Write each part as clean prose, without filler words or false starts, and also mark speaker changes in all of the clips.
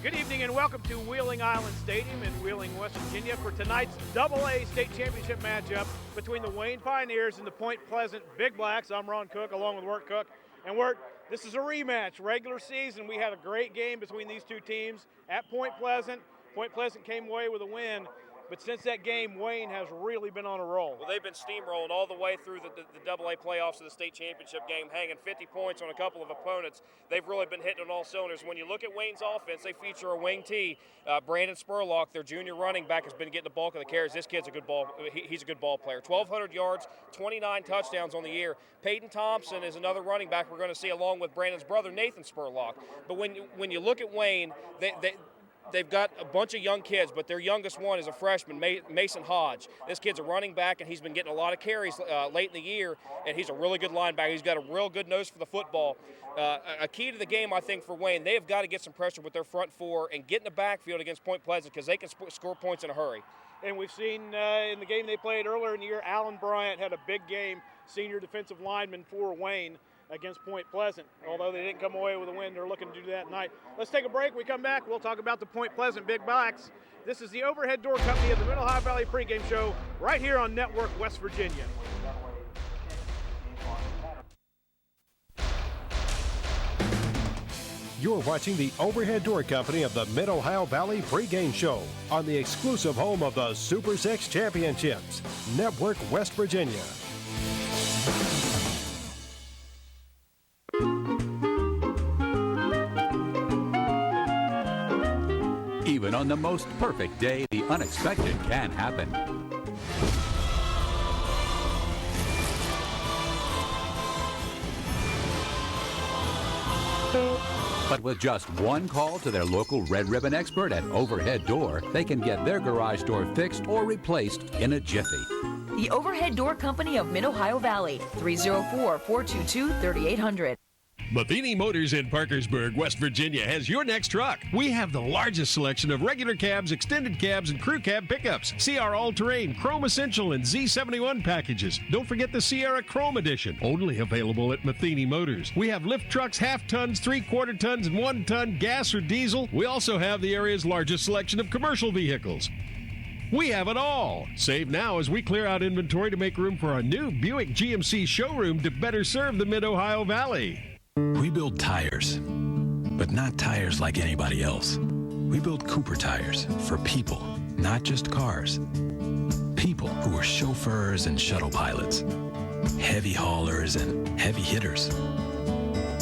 Speaker 1: Good evening and welcome to Wheeling Island Stadium in Wheeling, West Virginia for tonight's AA State Championship matchup between the Wayne Pioneers and the Point Pleasant Big Blacks. I'm Ron Cook along with Wirt Cook. And Wirt, this is a rematch. Regular season, we had a great game between these two teams at Point Pleasant. Point Pleasant came away with a win. But since that game, Wayne has really been on a roll.
Speaker 2: Well, they've been steamrolling all the way through the AA playoffs of the state championship game, hanging 50 points on a couple of opponents. They've really been hitting on all cylinders. When you look at Wayne's offense, they feature a wing T. Brandon Spurlock, their junior running back, has been getting the bulk of the carries. This kid's a good ball. He's a good ball player. 1,200 yards, 29 touchdowns on the year. Peyton Thompson is another running back we're going to see along with Brandon's brother, Nathan Spurlock. But when you look at Wayne, they've got a bunch of young kids, but their youngest one is a freshman, Mason Hodge. This kid's a running back, and he's been getting a lot of carries late in the year, and he's a really good linebacker. He's got a real good nose for the football. A key to the game, I think, for Wayne, they have got to get some pressure with their front four and get in the backfield against Point Pleasant because they can score points in a hurry.
Speaker 1: And we've seen in the game they played earlier in the year, Alan Bryant had a big game, senior defensive lineman for Wayne, against Point Pleasant. Although they didn't come away with a win, they're looking to do that tonight. Let's take a break. We come back, we'll talk about the Point Pleasant Big Blacks. This is the Overhead Door Company of the Mid-Ohio Valley pregame show right here on Network West Virginia.
Speaker 3: You're watching the Overhead Door Company of the Mid-Ohio Valley pregame show on the exclusive home of the Super 6 Championships, Network West Virginia.
Speaker 4: Even on the most perfect day, the unexpected can happen. But with just one call to their local Red Ribbon expert at Overhead Door, they can get their garage door fixed or replaced in a jiffy.
Speaker 5: The Overhead Door Company of Mid-Ohio Valley, 304-422-3800.
Speaker 6: Matheny Motors in Parkersburg, West Virginia has your next truck. We have the largest selection of regular cabs, extended cabs, and crew cab pickups. See our all-terrain, Chrome Essential, and Z71 packages. Don't forget the Sierra Chrome Edition, only available at Matheny Motors. We have lift trucks, half tons, 3/4 tons, and 1 ton, gas or diesel. We also have the area's largest selection of commercial vehicles. We have it all. Save now as we clear out inventory to make room for our new Buick GMC showroom to better serve the Mid-Ohio Valley.
Speaker 7: We build tires, but not tires like anybody else. We build Cooper tires for people, not just cars. People who are chauffeurs and shuttle pilots, heavy haulers and heavy hitters.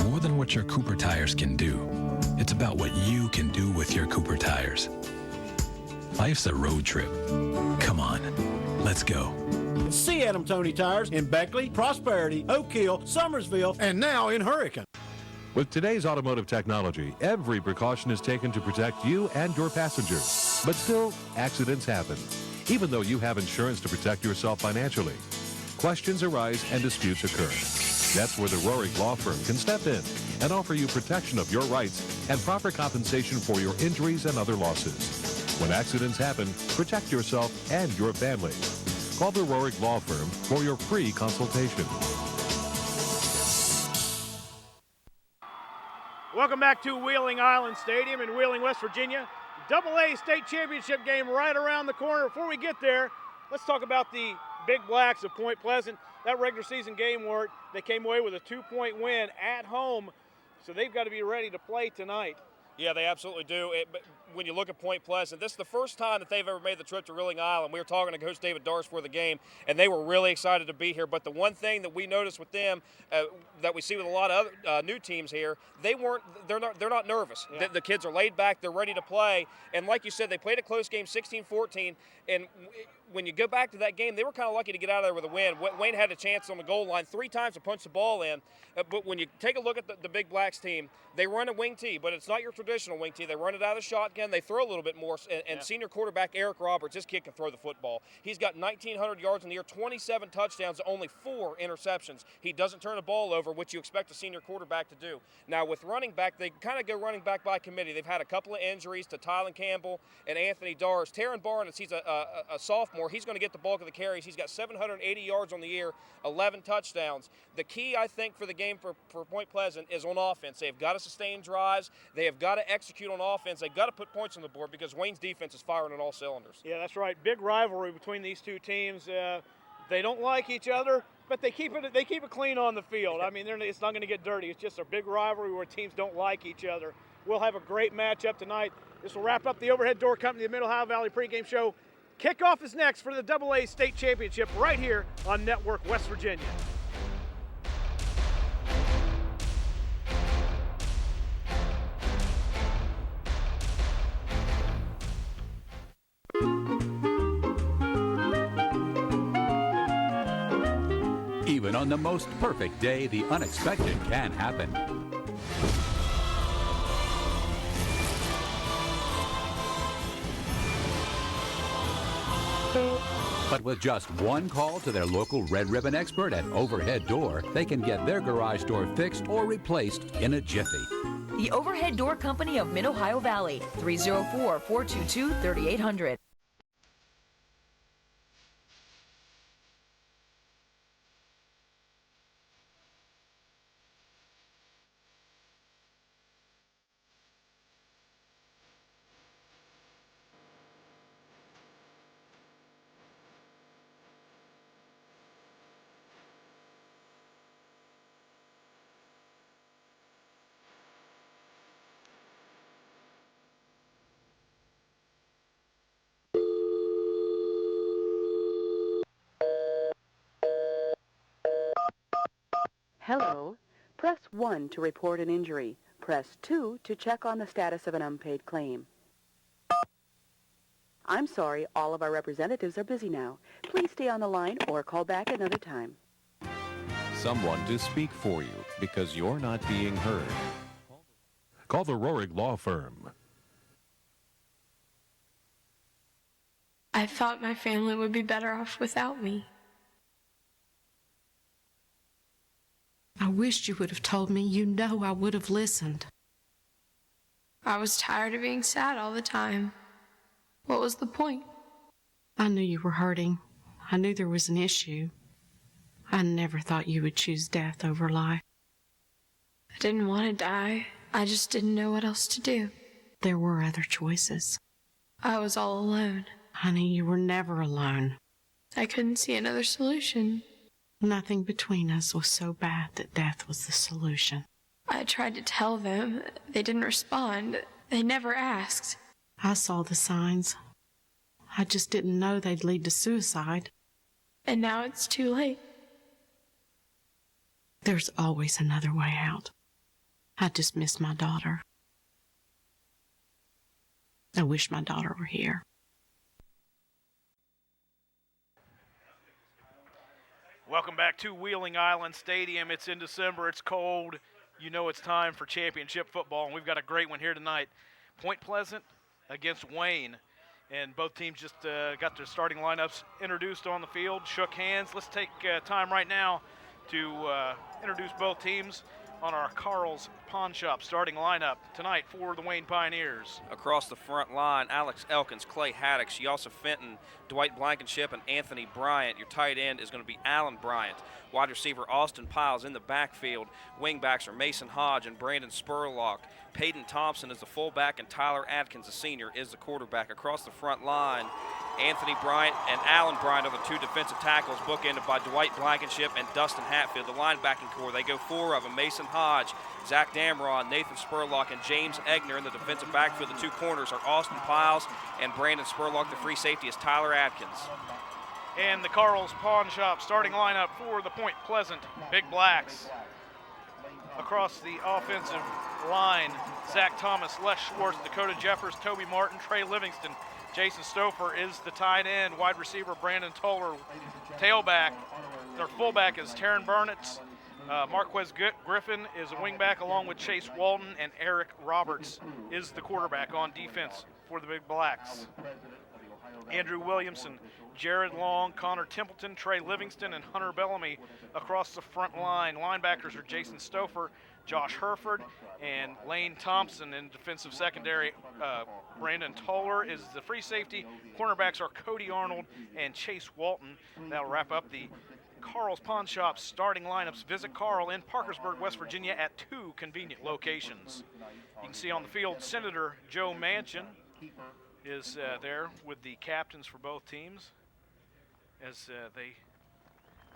Speaker 7: More than what your Cooper tires can do, it's about what you can do with your Cooper tires. Life's a road trip. Come on, let's go.
Speaker 8: See Adam Tony Tires in Beckley, Prosperity, Oak Hill, Summersville, and now in Hurricane.
Speaker 9: With today's automotive technology, every precaution is taken to protect you and your passengers. But still, accidents happen, even though you have insurance to protect yourself financially. Questions arise and disputes occur. That's where the Roehrig Law Firm can step in and offer you protection of your rights and proper compensation for your injuries and other losses. When accidents happen, protect yourself and your family. Call the Roehrig Law Firm for your free consultation.
Speaker 1: Welcome back to Wheeling Island Stadium in Wheeling, West Virginia. AA State Championship game right around the corner. Before we get there, let's talk about the Big Blacks of Point Pleasant. That regular season game where they came away with a 2-point win at home, so they've got to be ready to play tonight.
Speaker 2: Yeah, they absolutely do. But when you look at Point Pleasant, this is the first time that they've ever made the trip to Wheeling Island. We were talking to Coach David Dars for the game, and they were really excited to be here. But the one thing that we noticed with them, that we see with a lot of other new teams here, they're not nervous.
Speaker 1: Yeah.
Speaker 2: The kids are laid back, they're ready to play. And like you said, they played a close game, 16-14. And when you go back to that game, they were kind of lucky to get out of there with a win. Wayne had a chance on the goal line 3 times to punch the ball in. But when you take a look at the Big Blacks team, they run a wing tee, but it's not your traditional wing tee. They run it out of the shotgun. They throw a little bit more. And senior quarterback Eric Roberts, this kid can throw the football. He's got 1,900 yards in the year, 27 touchdowns, only 4 interceptions. He doesn't turn the ball over, which you expect a senior quarterback to do. Now, with running back, they kind of go running back by committee. They've had a couple of injuries to Tylen Campbell and Anthony Dars. Taryn Barnes, he's a sophomore. He's going to get the bulk of the carries. He's got 780 yards on the year, 11 touchdowns. The key, I think, for the game for Point Pleasant is on offense. They've got to sustain drives. They have got got to execute on offense. They've got to put points on the board because Wayne's defense is firing on all cylinders.
Speaker 1: Yeah, that's right. Big rivalry between these two teams. They don't like each other, but they keep it clean on the field. I mean, it's not going to get dirty. It's just a big rivalry where teams don't like each other. We'll have a great matchup tonight. This will wrap up the Overhead Door Company, the Mid-Ohio Valley pregame show. Kickoff is next for the AA State Championship right here on Network West Virginia.
Speaker 4: Even on the most perfect day, the unexpected can happen. But with just one call to their local Red Ribbon expert at Overhead Door, they can get their garage door fixed or replaced in a jiffy.
Speaker 5: The Overhead Door Company of Mid-Ohio Valley, 304-422-3800.
Speaker 10: Hello. Press 1 to report an injury. Press 2 to check on the status of an unpaid claim. I'm sorry, all of our representatives are busy now. Please stay on the line or call back another time.
Speaker 11: Someone to speak for you because you're not being heard.
Speaker 9: Call the Roehrig Law Firm.
Speaker 12: I thought my family would be better off without me.
Speaker 13: I wished you would have told me. You know I would have listened.
Speaker 12: I was tired of being sad all the time. What was the point?
Speaker 13: I knew you were hurting. I knew there was an issue. I never thought you would choose death over life.
Speaker 12: I didn't want to die. I just didn't know what else to do.
Speaker 13: There were other choices.
Speaker 12: I was all alone.
Speaker 13: Honey, you were never alone.
Speaker 12: I couldn't see another solution.
Speaker 13: Nothing between us was so bad that death was the solution.
Speaker 12: I tried to tell them. They didn't respond. They never asked.
Speaker 13: I saw the signs. I just didn't know they'd lead to suicide.
Speaker 12: And now it's too late.
Speaker 13: There's always another way out. I just miss my daughter. I wish my daughter were here.
Speaker 1: Welcome back to Wheeling Island Stadium. It's in December. It's cold. You know it's time for championship football, and we've got a great one here tonight. Point Pleasant against Wayne, and both teams just got their starting lineups introduced on the field, shook hands. Let's take time right now to introduce both teams on our Carl's Pawn Shop starting lineup tonight for the Wayne Pioneers.
Speaker 2: Across the front line, Alex Elkins, Clay Haddock, Shielsa Fenton, Dwight Blankenship, and Anthony Bryant. Your tight end is going to be Alan Bryant. Wide receiver Austin Piles in the backfield. Wingbacks are Mason Hodge and Brandon Spurlock. Peyton Thompson is the fullback, and Tyler Adkins, the senior, is the quarterback. Across the front line, Anthony Bryant and Alan Bryant are the two defensive tackles, bookended by Dwight Blankenship and Dustin Hatfield. The linebacking core, they go four of them: Mason Hodge, Zach Damrod, Nathan Spurlock, and James Egner. In the defensive backfield, the two corners are Austin Piles and Brandon Spurlock. The free safety is Tyler Adkins.
Speaker 1: And the Carl's Pawn Shop starting lineup for the Point Pleasant Big Blacks. Across the offensive line, Zach Thomas, Les Schwartz, Dakota Jeffers, Toby Martin, Trey Livingston. Jason Stouffer is the tight end. Wide receiver Brandon Toller. Tailback, their fullback is Taryn Burnett. Marquez Griffin is a wingback, along with Chase Walton, and Eric Roberts is the quarterback on defense for the Big Blacks. Andrew Williamson, Jared Long, Connor Templeton, Trey Livingston, and Hunter Bellamy across the front line. Linebackers are Jason Stouffer, Josh Herford, and Lane Thompson. In defensive secondary, Brandon Toller is the free safety. Cornerbacks are Cody Arnold and Chase Walton. That'll wrap up the Carl's Pawn Shop starting lineups. Visit Carl in Parkersburg, West Virginia at 2 convenient locations. You can see on the field Senator Joe Manchin is there with the captains for both teams as they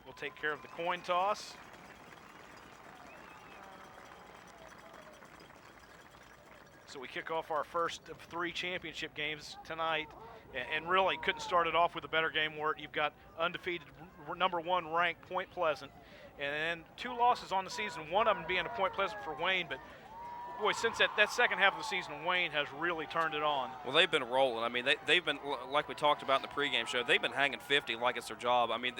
Speaker 1: will take care of the coin toss. So we kick off our first of 3 championship games tonight, and really couldn't start it off with a better game where you've got undefeated number 1 ranked Point Pleasant, and then 2 losses on the season, one of them being a Point Pleasant for Wayne, but boy, since that second half of the season, Wayne has really turned it on.
Speaker 2: Well, they've been rolling. I mean, they've been, like we talked about in the pregame show, they've been hanging 50 like it's their job. I mean,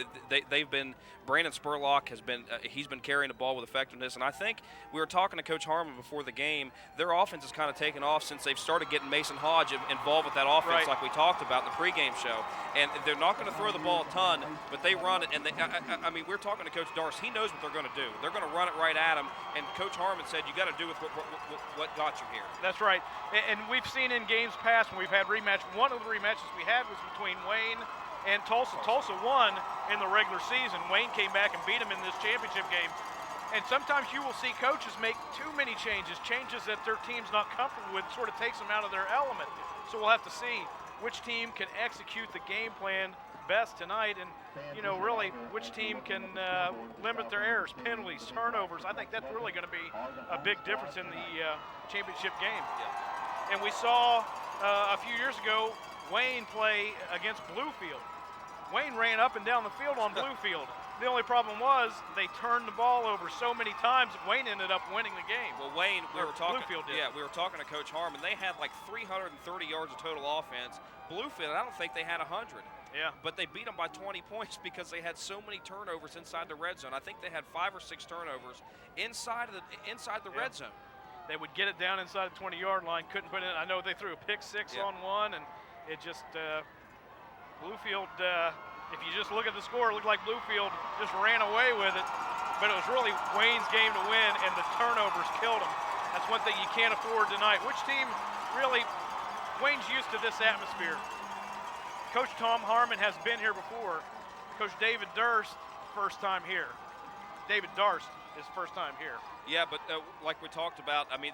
Speaker 2: they've been, Brandon Spurlock has been, he's been carrying the ball with effectiveness. And I think we were talking to Coach Harmon before the game, their offense has kind of taken off since they've started getting Mason Hodge involved with that offense,
Speaker 1: right,
Speaker 2: like we talked about in the pregame show. And they're not going to throw the ball a ton, but they run it. And I mean, we're talking to Coach Darce. He knows what they're going to do. They're going to run it right at him. And Coach Harmon said, you got to do with what got you here.
Speaker 1: That's right. And we've seen in games past when we've had rematch, one of the rematches we had was between Wayne and Tulsa. Tulsa won in the regular season. Wayne came back and beat him in this championship game. And sometimes you will see coaches make too many changes that their team's not comfortable with, sort of takes them out of their element. So we'll have to see which team can execute the game plan best tonight, and really which team can limit their errors, penalties, turnovers. I think that's really going to be a big difference in the championship game.
Speaker 2: Yeah.
Speaker 1: And we saw a few years ago Wayne play against Bluefield. Wayne ran up and down the field on Bluefield. The only problem was they turned the ball over so many times that Wayne ended up winning the game.
Speaker 2: Well, Wayne, we were talking to Coach Harmon. They had like 330 yards of total offense. Bluefield, I don't think they had 100.
Speaker 1: Yeah.
Speaker 2: But they beat them by 20 points because they had so many turnovers inside the red zone. I think they had 5 or 6 turnovers inside the red zone.
Speaker 1: They would get it down inside the 20-yard line, couldn't put it in. I know they threw a pick 6 on one, and it just Bluefield. If you just look at the score, it looked like Bluefield just ran away with it. But it was really Wayne's game to win, and the turnovers killed him. That's one thing you can't afford tonight. Which team really? Wayne's used to this atmosphere. Coach Tom Harmon has been here before. Coach David Durst, first time here. David Darst is first time here.
Speaker 2: Yeah, but like we talked about, I mean,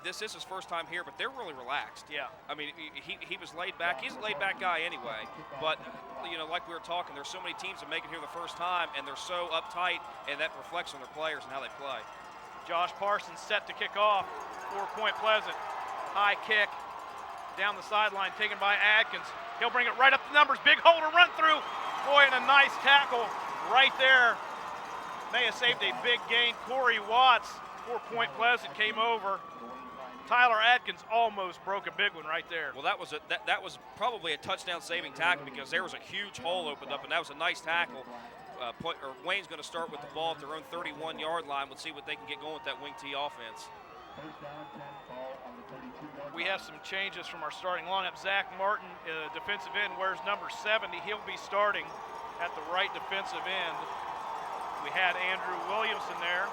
Speaker 2: this is his first time here, but they're really relaxed.
Speaker 1: Yeah.
Speaker 2: I mean, he was laid back. He's a laid back guy anyway. But, like we were talking, there's so many teams that make it here the first time, and they're so uptight, and that reflects on their players and how they play.
Speaker 1: Josh Parsons set to kick off for Point Pleasant. High kick down the sideline, taken by Adkins. He'll bring it right up the numbers. Big hole to run through. Boy, and a nice tackle right there. May have saved a big gain. Corey Watts for Point Pleasant came over. Tyler Adkins almost broke a big one right there.
Speaker 2: Well, that was probably a touchdown-saving tackle because there was a huge hole opened up, and that was a nice tackle. Wayne's going to start with the ball at their own 31-yard line. We'll see what they can get going with that wing T offense.
Speaker 1: We have some changes from our starting lineup. Zach Martin, defensive end, wears number 70. He'll be starting at the right defensive end. We had Andrew Williamson there.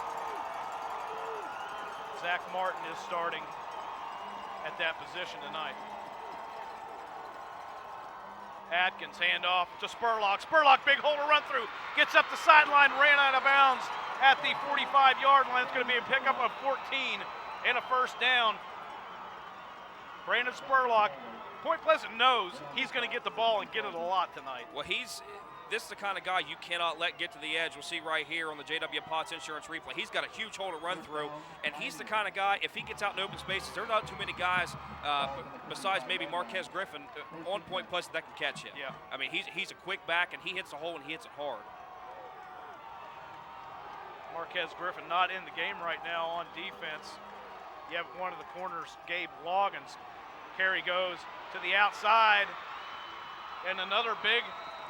Speaker 1: Zach Martin is starting at that position tonight. Adkins, handoff to Spurlock. Spurlock, big hole to run through. Gets up the sideline, ran out of bounds at the 45-yard line. It's going to be a pickup of 14 and a first down. Brandon Spurlock, Point Pleasant knows he's going to get the ball and get it a lot tonight.
Speaker 2: Well, this is the kind of guy you cannot let get to the edge. We'll see right here on the J.W. Potts Insurance replay. He's got a huge hole to run through, and he's the kind of guy, if he gets out in open spaces, there are not too many guys besides maybe Marquez Griffin on Point Pleasant that can catch him.
Speaker 1: Yeah.
Speaker 2: I mean, he's a quick back, and he hits the hole, and he hits it hard.
Speaker 1: Marquez Griffin not in the game right now on defense. You have one of the corners, Gabe Loggins. Carry goes to the outside, and another big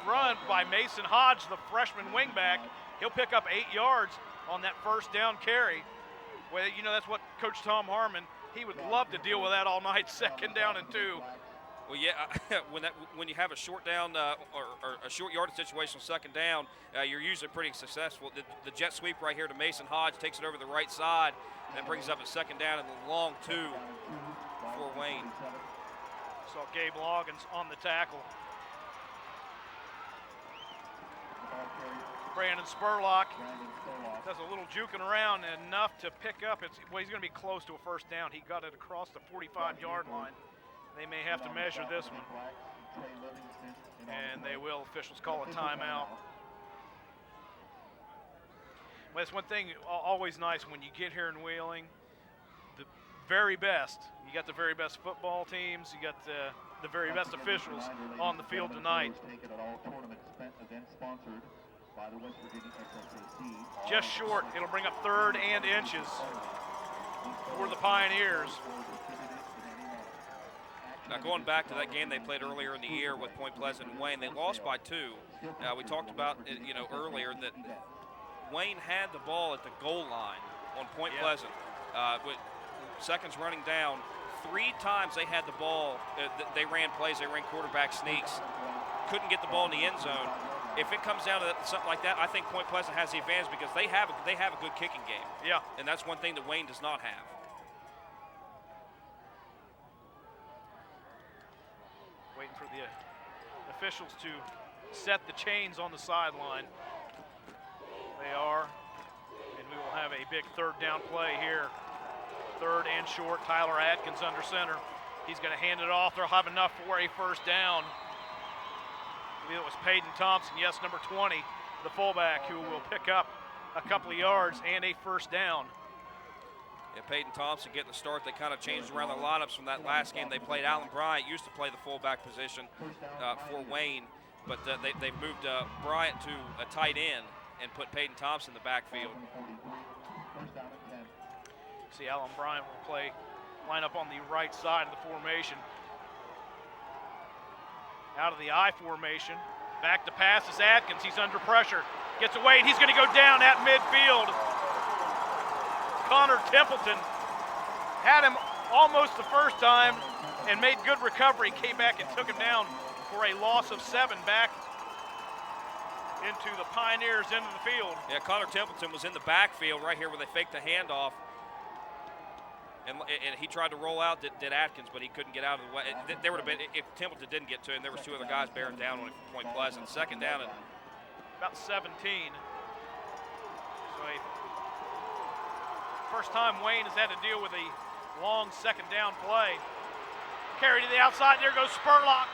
Speaker 1: run by Mason Hodge, the freshman wingback. He'll pick up 8 yards on that first down carry. Well, that's what Coach Tom Harmon, he would love to deal with that all night, 2nd down and 2.
Speaker 2: Well, yeah, when you have a short down or a short yardage situation on 2nd down, you're usually pretty successful. The jet sweep right here to Mason Hodge takes it over the right side, and then brings up a 2nd down and the long 2 for Wayne.
Speaker 1: Saw Gabe Loggins on the tackle. Brandon Spurlock does a little juking around enough to pick up. Well, he's going to be close to a first down. He got it across the 45-yard line. They may have to measure this one. And they will. Officials call a timeout. Well, that's one thing always nice when you get here in Wheeling. The very best. You got the very best football teams. You got the very best officials on the field tonight. Just short. It'll bring up 3rd and inches for the Pioneers.
Speaker 2: Now, going back to that game they played earlier in the year with Point Pleasant and Wayne, they lost by 2. We talked about earlier that Wayne had the ball at the goal line on Point Pleasant. With seconds running down, 3 times they had the ball. They ran plays. They ran quarterback sneaks. Couldn't get the ball in the end zone. If it comes down to something like that, I think Point Pleasant has the advantage because they have a good kicking game.
Speaker 1: Yeah.
Speaker 2: And that's one thing that Wayne does not have.
Speaker 1: Waiting for the officials to set the chains on the sideline. They are, and we will have a big 3rd down play here. 3rd and short. Tyler Atkins under center. He's going to hand it off. They'll have enough for a first down. I believe it was Peyton Thompson, yes, number 20, the fullback, who will pick up a couple of yards and a first down.
Speaker 2: Yeah, Peyton Thompson getting the start. They kind of changed around the lineups from that last game they played. Alan Bryant used to play the fullback position for Wayne, but they've moved Bryant to a tight end and put Peyton Thompson in the backfield.
Speaker 1: See, Alan Bryant will line up on the right side of the formation. Out of the I formation. Back to pass is Atkins. He's under pressure. Gets away, and he's going to go down at midfield. Connor Templeton had him almost the first time and made good recovery. Came back and took him down for a loss of 7 back into the Pioneers' end of the field.
Speaker 2: Yeah, Connor Templeton was in the backfield right here where they faked the handoff. And he tried to roll out, did Atkins, but he couldn't get out of the way. There would have been, if Templeton didn't get to him, there was 2 other guys bearing down on it from Point Pleasant. 2nd down and
Speaker 1: about 17. So first time Wayne has had to deal with a long 2nd down play. Carry to the outside, there goes Spurlock.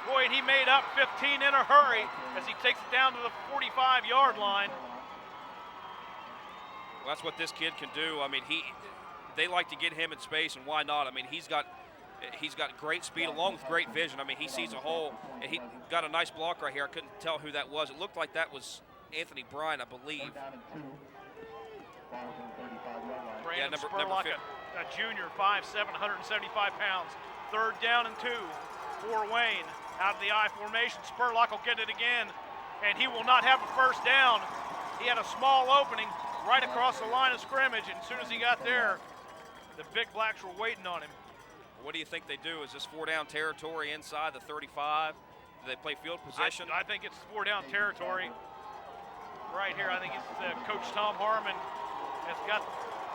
Speaker 1: Boy, and he made up 15 in a hurry as he takes it down to the 45-yard line.
Speaker 2: Well, that's what this kid can do. I mean, they like to get him in space, and why not? I mean, he's got great speed along with great vision. I mean, he sees a hole, and he got a nice block right here. I couldn't tell who that was. It looked like that was Anthony Bryan, I believe.
Speaker 1: Brandon Spurlock, a junior, 5'7", 175 pounds. 3rd down and 2 for Wayne. Out of the I formation, Spurlock will get it again, and he will not have a first down. He had a small opening right across the line of scrimmage, and as soon as he got there, the Big Blacks were waiting on him.
Speaker 2: What do you think they do? Is this 4-down territory inside the 35? Do they play field position?
Speaker 1: I think it's 4-down territory right here. I think it's Coach Tom Harmon has got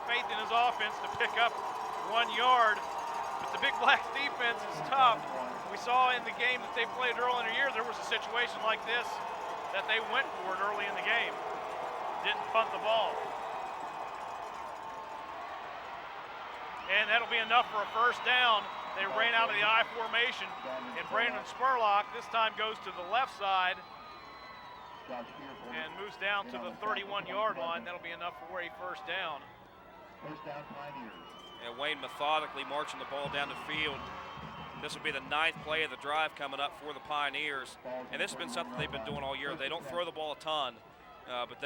Speaker 1: faith in his offense to pick up 1 yard, but the Big Blacks defense is tough. We saw in the game that they played earlier in the year, there was a situation like this that they went for it early in the game. Didn't punt the ball. And that'll be enough for a first down. They ran out of the I formation, and Brandon Spurlock this time goes to the left side and moves down to the 31-yard line. That'll be enough for a first down.
Speaker 2: And Wayne methodically marching the ball down the field. This will be the 9th play of the drive coming up for the Pioneers. And this has been something they've been doing all year. They don't throw the ball a ton. But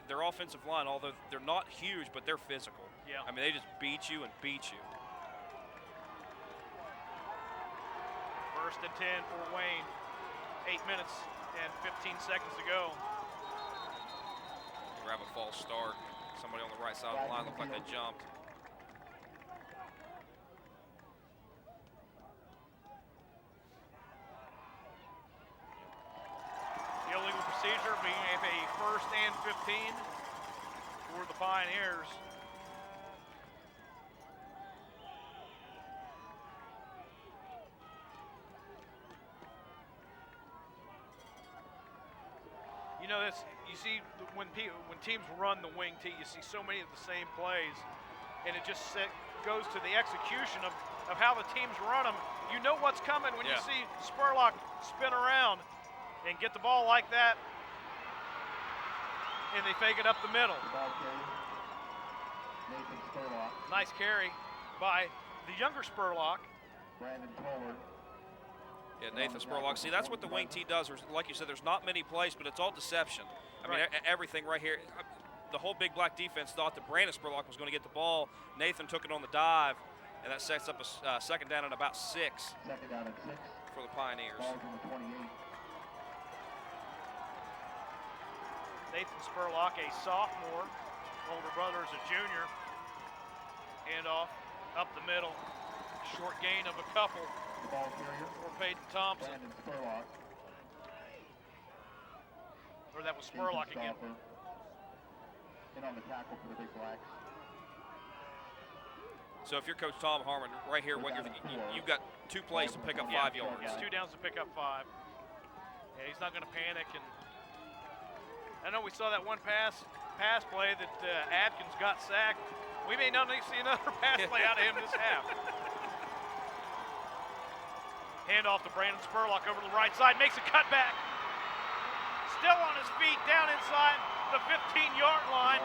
Speaker 2: their offensive line, although they're not huge, but they're physical.
Speaker 1: Yeah.
Speaker 2: I mean, they just beat you and beat you.
Speaker 1: 1st and 10 for Wayne. 8 minutes and 15 seconds to go.
Speaker 2: Grab a false start. Somebody on the right side of the line looked like they jumped.
Speaker 1: The illegal procedure being a 1st and 15 for the Pioneers. You know, you see when teams run the wing tee, you see so many of the same plays, and it just goes to the execution of how the teams run them. You know what's coming when you see Spurlock spin around and get the ball like that, and they fake it up the middle.
Speaker 14: Nathan Spurlock.
Speaker 1: Nice carry by the younger Spurlock.
Speaker 14: Brandon Toller.
Speaker 2: Yeah, Nathan Spurlock. See, that's what the wing tee does. Like you said, there's not many plays, but it's all deception. I mean, everything right here. The whole Big Black defense thought that Brandon Spurlock was going to get the ball. Nathan took it on the dive, and that sets up a second down at about 6.
Speaker 14: Second down at 6
Speaker 2: for the Pioneers.
Speaker 14: Ball's on the 28.
Speaker 1: Nathan Spurlock, a sophomore. Older brother is a junior. Handoff up the middle. Short gain of a couple.
Speaker 14: Ball carrier
Speaker 1: for Peyton Thompson.
Speaker 14: Brandon Spurlock.
Speaker 1: Or that was Spurlock again.
Speaker 14: In on the tackle for the Big Blacks.
Speaker 2: So if you're Coach Tom Harmon, right here, what you're thinking, you've got 2 plays to pick up 5 yards.
Speaker 1: It's 2 downs to pick up 5. Yeah, he's not going to panic. And I know we saw that one pass play that Adkins got sacked. We may not see another pass play out of him this half. Handoff to Brandon Spurlock over to the right side, makes a cutback. Still on his feet, down inside the 15-yard line.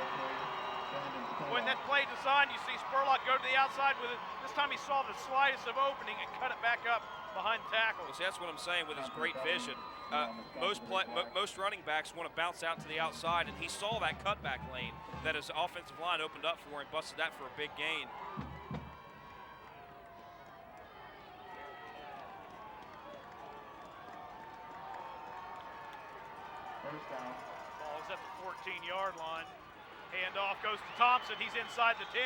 Speaker 1: When that play designed, you see Spurlock go to the outside with it. This time he saw the slightest of opening and cut it back up behind the tackle.
Speaker 2: Well, see, that's what I'm saying with his great vision. Most running backs want to bounce out to the outside, and he saw that cutback lane that his offensive line opened up for him, busted that for a big gain.
Speaker 14: First down.
Speaker 1: Ball is at the 14-yard line. Handoff goes to Thompson. He's inside the 10,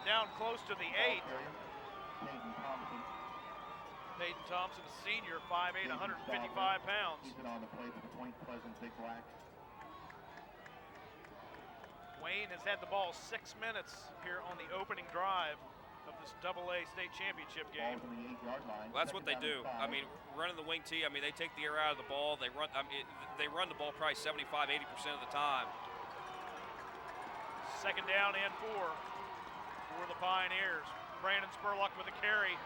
Speaker 1: down close to the 8.
Speaker 14: Peyton Thompson.
Speaker 1: Peyton Thompson, a senior, 5'8", 155 pounds.
Speaker 14: He's been on the play for the Point Pleasant Big Blacks.
Speaker 1: Wayne has had the ball 6 minutes here on the opening drive of this AA state championship game.
Speaker 14: Ball's on the 8-yard line.
Speaker 2: Well, that's what they do. I mean, running the wing tee, I mean, they take the air out of the ball. They run. I mean, they run the ball probably 75-80% of the time.
Speaker 1: Second down and 4 for the Pioneers. Brandon Spurlock with a carry.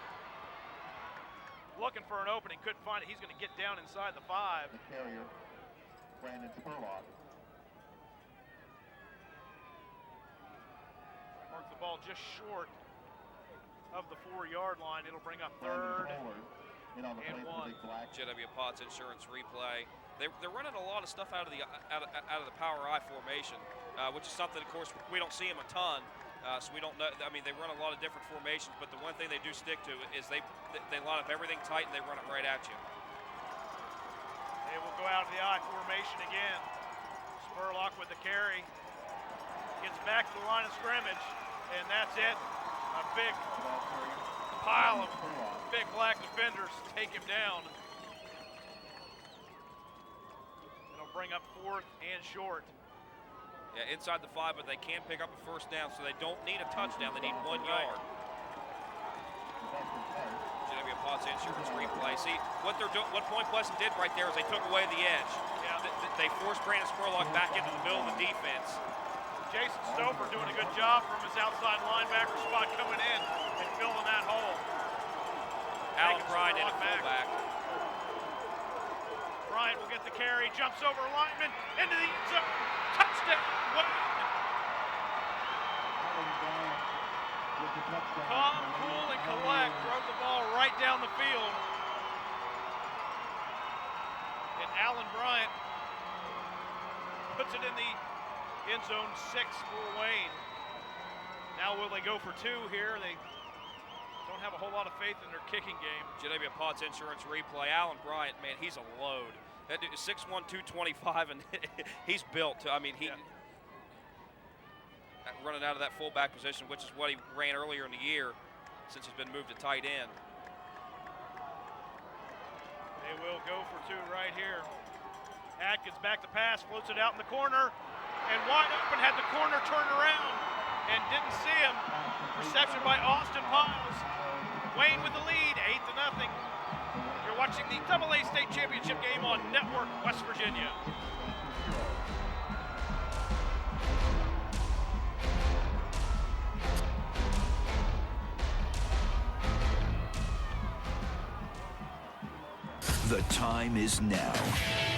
Speaker 1: Looking for an opening, couldn't find it. He's going to get down inside the 5.
Speaker 14: The carrier, Brandon Spurlock.
Speaker 1: Mark the ball just short of the 4-yard line. It'll bring up 3rd
Speaker 14: and 1.
Speaker 2: JW Potts Insurance replay. They're running a lot of stuff out of the power I formation, which is something, of course, we don't see them a ton. So we don't know. I mean, they run a lot of different formations, but the one thing they do stick to is they line up everything tight and they run it right at you.
Speaker 1: They will go out of the I formation again. Spurlock with the carry. Gets back to the line of scrimmage, and that's it. A big pile of Big Black defenders take him down. It'll bring up 4th and short.
Speaker 2: Yeah, inside the 5, but they can pick up a first down, so they don't need a touchdown. They need 1 yard. JW Potts Insurance replay. See, what Point Pleasant did right there is they took away the edge.
Speaker 1: Yeah.
Speaker 2: They forced Brandon Spurlock back into the middle of the defense.
Speaker 1: Jason Stover doing a good job from his outside linebacker spot coming in and filling that hole.
Speaker 2: Alan Bryant in a fullback.
Speaker 1: Bryant will get the carry, jumps over a lineman into the end zone. Touchdown! Calm, cool, and collect. Drove the ball right down the field. And Alan Bryant puts it in the end zone 6 for Wayne. Now will they go for 2 here? They don't have a whole lot of faith in their kicking game.
Speaker 2: JW Potts Insurance replay. Alan Bryant, man, he's a load. That dude is 6'1", 225, and he's built. I mean, running out of that fullback position, which is what he ran earlier in the year since he's been moved to tight end.
Speaker 1: They will go for 2 right here. Atkins back to pass, floats it out in the corner, and wide open, had the corner turned around and didn't see him. Reception by Austin Piles. Wayne with the lead, 8-0. You're watching the AA State Championship game on Network West Virginia.
Speaker 15: The time is now.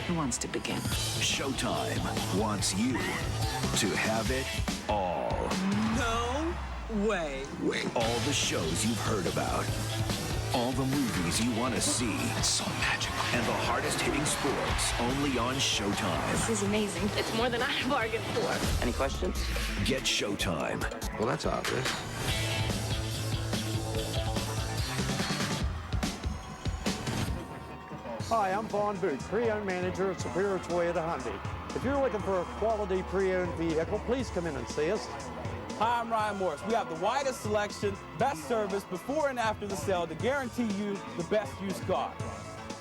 Speaker 5: Who wants to begin?
Speaker 15: Showtime wants you to have it all.
Speaker 16: No way.
Speaker 15: All the shows you've heard about. All the movies you want to see.
Speaker 7: It's so magical.
Speaker 15: And the hardest hitting sports only on Showtime.
Speaker 12: This is amazing. It's more than I bargained for.
Speaker 16: Any questions?
Speaker 15: Get Showtime.
Speaker 7: Well, that's obvious.
Speaker 8: Hi, I'm Vaughn Boot, pre-owned manager at Superior Toyota Hyundai. If you're looking for a quality pre-owned vehicle, please come in and see us.
Speaker 16: Hi, I'm Ryan Morris. We have the widest selection, best service before and after the sale to guarantee you the best used car.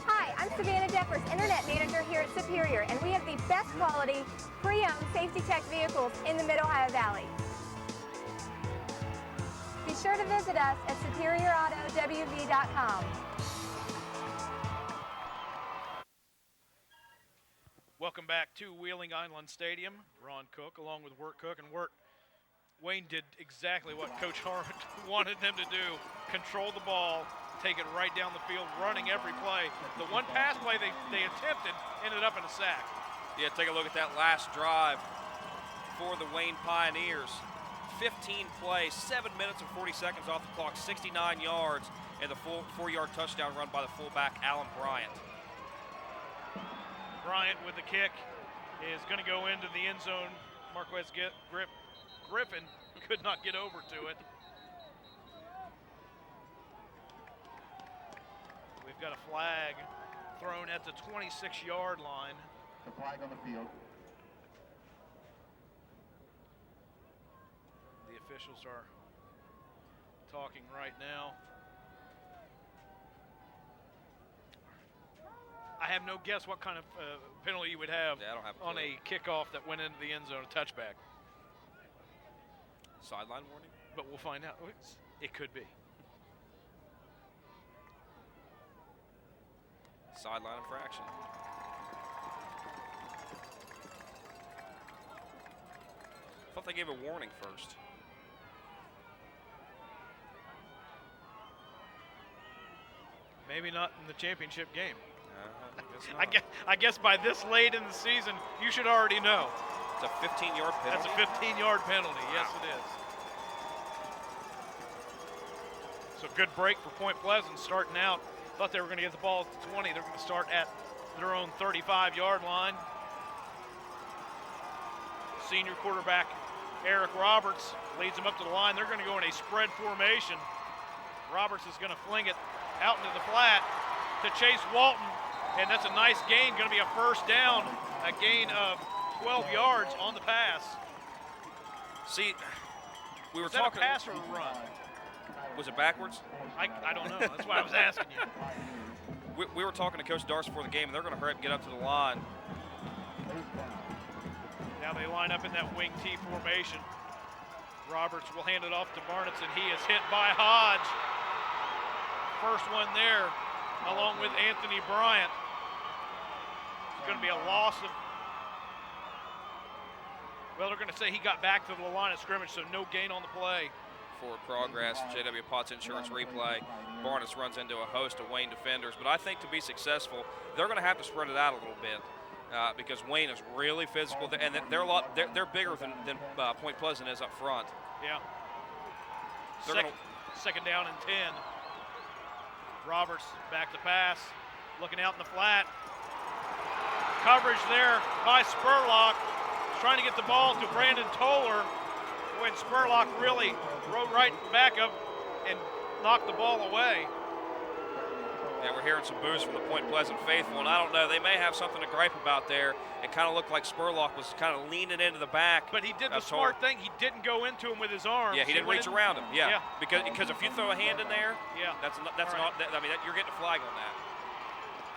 Speaker 17: Hi, I'm Savannah Jeffers, Internet Manager here at Superior, and we have the best quality pre-owned safety check vehicles in the Mid-Ohio Valley. Be sure to visit us at SuperiorAutoWV.com.
Speaker 1: Welcome back to Wheeling Island Stadium. Ron Cook along with Wirt Cook. And Wirt, Wayne did exactly what Coach Harmon wanted them to do. Control the ball, take it right down the field, running every play. The one pass play they attempted ended up in a sack.
Speaker 2: Yeah, take a look at that last drive for the Wayne Pioneers. 15 plays, 7 minutes and 40 seconds off the clock, 69 yards, and the full 4-yard touchdown run by the fullback, Alan Bryant.
Speaker 1: Bryant with the kick is going to go into the end zone. Marquez Griffin could not get over to it. We've got a flag thrown at the 26-yard line.
Speaker 14: The flag on the field.
Speaker 1: The officials are talking right now. I have no guess what kind of penalty you would have on a kickoff that went into the end zone, a touchback.
Speaker 2: Sideline warning?
Speaker 1: But we'll find out. It could be.
Speaker 2: Sideline infraction. I thought they gave a warning first.
Speaker 1: Maybe not in the championship game.
Speaker 2: I
Speaker 1: guess by this late in the season, you should already know.
Speaker 2: It's a 15-yard penalty?
Speaker 1: That's a 15-yard penalty. Wow. Yes, it is. So good break for Point Pleasant starting out. Thought they were going to get the ball at the 20. They're going to start at their own 35-yard line. Senior quarterback Eric Roberts leads them up to the line. They're going to go in a spread formation. Roberts is going to fling it out into the flat to Chase Walton, and that's a nice gain. Going to be a first down, a gain of 12 yards on the pass.
Speaker 2: See, we were
Speaker 1: talking. Was that a pass or a run?
Speaker 2: Was it backwards?
Speaker 1: I don't know. That's why I was asking you.
Speaker 2: We were talking to Coach Darce before the game, and they're going to hurry up and get up to the line.
Speaker 1: Now they line up in that wing T formation. Roberts will hand it off to Barnitz, and he is hit by Hodge. First one there, along with Anthony Bryant. It's going to be a loss of, well, they're going to say he got back to the line of scrimmage, so no gain on the play.
Speaker 2: Forward progress, J.W. Potts Insurance replay. Barnitz runs into a host of Wayne defenders, but I think to be successful, they're going to have to spread it out a little bit because Wayne is really physical, and they're bigger than Point Pleasant is up front.
Speaker 1: Yeah. Second down and 10. Roberts back to pass, looking out in the flat. Coverage there by Spurlock, trying to get the ball to Brandon Toller when Spurlock really rode right back up and knocked the ball away.
Speaker 2: Yeah, we're hearing some boos from the Point Pleasant faithful, and I don't know, they may have something to gripe about there. It kind of looked like Spurlock was kind of leaning into the back.
Speaker 1: But he did the smart thing. He didn't go into him with his arms.
Speaker 2: Yeah, he didn't reach around him. Yeah. Because if you throw a hand in there, that's not. I mean, you're getting a flag on that.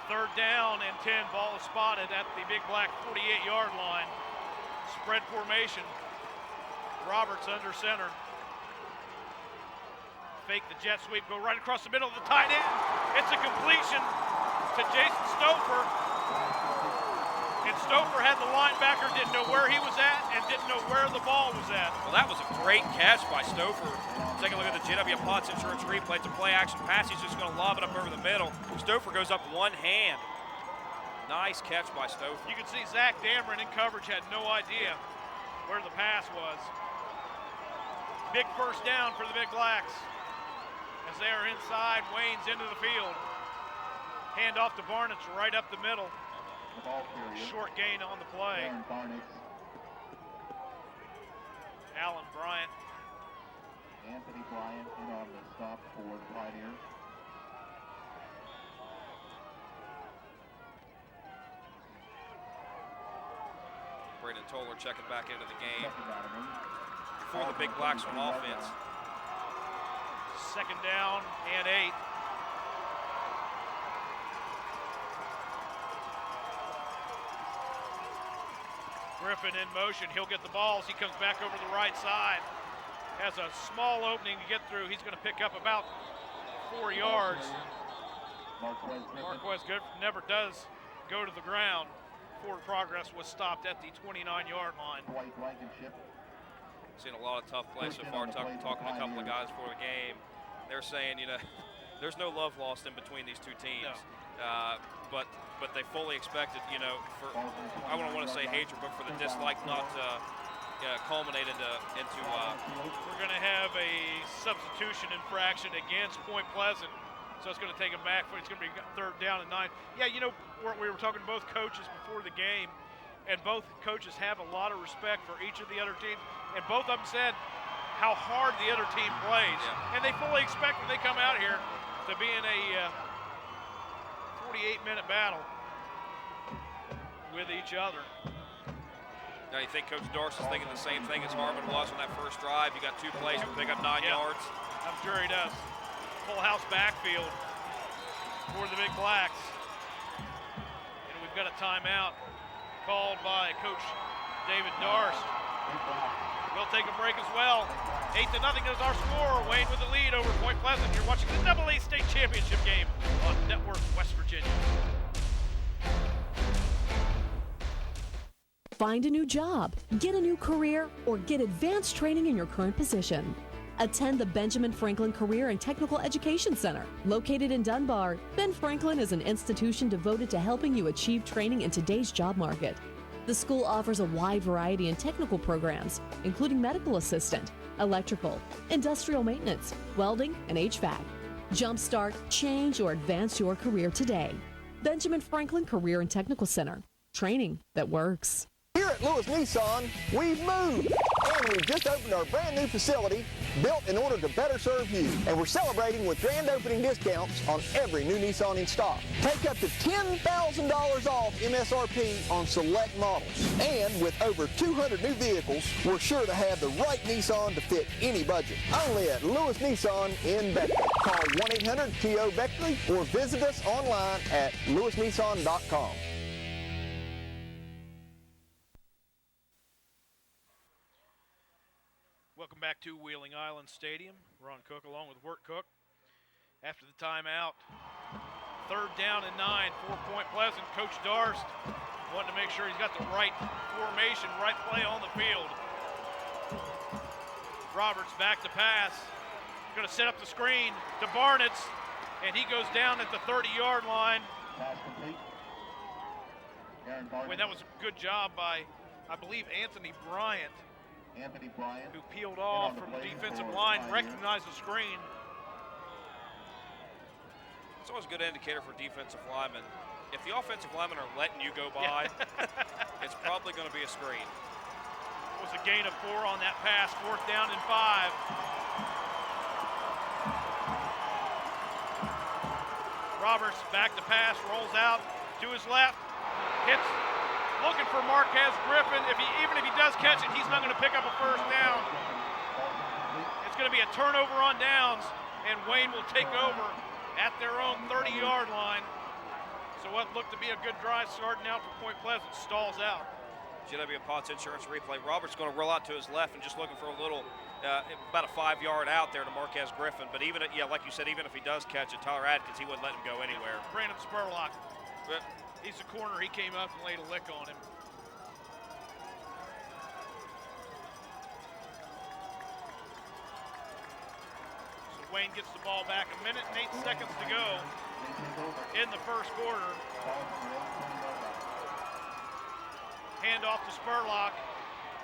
Speaker 1: Third down and 10. Ball is spotted at the Big Black 48-yard line. Spread formation. Roberts under center. Fake the jet sweep, go right across the middle of the tight end. It's a completion to Jason Stouffer. And Stouffer had the linebacker, didn't know where he was at, and didn't know where the ball was at.
Speaker 2: Well, that was a great catch by Stouffer take a look at the JW Potts Insurance replay. It's a play action pass. He's just going to lob it up over the middle. Stouffer goes up one hand. Nice catch by Stouffer.
Speaker 1: You can see Zach Dameron in coverage had no idea where the pass was. Big first down for the Big Blacks as they are inside. Wayne's into the field. Hand off to Barnett right up the middle. Short gain on the play. Alan Bryant.
Speaker 14: Anthony Bryant in on the stop for the Pioneers.
Speaker 2: Braden Toller checking back into the game for the Big Blacks on offense.
Speaker 1: Second down and 8. Griffin in motion. He'll get the ball as he comes back over the right side. Has a small opening to get through. He's going to pick up about 4 yards. Marquez Griffin never does go to the ground. Forward progress was stopped at the 29-yard line.
Speaker 2: Seen a lot of tough plays so far. Talking to a couple of guys before the game. They're saying, you know, there's no love lost in between these two teams. No. But they fully expected, you know, for, I don't want to say hatred, but for the dislike not to culminate into
Speaker 1: we're going to have a substitution infraction against Point Pleasant, so it's going to take them back. It's going to be third down and 9. Yeah, you know, we were talking to both coaches before the game, and both coaches have a lot of respect for each of the other teams, and both of them said how hard the other team plays, and they fully expect when they come out here to be in a 48-minute battle with each other.
Speaker 2: Now you think Coach Darst is thinking the same thing as Harmon was on that first drive. You got 2 plays, you pick up 9 yards.
Speaker 1: I'm sure he does. Full house backfield for the Big Blacks. And we've got a timeout called by Coach David Darst. We'll take a break as well. 8-0 is our score. Wayne with the lead over Point Pleasant. You're watching the AA State Championship game on Network West Virginia.
Speaker 18: Find a new job, get a new career, or get advanced training in your current position. Attend the Benjamin Franklin Career and Technical Education Center. Located in Dunbar, Ben Franklin is an institution devoted to helping you achieve training in today's job market. The school offers a wide variety in technical programs, including medical assistant, electrical, industrial maintenance, welding, and HVAC. Jumpstart, change, or advance your career today. Benjamin Franklin Career and Technical Center. Training that works.
Speaker 19: Here at Lewis Nissan, we've moved, and we've just opened our brand new facility built in order to better serve you. And we're celebrating with grand opening discounts on every new Nissan in stock. Take up to $10,000 off MSRP on select models. And with over 200 new vehicles, we're sure to have the right Nissan to fit any budget. Only at Lewis Nissan in Beckley. Call 1-800-TO-BECKLEY or visit us online at lewisnissan.com.
Speaker 1: Welcome back to Wheeling Island Stadium. Ron Cook along with Wirt Cook. After the timeout, third down and 9 for Point Pleasant. Coach Darst wanting to make sure he's got the right formation, right play on the field. Roberts back to pass. Going to set up the screen to Barnett, and he goes down at the 30-yard line.
Speaker 14: Pass complete.
Speaker 1: Wait, that was a good job by, I believe, Anthony Bryant. Who peeled off from the defensive line, recognized the screen.
Speaker 2: It's always a good indicator for defensive linemen. If the offensive linemen are letting you go by, it's probably going to be a screen.
Speaker 1: It was a gain of 4 on that pass, fourth down and 5. Roberts back to pass, rolls out to his left, hits. Looking for Marquez Griffin. Even if he does catch it, he's not going to pick up a first down. It's going to be a turnover on downs, and Wayne will take over at their own 30-yard line. So what looked to be a good drive starting out for Point Pleasant stalls out.
Speaker 2: JW Potts Insurance replay. Roberts going to roll out to his left and just looking for a little, about a 5-yard out there to Marquez Griffin. But even, like you said, even if he does catch it, Tyler Adkins, he wouldn't let him go anywhere.
Speaker 1: Brandon Spurlock. He's the corner. He came up and laid a lick on him. Wayne gets the ball back. 1 minute and 8 seconds to go in the first quarter. Hand off to Spurlock.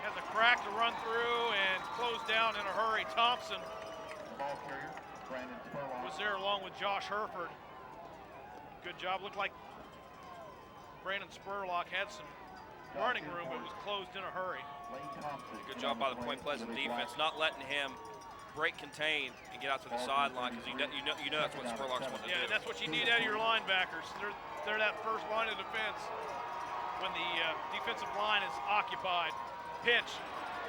Speaker 1: Has a crack to run through and close down in a hurry. Thompson was there along with Josh Herford. Good job. Looked like Brandon Spurlock had some running room, but was closed in a hurry.
Speaker 2: Good job by the Point Pleasant defense, not letting him break contain and get out to the sideline, because you know that's what Spurlock's wanting to do.
Speaker 1: Yeah, and that's what you need out of your linebackers. They're that first line of defense when the defensive line is occupied. Pitch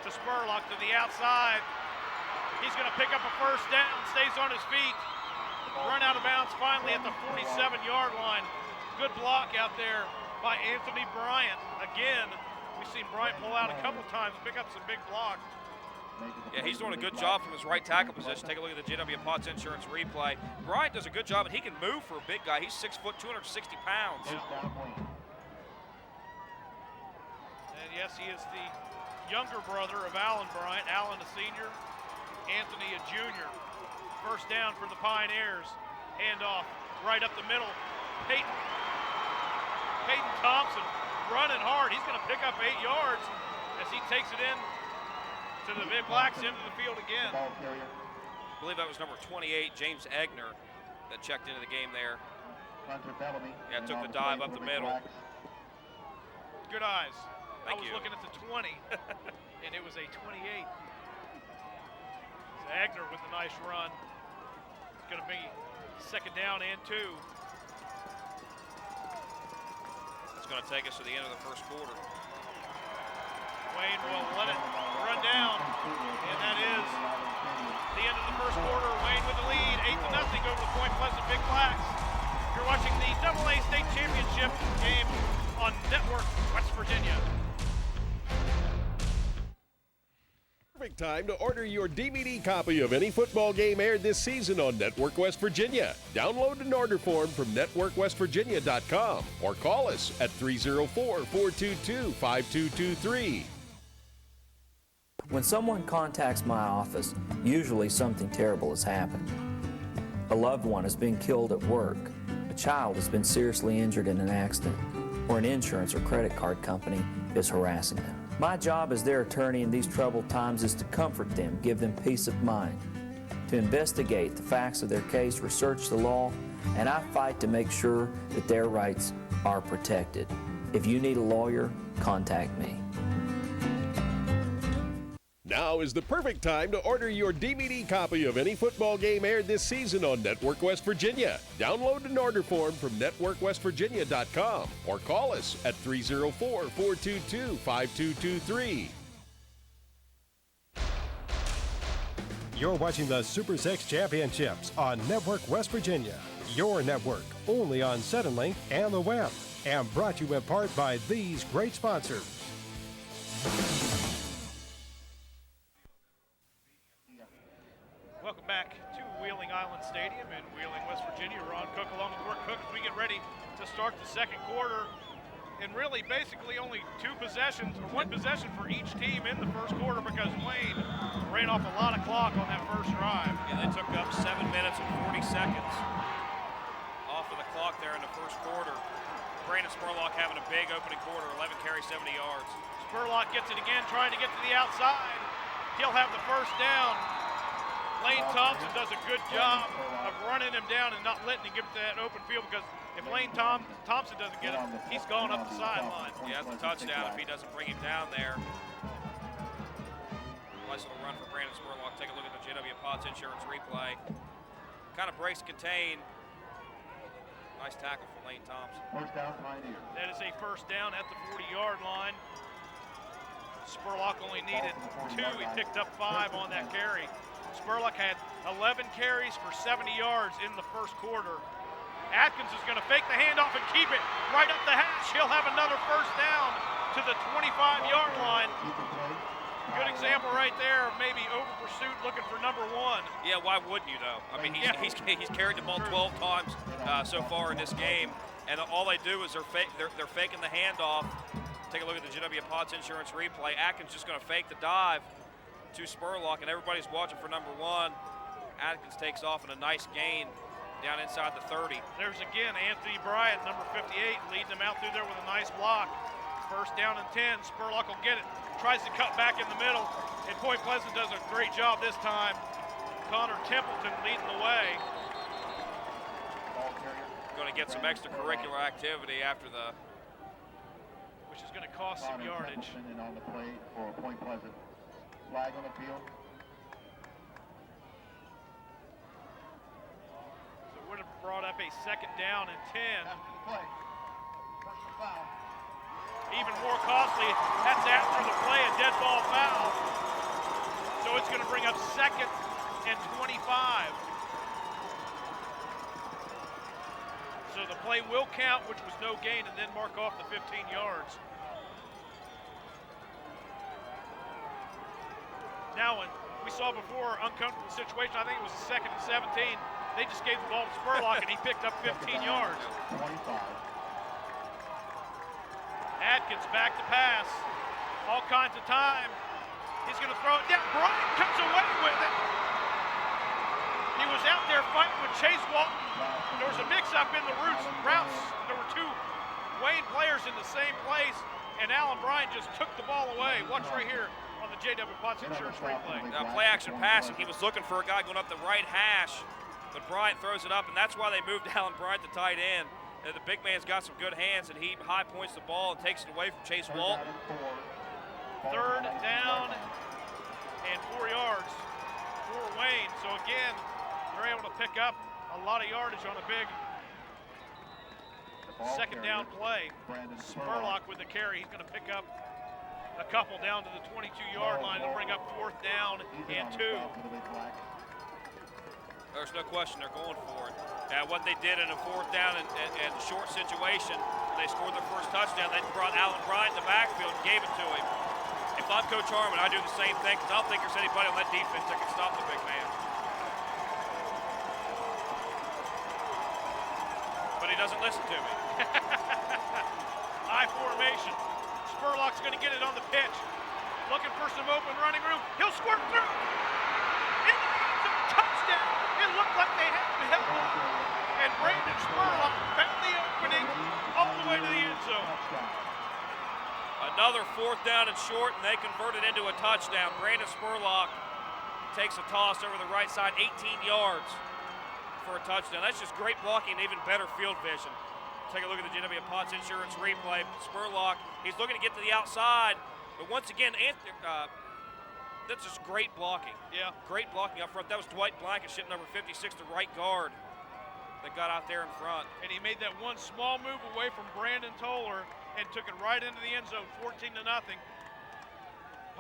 Speaker 1: to Spurlock to the outside. He's going to pick up a first down, stays on his feet. Run out of bounds finally at the 47-yard line. Good block out there by Anthony Bryant. Again, we've seen Bryant pull out a couple times, pick up some big blocks.
Speaker 2: Yeah, he's doing a good job from his right tackle position. Take a look at the JW Potts Insurance replay. Bryant does a good job, and he can move for a big guy. He's 6 foot, 260 pounds.
Speaker 1: Yeah. And yes, he is the younger brother of Alan Bryant. Alan a senior, Anthony a junior. First down for the Pioneers. Handoff right up the middle. Peyton Thompson running hard. He's going to pick up 8 yards as he takes it in to the Big Blacks into the field again.
Speaker 2: I believe that was number 28, James Egner, that checked into the game there. Yeah, took the dive up the middle.
Speaker 1: Good eyes.
Speaker 2: Thank
Speaker 1: I was
Speaker 2: you.
Speaker 1: looking at the 20, and it was a 28. Egner with a nice run. It's going to be second down and 2.
Speaker 2: It's going to take us to the end of the first quarter.
Speaker 1: Wayne will let it run down, and that is the end of the first quarter. Wayne with the lead, 8-0 over the Point Pleasant Big Blacks. You're watching the AA State Championship game on Network West Virginia.
Speaker 3: Perfect time to order your DVD copy of any football game aired this season on Network West Virginia. Download an order form from networkwestvirginia.com or call us at 304-422-5223.
Speaker 20: When someone contacts my office, usually something terrible has happened. A loved one has been killed at work, a child has been seriously injured in an accident, or an insurance or credit card company is harassing them. My job as their attorney in these troubled times is to comfort them, give them peace of mind, to investigate the facts of their case, research the law, and I fight to make sure that their rights are protected. If you need a lawyer, contact me.
Speaker 3: Now is the perfect time to order your DVD copy of any football game aired this season on Network West Virginia. Download an order form from networkwestvirginia.com or call us at 304-422-5223. You're watching the Super 6 Championships on Network West Virginia. Your network, only on Suddenlink and the web. And brought to you in part by these great sponsors.
Speaker 1: Welcome back to Wheeling Island Stadium in Wheeling, West Virginia. Ron Cook along with Work Cook as we get ready to start the second quarter. And really basically only 2 possessions, or 1 possession for each team in the first quarter because Wayne ran off a lot of clock on that first drive.
Speaker 2: Yeah, they took up 7 minutes and 40 seconds off of the clock there in the first quarter. Brandon Spurlock having a big opening quarter, 11 carries, 70 yards.
Speaker 1: Spurlock gets it again, trying to get to the outside. He'll have the first down. Lane Thompson does a good job of running him down and not letting him get to that open field, because if Lane Thompson doesn't get it, he's gone up the sideline.
Speaker 2: Yeah, that's a touchdown if he doesn't bring him down there. Nice little run for Brandon Spurlock. Take a look at the JW Potts Insurance replay. Kind of breaks contain. Nice tackle from Lane Thompson.
Speaker 14: First down, Pioneer.
Speaker 1: That is a first down at the 40-yard line. Spurlock only needed 2. He picked up 5 on that carry. Spurlock had 11 carries for 70 yards in the first quarter. Atkins is going to fake the handoff and keep it right up the hash. He'll have another first down to the 25-yard line. Good example right there of maybe over pursuit looking for number 1.
Speaker 2: Yeah, why wouldn't you though? I mean, he's carried the ball 12 times so far in this game, and all they do is they're faking the handoff. Take a look at the JW Potts Insurance replay. Atkins just going to fake the dive to Spurlock, and everybody's watching for number 1. Atkins takes off in a nice gain down inside the 30.
Speaker 1: There's again Anthony Bryant, number 58, leading them out through there with a nice block. First down and 10. Spurlock will get it. Tries to cut back in the middle. And Point Pleasant does a great job this time. Connor Templeton leading the way.
Speaker 2: Going to get some extracurricular activity after the...
Speaker 1: which is going to cost some yardage.
Speaker 14: And on the play for Point Pleasant. Flag on the field.
Speaker 1: So it would have brought up a second down and 10. Even more costly, that's after the play, a dead ball foul. So it's going to bring up second and 25. So the play will count, which was no gain, and then mark off the 15 yards. Now, when we saw before, uncomfortable situation, I think it was a second and 17. They just gave the ball to Spurlock, and he picked up 15 yards.
Speaker 14: 25.
Speaker 1: Atkins back to pass. All kinds of time. He's going to throw it down. Bryant comes away with it. He was out there fighting with Chase Walton. There was a mix-up in the routes. There were two Wayne players in the same place, and Alan Bryant just took the ball away. Watch right here on the J.W. Potts Insurance replay.
Speaker 2: Play action passing. He was looking for a guy going up the right hash, but Bryant throws it up, and that's why they moved Alan Bryant to tight end. The big man's got some good hands, and he high points the ball and takes it away from Chase Walton.
Speaker 1: Third down and 4 yards for Wayne. So again, they're able to pick up a lot of yardage on a big second down play. Spurlock with the carry. He's going to pick up a couple down to the 22-yard line. They'll bring up fourth down and 2.
Speaker 2: There's no question they're going for it. What they did in a fourth down and short situation, they scored their first touchdown. They brought Alan Bryant in the backfield and gave it to him. If I'm Coach Harmon, I do the same thing because I don't think there's anybody on that defense that can stop the big man. But he doesn't listen to me.
Speaker 1: High formation. Spurlock's going to get it on the pitch. Looking for some open running room. He'll squirt through. Touchdown. It looked like they had to help him. And Brandon Spurlock found the opening all the way to the end zone.
Speaker 2: Another fourth down and short, and they convert it into a touchdown. Brandon Spurlock takes a toss over the right side, 18 yards for a touchdown. That's just great blocking, even better field vision. Take a look at the J.W. Potts Insurance replay. Spurlock, he's looking to get to the outside, but once again, that's just great blocking.
Speaker 1: Yeah.
Speaker 2: Great blocking up front. That was Dwight Blankenship, number 56, the right guard, that got out there in front.
Speaker 1: And he made that one small move away from Brandon Toller and took it right into the end zone, 14-0.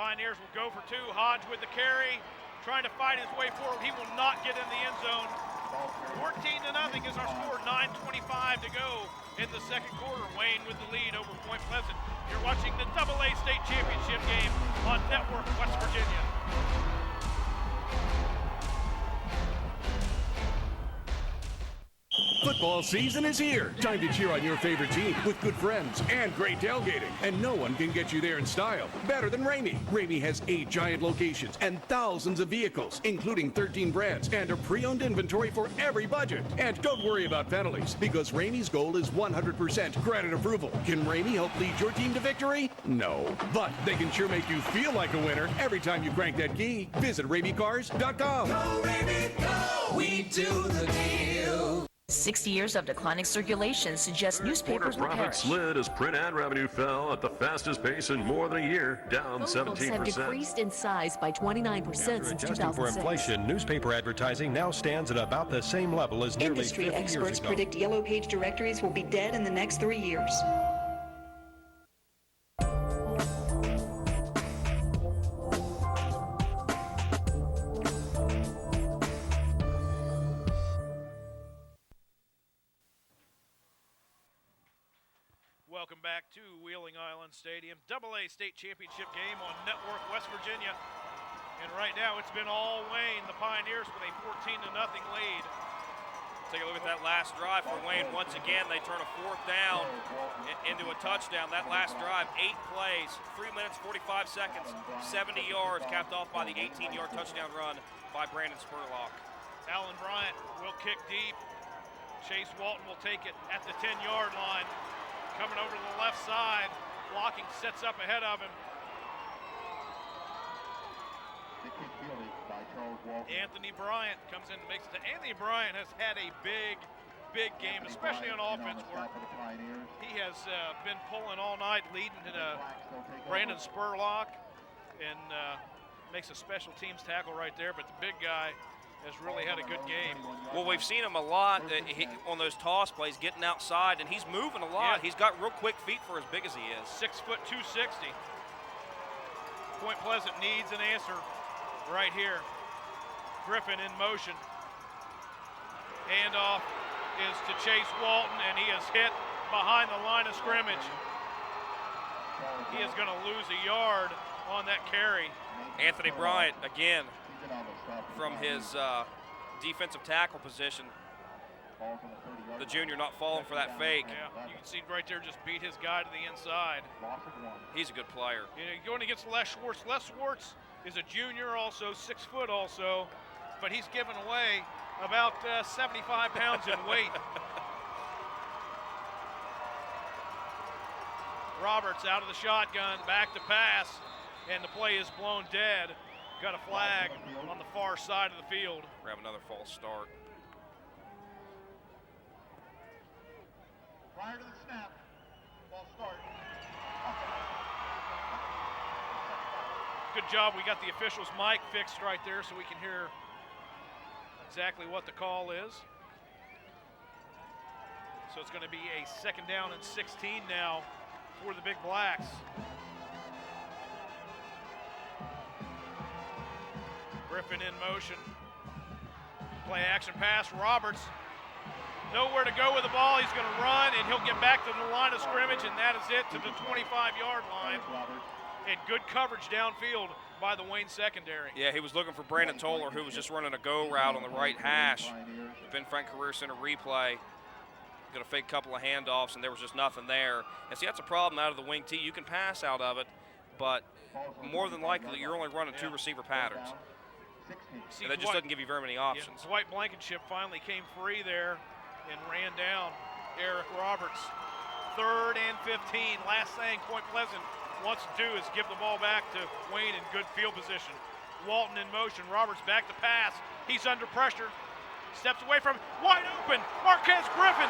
Speaker 1: Pioneers will go for 2. Hodge with the carry, trying to fight his way forward. He will not get in the end zone. 14-0 is our score. 9:25 to go in the second quarter. Wayne with the lead over Point Pleasant. You're watching the AA State Championship game on Network West Virginia.
Speaker 21: Football season is here. Time to cheer on your favorite team with good friends and great tailgating. And no one can get you there in style better than Ramey. Ramey has 8 giant locations and thousands of vehicles, including 13 brands and a pre-owned inventory for every budget. And don't worry about penalties, because Ramey's goal is 100% credit approval. Can Ramey help lead your team to victory? No. But they can sure make you feel like a winner every time you crank that key. Visit RameyCars.com.
Speaker 22: Go Ramey, go! We do the deal.
Speaker 5: 60 years of declining circulation suggests newspapers will
Speaker 23: profit
Speaker 5: perish.
Speaker 23: slid as print ad revenue fell at the fastest pace in more than a year, down
Speaker 18: Books
Speaker 23: 17%.
Speaker 18: have decreased in size by 29%
Speaker 3: After
Speaker 18: since
Speaker 3: adjusting
Speaker 18: 2006.
Speaker 3: for inflation, newspaper advertising now stands at about the same level as nearly
Speaker 24: Industry
Speaker 3: 50 years
Speaker 24: experts
Speaker 3: ago.
Speaker 24: predict Yellow Page directories will be dead in the next 3 years.
Speaker 1: Welcome back to Wheeling Island Stadium. AA State Championship game on Network West Virginia. And right now it's been all Wayne, the Pioneers, with a 14-0 lead.
Speaker 2: Take a look at that last drive for Wayne. Once again, they turn a fourth down into a touchdown. That last drive, 8 plays, 3 minutes, 45 seconds, 70 yards, capped off by the 18-yard touchdown run by Brandon Spurlock.
Speaker 1: Alan Bryant will kick deep. Chase Walton will take it at the 10-yard line. Coming over to the left side, blocking, sets up ahead of him. Anthony Bryant comes in and makes it. Anthony Bryant has had a big game, especially on offense, where he has been pulling all night, leading to Brandon Spurlock, and makes a special teams tackle right there. But the big guy has really had a good game.
Speaker 2: Well, we've seen him a lot on those toss plays, getting outside, and he's moving a lot.
Speaker 1: Yeah.
Speaker 2: He's got real quick feet for as big as he is.
Speaker 1: 6 foot 260. Point Pleasant needs an answer right here. Griffin in motion. Handoff is to Chase Walton, and he is hit behind the line of scrimmage. He is going to lose a yard on that carry.
Speaker 2: Anthony Bryant, again, from his defensive tackle position. The junior not falling for that fake.
Speaker 1: Yeah, you can see right there, just beat his guy to the inside.
Speaker 2: He's a good player.
Speaker 1: You know, going against Les Schwartz. Les Schwartz is a junior also, 6 foot also, but he's given away about 75 pounds in weight. Roberts out of the shotgun, back to pass, and the play is blown dead. Got a flag on the far side of the field.
Speaker 2: We have another false start.
Speaker 14: Prior to the snap, false start.
Speaker 1: Good job. We got the official's mic fixed right there so we can hear exactly what the call is. So it's going to be a 2nd down and 16 now for the Big Blacks. Griffin in motion. Play action pass. Roberts nowhere to go with the ball. He's going to run, and he'll get back to the line of scrimmage, and that is it, to the 25-yard line. And good coverage downfield by the Wayne secondary.
Speaker 2: Yeah, he was looking for Brandon Toller, who was just running a go route on the right hash. Ben Frank Career Center replay. Got a fake couple of handoffs, and there was just nothing there. And see, that's a problem out of the wing T. You can pass out of it, but more than likely you're only running 2 receiver patterns.
Speaker 1: See,
Speaker 2: and that just doesn't give you very many options.
Speaker 1: Yeah, Dwight Blankenship finally came free there and ran down Eric Roberts. 3rd and 15. Last thing Point Pleasant wants to do is give the ball back to Wayne in good field position. Walton in motion. Roberts back to pass. He's under pressure. Steps away from it. Wide open. Marquez Griffin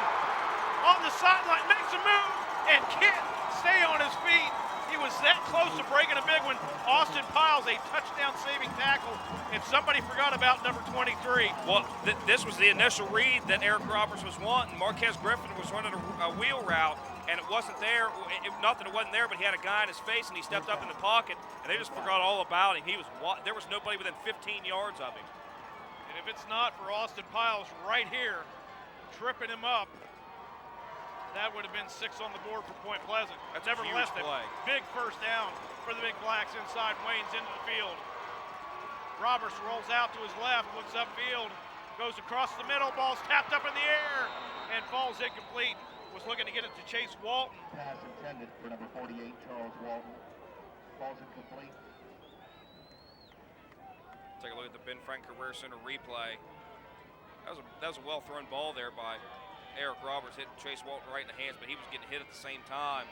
Speaker 1: on the sideline makes a move and can't stay on his feet. He was that close to breaking a big one. Austin Piles, a touchdown-saving tackle, and somebody forgot about number 23.
Speaker 2: Well, this was the initial read that Eric Roberts was wanting. Marquez Griffin was running a wheel route, and it wasn't there. Not that it wasn't there, but he had a guy in his face, and he stepped up in the pocket, and they just forgot all about him. There was nobody within 15 yards of him.
Speaker 1: And if it's not for Austin Piles right here, tripping him up, that would have been 6 on the board for Point Pleasant.
Speaker 2: That's
Speaker 1: Nevertheless,
Speaker 2: a huge play.
Speaker 1: Big first down for the Big Blacks inside. Wayne's into the field. Roberts rolls out to his left, looks upfield, goes across the middle, ball's tapped up in the air, and falls incomplete. Was looking to get it to Chase Walton.
Speaker 14: Pass intended for number 48, Charles Walton. Falls incomplete.
Speaker 2: Take a look at the Ben Frank Career Center replay. That was a well-thrown ball there by Eric Roberts, hitting Chase Walton right in the hands, but he was getting hit at the same time.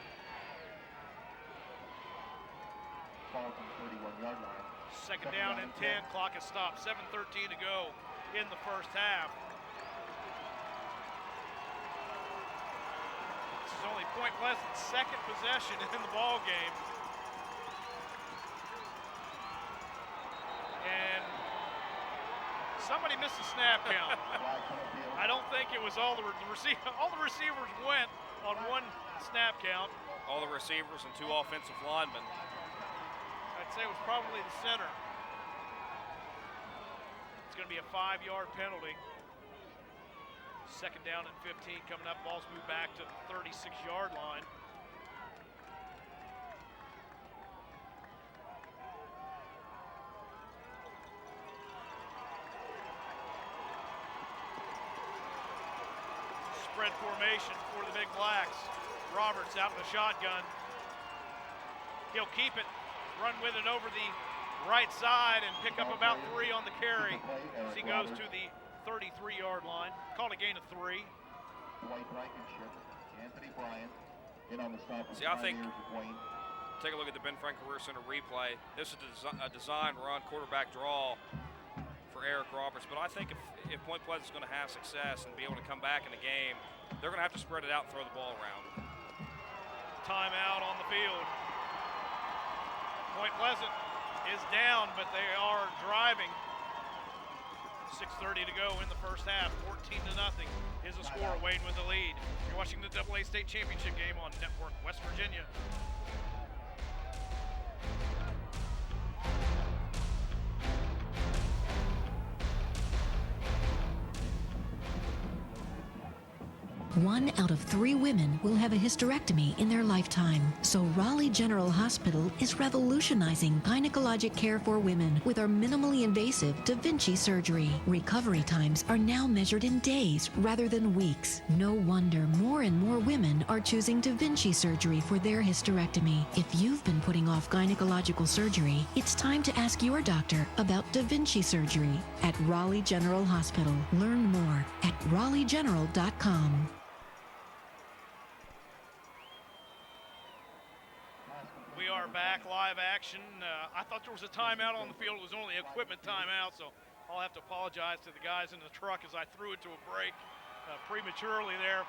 Speaker 14: Falls on the 31-yard line.
Speaker 1: 2nd down and 10. Clock is stopped. 7:13 to go in the first half. This is only Point Pleasant's 2nd possession in the ball game. And somebody missed a snap count. I don't think it was all the receivers went on 1 snap count.
Speaker 2: All the receivers and 2 offensive linemen.
Speaker 1: I'd say it was probably the center. It's going to be a 5-yard penalty. 2nd down and 15 coming up. Ball's moved back to the 36-yard line. Spread formation for the Big Blacks. Roberts out in the shotgun. He'll keep it, run with it over the right side and pick up about 3 on the carry as he goes to the 33-yard line. Called a gain of 3.
Speaker 14: Dwight Blankenship, Anthony Bryant, in on the stop.
Speaker 2: See, I think, take a look at the Ben Franklin Career Center replay. This is a design run quarterback draw for Eric Roberts, but I think if Point Pleasant is going to have success and be able to come back in the game, they're going to have to spread it out and throw the ball around.
Speaker 1: Timeout on the field. Point Pleasant is down, but they are driving. 6:30 to go in the first half. 14-0 is the score. Wayne with the lead. You're watching the AA State Championship game on Network West Virginia.
Speaker 4: One out of 3 women will have a hysterectomy in their lifetime. So Raleigh General Hospital is revolutionizing gynecologic care for women with our minimally invasive Da Vinci surgery. Recovery times are now measured in days rather than weeks. No wonder more and more women are choosing Da Vinci surgery for their hysterectomy. If you've been putting off gynecological surgery, it's time to ask your doctor about Da Vinci surgery at Raleigh General Hospital. Learn more at raleighgeneral.com.
Speaker 1: We are back, live action. I thought there was a timeout on the field. It was only an equipment timeout, so I'll have to apologize to the guys in the truck as I threw it to a break prematurely there.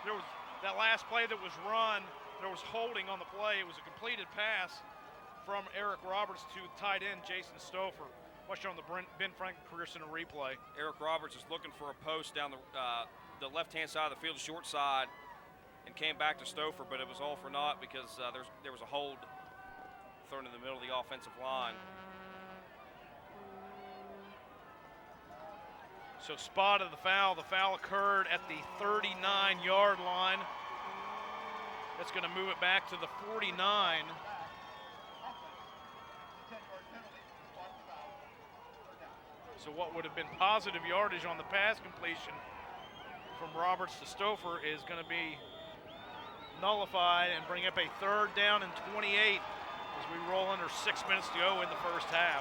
Speaker 1: There was that last play that was run. There was holding on the play. It was a completed pass from Eric Roberts to tight end Jason Stouffer. Watch it on the Ben Franklin Career Center replay.
Speaker 2: Eric Roberts is looking for a post down the left-hand side of the field, the short side, and came back to Stouffer, but it was all for naught because there was a hold thrown in the middle of the offensive line.
Speaker 1: So spotted the foul. The foul occurred at the 39-yard line. That's going to move it back to the 49. So what would have been positive yardage on the pass completion from Roberts to Stouffer is going to be nullified and bring up a 3rd down and 28 as we roll under 6 minutes to go in the first half.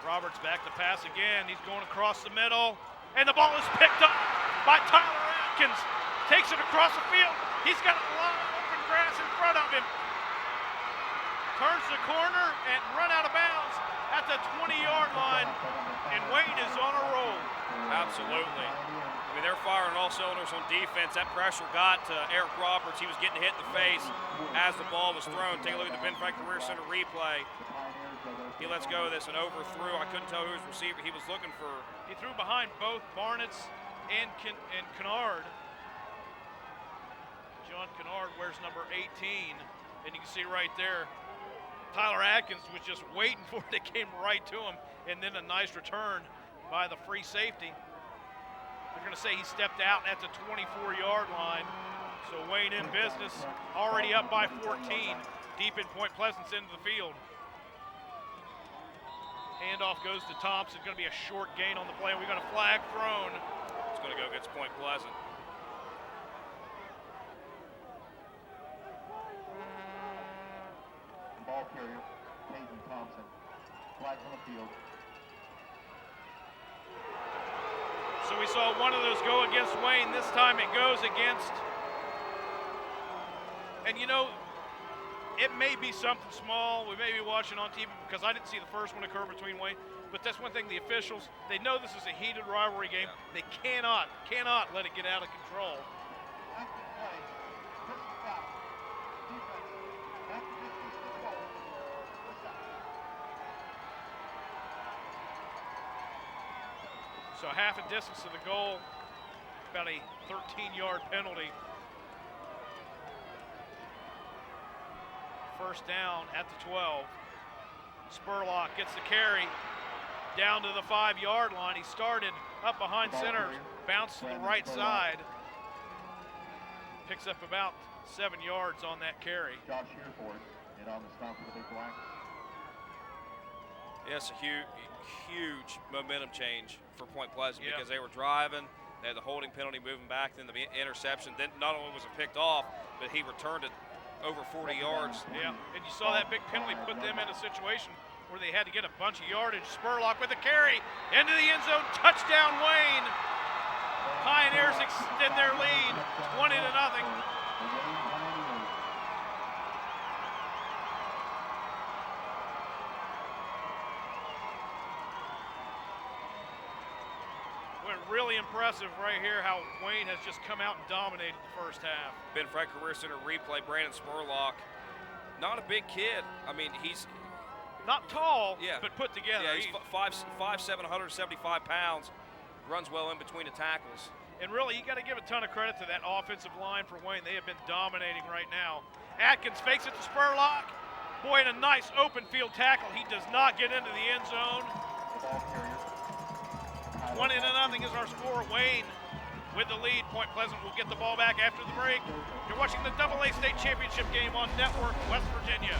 Speaker 1: Roberts back to pass again. He's going across the middle, and the ball is picked up by Tyler Atkins. Takes it across the field. He's got a lot of open grass in front of him. Turns the corner and run out of bounds at the 20-yard line, and Wayne is on a roll.
Speaker 2: Absolutely. I mean, they're firing all cylinders on defense. That pressure got to Eric Roberts. He was getting hit in the face as the ball was thrown. Take a look at the Ben Franklin Career Center replay. He lets go of this and overthrew. I couldn't tell who his receiver he was looking for.
Speaker 1: He threw behind both Barnitz and Kennard. John Kennard wears number 18, and you can see right there, Tyler Atkins was just waiting for it. It came right to him, and then a nice return by the free safety. They're going to say he stepped out at the 24-yard line. So Wayne in business, already up by 14, deep in Point Pleasant's into the field. Handoff goes to Thompson. Going to be a short gain on the play. We got a flag thrown.
Speaker 2: It's going to go against Point Pleasant.
Speaker 14: Ball carrier, Peyton Thompson. Flag on the field.
Speaker 1: So we saw one of those go against Wayne. This time it goes against, and you know, it may be something small. We may be watching on TV because I didn't see the first one occur between Wayne. But that's one thing, the officials, they know this is a heated rivalry game. They cannot let it get out of control. So half a distance to the goal, about a 13-yard penalty. First down at the 12. Spurlock gets the carry down to the 5-yard line. He started up behind center, bounced to the right side. Picks up about 7 yards on that carry.
Speaker 14: Josh Hereford, and on the stop for the Big Blacks.
Speaker 2: Yes, a huge momentum change for Point Pleasant because they were driving. They had the holding penalty moving back, then the interception. Then not only was it picked off, but he returned it over 40 yards.
Speaker 1: Yeah, and you saw that big penalty put them in a situation where they had to get a bunch of yardage. Spurlock with a carry into the end zone. Touchdown, Wayne. Pioneers extend their lead 20-0. Really impressive right here how Wayne has just come out and dominated the first half.
Speaker 2: Ben Frank Career Center replay, Brandon Spurlock. Not a big kid. I mean, he's
Speaker 1: not tall, but put together.
Speaker 2: Yeah, he's 5'7", 175 pounds. Runs well in between the tackles.
Speaker 1: And really, you got to give a ton of credit to that offensive line for Wayne. They have been dominating right now. Atkins fakes it to Spurlock. Boy, in a nice open field tackle. He does not get into the end zone. 20-0 is our score. Wayne with the lead. Point Pleasant will get the ball back after the break. You're watching the AA State Championship game on Network West Virginia.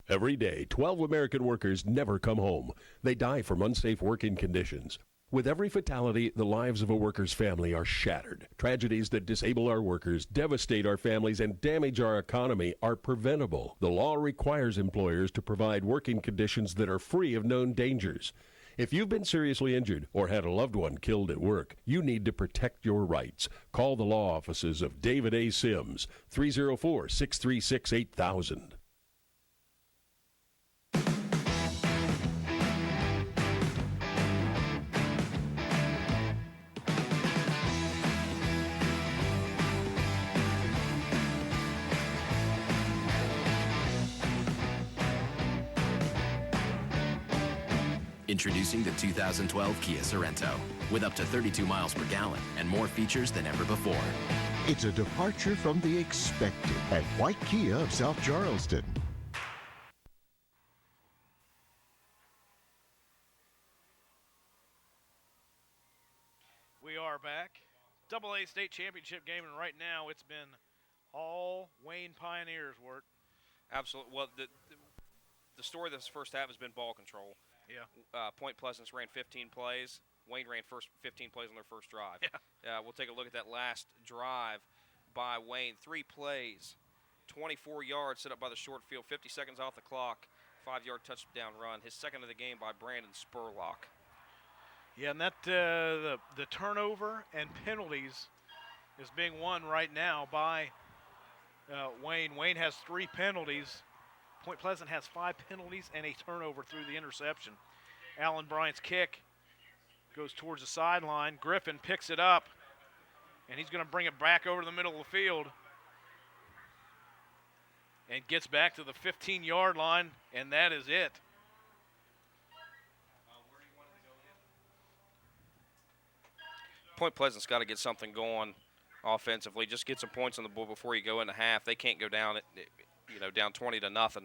Speaker 21: Every day, 12 American workers never come home. They die from unsafe working conditions. With every fatality, the lives of a worker's family are shattered. Tragedies that disable our workers, devastate our families, and damage our economy are preventable. The law requires employers to provide working conditions that are free of known dangers. If you've been seriously injured or had a loved one killed at work, you need to protect your rights. Call the law offices of David A. Sims, 304-636-8000.
Speaker 6: Introducing the 2012 Kia Sorento, with up to 32 miles per gallon and more features than ever before.
Speaker 9: It's a departure from the expected at White Kia of South Charleston.
Speaker 1: We are back. AA State Championship game, and right now it's been all Wayne Pioneers work.
Speaker 2: Absolutely. Well, the story of this first half has been ball control.
Speaker 1: Yeah.
Speaker 2: Point Pleasant's ran 15 plays. Wayne ran 15 plays on their first drive.
Speaker 1: Yeah.
Speaker 2: We'll take a look at that last drive by Wayne. 3 plays, 24 yards set up by the short field, 50 seconds off the clock, 5-yard touchdown run. His second of the game by Brandon Spurlock.
Speaker 1: Yeah, and that the turnover and penalties is being won right now by Wayne. Wayne has 3 penalties. Point Pleasant has 5 penalties and a turnover through the interception. Allen Bryant's kick goes towards the sideline. Griffin picks it up, and he's going to bring it back over to the middle of the field and gets back to the 15-yard line, and that is it.
Speaker 2: Point Pleasant's got to get something going offensively. Just get some points on the board before you go into half. They can't go down down 20-0.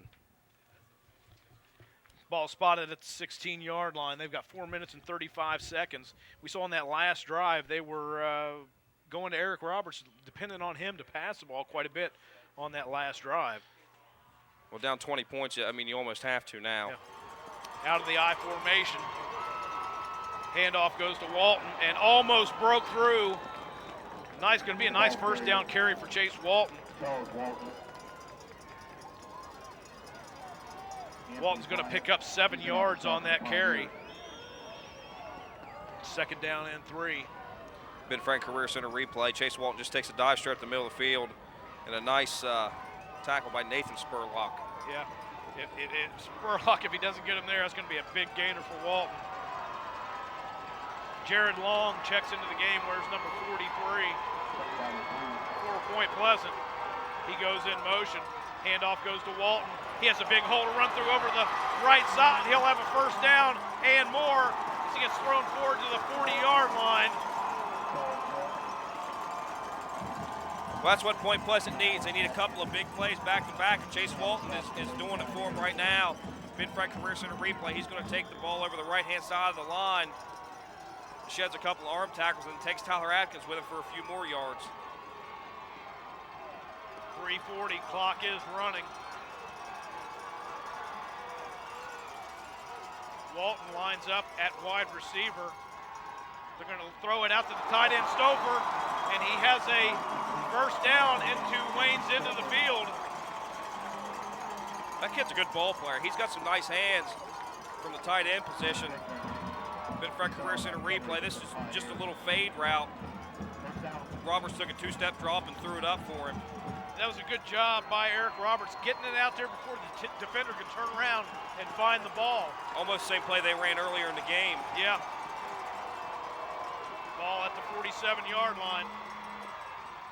Speaker 1: Ball spotted at the 16-yard line. They've got 4 minutes and 35 seconds. We saw on that last drive they were going to Eric Roberts, depending on him to pass the ball quite a bit on that last drive.
Speaker 2: Well, down 20 points, I mean, you almost have to now.
Speaker 1: Yeah. Out of the I formation. Handoff goes to Walton and almost broke through. Going to be a nice first down carry for Chase Walton. Walton's going to pick up 7 yards on that carry. Second down and 3.
Speaker 2: Ben Frank Career Center replay. Chase Walton just takes a dive straight up the middle of the field, and a nice tackle by Nathan Spurlock.
Speaker 1: Yeah, Spurlock, if he doesn't get him there, that's going to be a big gainer for Walton. Jared Long checks into the game. Where's number 43? For Point Pleasant. He goes in motion. Handoff goes to Walton. He has a big hole to run through over the right side. He'll have a first down and more as he gets thrown forward to the 40-yard line.
Speaker 2: Well, that's what Point Pleasant needs. They need a couple of big plays back-to-back, and Chase Walton is doing it for him right now. Ben Frank Career Center replay. He's going to take the ball over the right-hand side of the line, sheds a couple of arm tackles, and takes Tyler Atkins with him for a few more yards.
Speaker 1: 3:40, clock is running. Walton lines up at wide receiver. They're going to throw it out to the tight end, Stover, and he has a first down into Wayne's end of the field.
Speaker 2: That kid's a good ball player. He's got some nice hands from the tight end position. Ben Frank Career Center replay. This is just a little fade route. Roberts took a two-step drop and threw it up for him.
Speaker 1: That was a good job by Eric Roberts, getting it out there before the defender could turn around and find the ball.
Speaker 2: Almost the same play they ran earlier in the game.
Speaker 1: Yeah. Ball at the 47-yard line.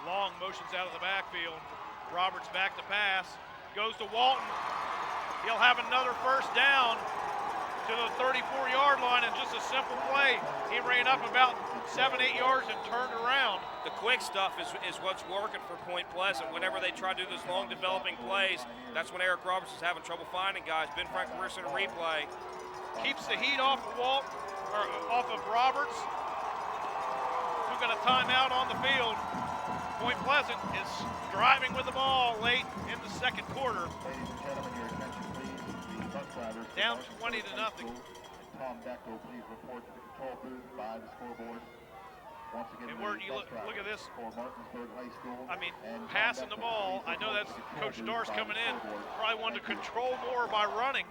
Speaker 1: Long motions out of the backfield. Roberts back to pass. Goes to Walton. He'll have another first down to the 34-yard line, and just a simple play. He ran up about 7-8 yards and turned around.
Speaker 2: The quick stuff is what's working for Point Pleasant. Whenever they try to do those long developing plays, that's when Eric Roberts is having trouble finding guys. Ben Frank Career Center replay.
Speaker 1: Keeps the heat off of off of Roberts, who got a timeout on the field. Point Pleasant is driving with the ball late in the second quarter.
Speaker 14: Ladies and gentlemen, your attention please. The bus drivers.
Speaker 1: Down 20-0.
Speaker 14: Tom Bechtel, please report to the control booth by the scoreboard. Once again,
Speaker 1: and you look at this.
Speaker 14: For Martinsburg High School.
Speaker 1: I mean, passing the ball. I know that's Coach Darce coming in. Probably wanted to control more by running,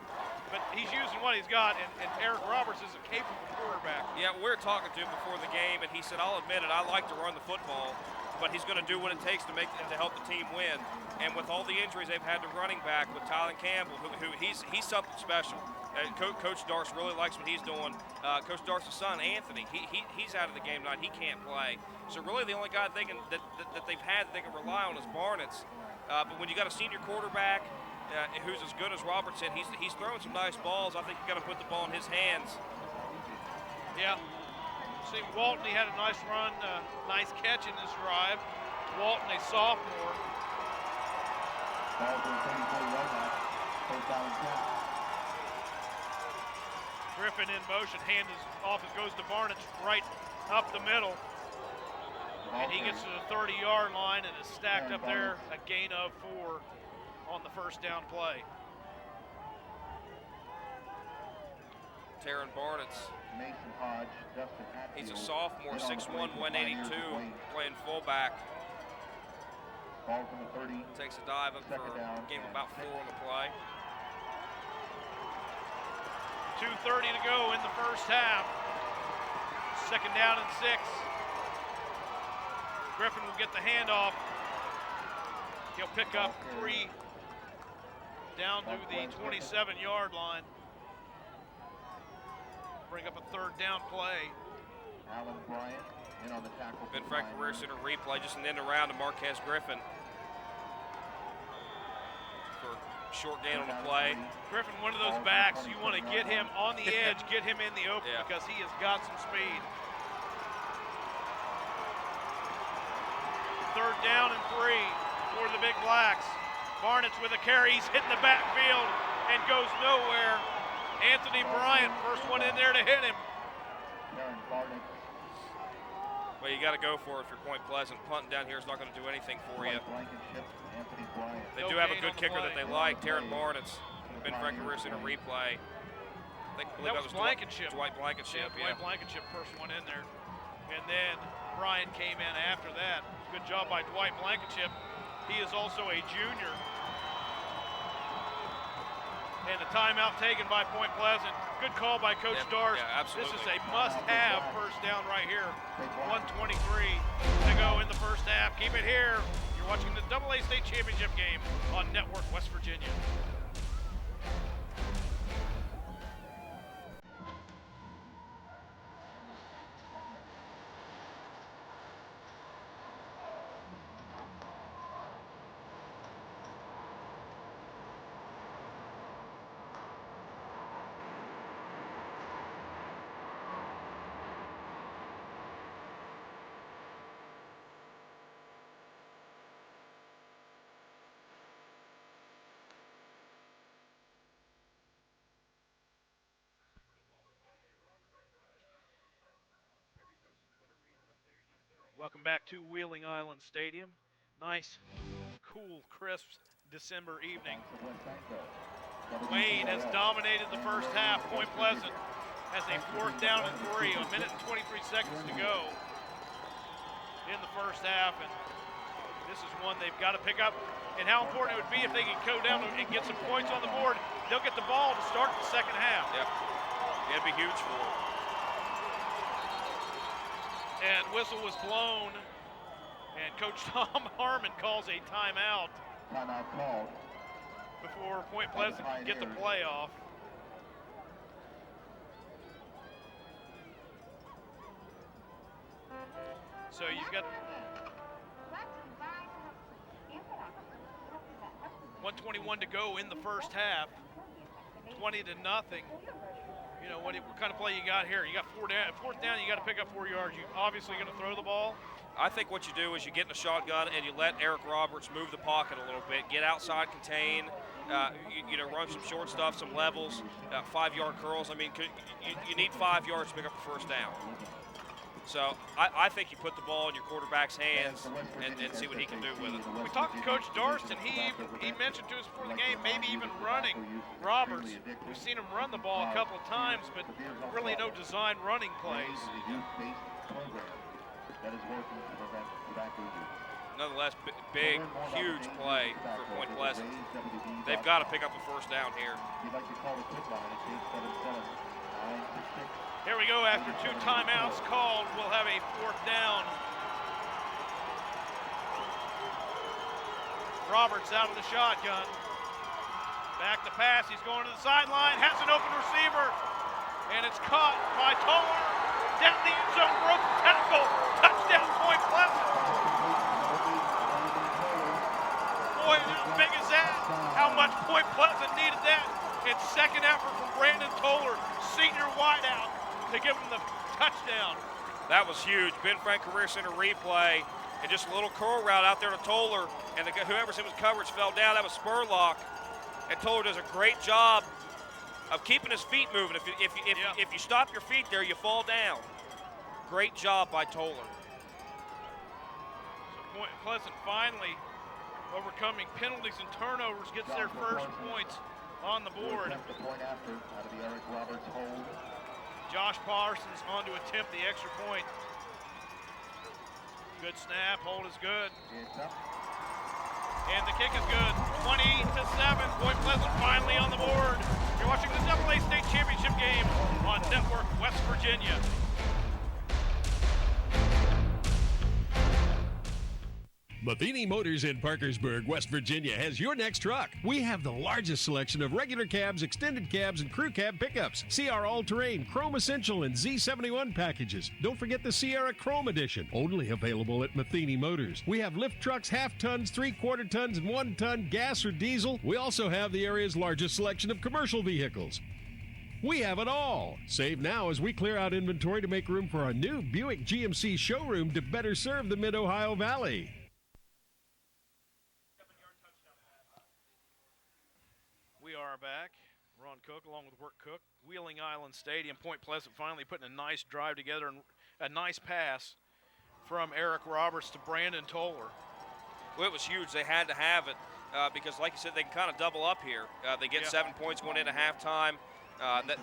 Speaker 1: but he's using what he's got, and Eric Roberts is a capable quarterback.
Speaker 2: Yeah, we were talking to him before the game, and he said, "I'll admit it, I like to run the football, but he's going to do what it takes to help the team win." And with all the injuries they've had to running back with Tylen Campbell, who he's something special. Coach Darce really likes what he's doing. Coach Darce's son, Anthony, he's out of the game tonight. He can't play. So really the only guy that they've had that they can rely on is Barnitz. But when you got a senior quarterback who's as good as Robertson, he's throwing some nice balls. I think you got to put the ball in his hands.
Speaker 1: Yeah. See, Walton, he had a nice run, nice catch in this drive. Walton, a sophomore. Griffin in motion, hand is off, it goes to Barnitz right up the middle. And he gets to the 30-yard line and is stacked up there, a gain of 4 on the first down play.
Speaker 2: Taron Barnitz.
Speaker 14: Mason Hodge, Dustin Hatfield.
Speaker 2: He's a sophomore, 6'1", 182, playing fullback.
Speaker 14: Ball from the 30.
Speaker 2: Takes a dive up for a game of about 4 on the play.
Speaker 1: 2:30 to go in the first half. Second down and 6. Griffin will get the handoff. He'll pick up 3 down to the 27-yard line. Bring up a third down play.
Speaker 14: Alan Bryant in on the tackle.
Speaker 2: Ben Frank Career Center replay, just an end around to Marquez Griffin. For short gain on the play.
Speaker 1: Griffin, one of those backs, you want to get him on the edge, get him in the open because he has got some speed. Third down and 3 for the Big Blacks. Barnitz with a carry, he's hitting the backfield and goes nowhere. Anthony Bryant, first one in there to hit him.
Speaker 2: Well, you got to go for it if you're Point Pleasant. Punting down here is not going to do anything for you. They do have a good kicker that they like, Taron Barnitz. Ben Frank Career Center replay. I believe that was
Speaker 1: Blankenship.
Speaker 2: Dwight Blankenship,
Speaker 1: Dwight Blankenship, first one in there. And then Bryant came in after that. Good job by Dwight Blankenship. He is also a junior. And a timeout taken by Point Pleasant. Good call by Coach Darce.
Speaker 2: Yeah, absolutely.
Speaker 1: This is a must-have first down right here. 1:23 to go in the first half. Keep it here. You're watching the AA State Championship game on Network West Virginia. Welcome back to Wheeling Island Stadium. Nice, cool, crisp December evening. Wayne has dominated the first half. Point Pleasant has a 4th down and 3, 1 minute and 23 seconds to go in the first half, and this is one they've got to pick up. And how important it would be if they could go down and get some points on the board. They'll get the ball to start the second half.
Speaker 2: Yep. Yeah, it'd be huge for them.
Speaker 1: And whistle was blown, and Coach Tom Harmon calls a timeout.
Speaker 14: Timeout called.
Speaker 1: Before Point Pleasant can get the play off. So you've got 1:21 to go in the first half. 20-0. You know, what kind of play you got here? You got 4th down, you got to pick up 4 yards. You obviously going to throw the ball.
Speaker 2: I think what you do is you get in a shotgun and you let Eric Roberts move the pocket a little bit, get outside, contain, you know, run some short stuff, some levels, 5-yard curls. I mean, you need 5 yards to pick up the first down. So I think you put the ball in your quarterback's hands and see what he can do with it.
Speaker 1: We talked to Coach Darston. He mentioned to us before the game, maybe even running Roberts. We've seen him run the ball a couple of times, but really no design running plays.
Speaker 2: Nonetheless, big, huge play for Point Pleasant. They've got to pick up a first down here.
Speaker 1: Here we go after 2 timeouts called. We'll have a 4th down. Roberts out of the shotgun. Back to pass. He's going to the sideline. Has an open receiver. And it's caught by Toller. Down the end zone. Broken tackle. Touchdown, Point Pleasant. Boy, how big is that? How much Point Pleasant needed that. And second effort from Brandon Toller, senior wideout, to give him the touchdown.
Speaker 2: That was huge. Ben Frank Career Center replay, and just a little curl route out there to Toller, and whoever's in his coverage fell down. That was Spurlock, and Toller does a great job of keeping his feet moving. If you stop your feet there, you fall down. Great job by Toller.
Speaker 1: So Point Pleasant finally overcoming penalties and turnovers, gets their first points on the board. Josh Parsons on to attempt the extra point. Good snap, hold is good. And the kick is good. 20-7, Point Pleasant finally on the board. You're watching the AA State Championship game on Network West Virginia.
Speaker 3: Matheny Motors in Parkersburg, West Virginia has your next truck. We have the largest selection of regular cabs, extended cabs, and crew cab pickups. See our all-terrain, Chrome Essential, and Z71 packages. Don't forget the Sierra Chrome Edition, only available at Matheny Motors. We have lift trucks, half tons, 3/4 tons, and 1 ton, gas or diesel. We also have the area's largest selection of commercial vehicles. We have it all. Save now as we clear out inventory to make room for our new Buick GMC showroom to better serve the Mid-Ohio Valley.
Speaker 1: We are back. Ron Cook along with Wirt Cook. Wheeling Island Stadium. Point Pleasant finally putting a nice drive together and a nice pass from Eric Roberts to Brandon Toller.
Speaker 2: Well, it was huge. They had to have it because, like you said, they can kind of double up here. They get 7 points going into halftime.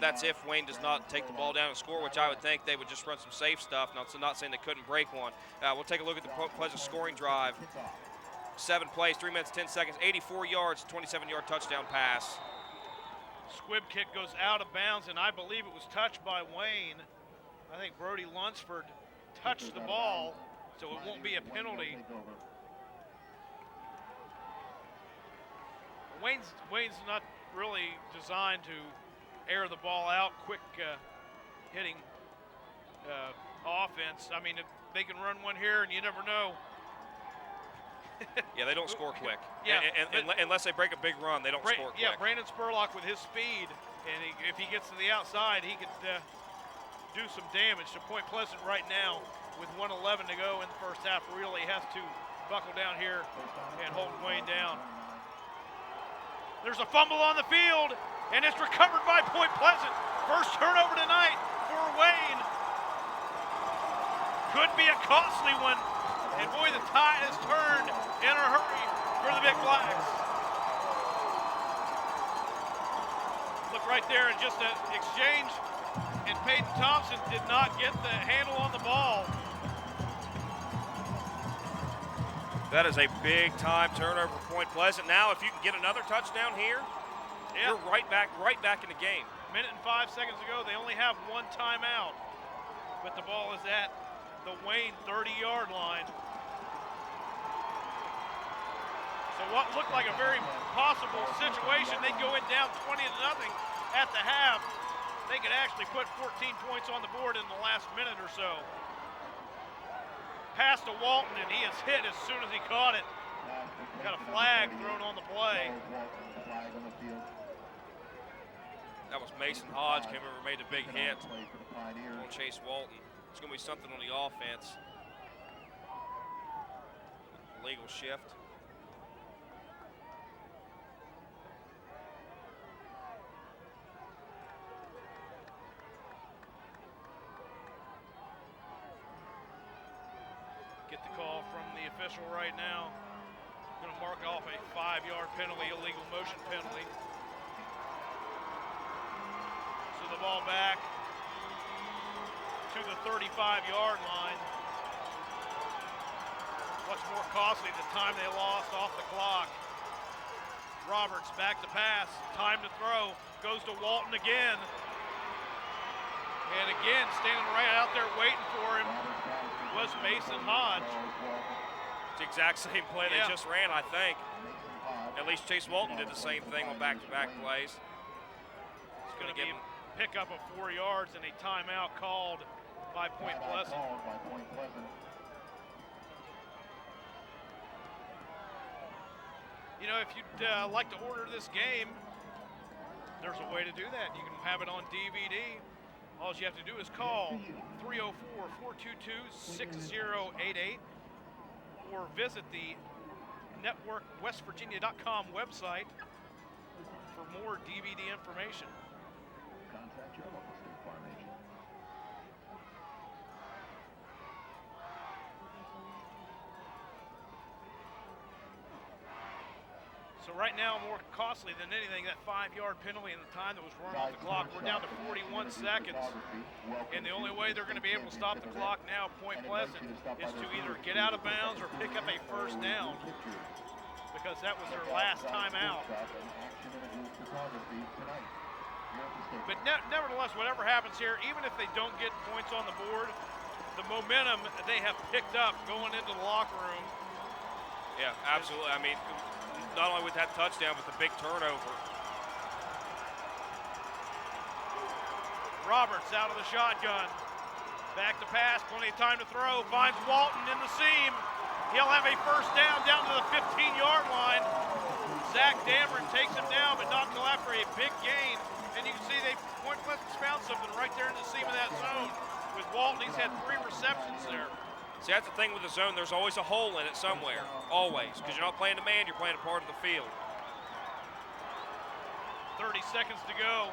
Speaker 2: That's if Wayne does not take the ball down and score, which I would think they would just run some safe stuff. Now, I'm not saying they couldn't break one. We'll take a look at the Point Pleasant scoring drive. 7 plays, 3 minutes, 10 seconds, 84 yards, 27-yard touchdown pass.
Speaker 1: Squib kick goes out of bounds, and I believe it was touched by Wayne. I think Brody Lunsford touched the ball, so it won't be a penalty. Wayne's not really designed to air the ball out, quick hitting offense. I mean, if they can run one here, and you never know.
Speaker 2: Yeah, they don't score quick.
Speaker 1: Yeah,
Speaker 2: unless they break a big run, they don't score quick.
Speaker 1: Yeah, Brandon Spurlock with his speed, and if he gets to the outside, he could do some damage to Point Pleasant right now with 1:11 to go in the first half. Really has to buckle down here and hold Wayne down. There's a fumble on the field, and it's recovered by Point Pleasant. First turnover tonight for Wayne. Could be a costly one. And boy, the tide has turned in a hurry for the Big Blacks. Look right there, just an exchange And Peyton Thompson did not get the handle on the ball.
Speaker 2: That is a big time turnover for Point Pleasant. Now, if you can get another touchdown here, you're right back in the game.
Speaker 1: Minute and 5 seconds ago, they only have one timeout, but the ball is at the Wayne 30-yard line. So what looked like a very possible situation, they'd go in down 20-0 at the half. They could actually put 14 points on the board in the last minute or so. Pass to Walton, and he is hit as soon as he caught it. Got a flag thrown on the play.
Speaker 2: That was Mason Hodge, came over and made a big hit on Chase Walton. It's going to be something on the offense. Legal shift.
Speaker 1: Get the call from the official right now. Going to mark off a 5-yard penalty, illegal motion penalty. So the ball back to the 35-yard line. What's more costly, the time they lost off the clock. Roberts back to pass, time to throw, goes to Walton again. And again, standing right out there waiting for him was Mason Hodge.
Speaker 2: It's the exact same play they just ran, I think. At least Chase Walton did the same thing on back-to-back plays.
Speaker 1: It's going to give him pick up of 4 yards and a timeout called by Point Pleasant. You know, if you'd like to order this game, there's a way to do that. You can have it on DVD. All you have to do is call 304-422-6088 or visit the networkwestvirginia.com website for more DVD information.
Speaker 14: Contact your local State Farm agent.
Speaker 1: So right now, more costly than anything, that 5-yard penalty and the time that was run off the clock. We're down to 41 seconds. And the only way they're going to be able to stop the clock now, Point Pleasant, is to either get out of bounds or pick up a first down, because that was their last timeout. But nevertheless, whatever happens here, even if they don't get points on the board, the momentum they have picked up going into the locker room.
Speaker 2: Yeah, absolutely. I mean, not only with that touchdown, but the big turnover.
Speaker 1: Roberts out of the shotgun. Back to pass, plenty of time to throw. Finds Walton in the seam. He'll have a first down to the 15-yard line. Zach Dameron takes him down, but not until after a big gain. And you can see Point Pleasant's found something right there in the seam of that zone. With Walton, he's had 3 receptions there.
Speaker 2: See, that's the thing with the zone. There's always a hole in it somewhere, always, because you're not playing a man, you're playing a part of the field.
Speaker 1: 30 seconds to go.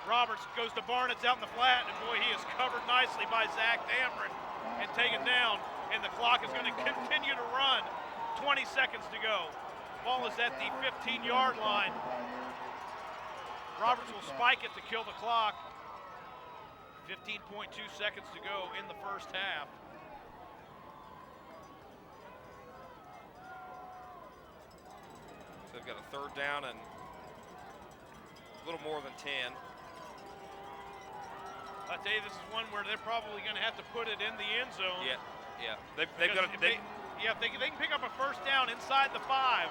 Speaker 1: Roberts goes to Barnett's out in the flat, and boy, he is covered nicely by Zach Dameron and taken down, and the clock is going to continue to run. 20 seconds to go. Ball is at the 15-yard line. Roberts will spike it to kill the clock. 15.2 seconds to go in the first half.
Speaker 2: So they've got a third down and a little more than 10.
Speaker 1: I tell you, this is one where they're probably going to have to put it in the end zone.
Speaker 2: Yeah. They've got to.
Speaker 1: They can pick up a first down inside the 5,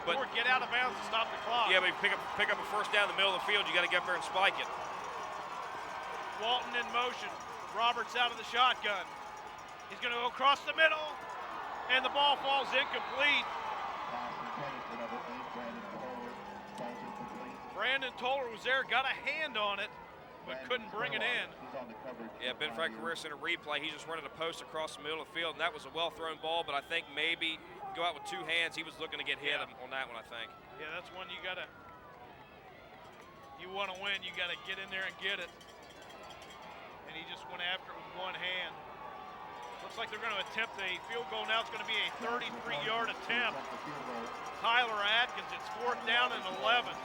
Speaker 1: or get out of bounds to stop the clock.
Speaker 2: Yeah, but if you pick up a first down in the middle of the field, you got to get up there and spike it.
Speaker 1: Walton in motion. Roberts out of the shotgun. He's going to go across the middle, and the ball falls incomplete. Brandon Toller was there, got a hand on it, but couldn't bring it in.
Speaker 2: Yeah, Ben Frank-Carreras in a replay, he just running a post across the middle of the field, and that was a well-thrown ball, but I think maybe go out with 2 hands. He was looking to get hit on that one, I think.
Speaker 1: Yeah, that's one you want to win, you got to get in there and get it. And he just went after it with 1 hand. Looks like they're going to attempt a field goal now. It's going to be a 33-yard attempt. Tyler Atkins, it's 4th down and 11.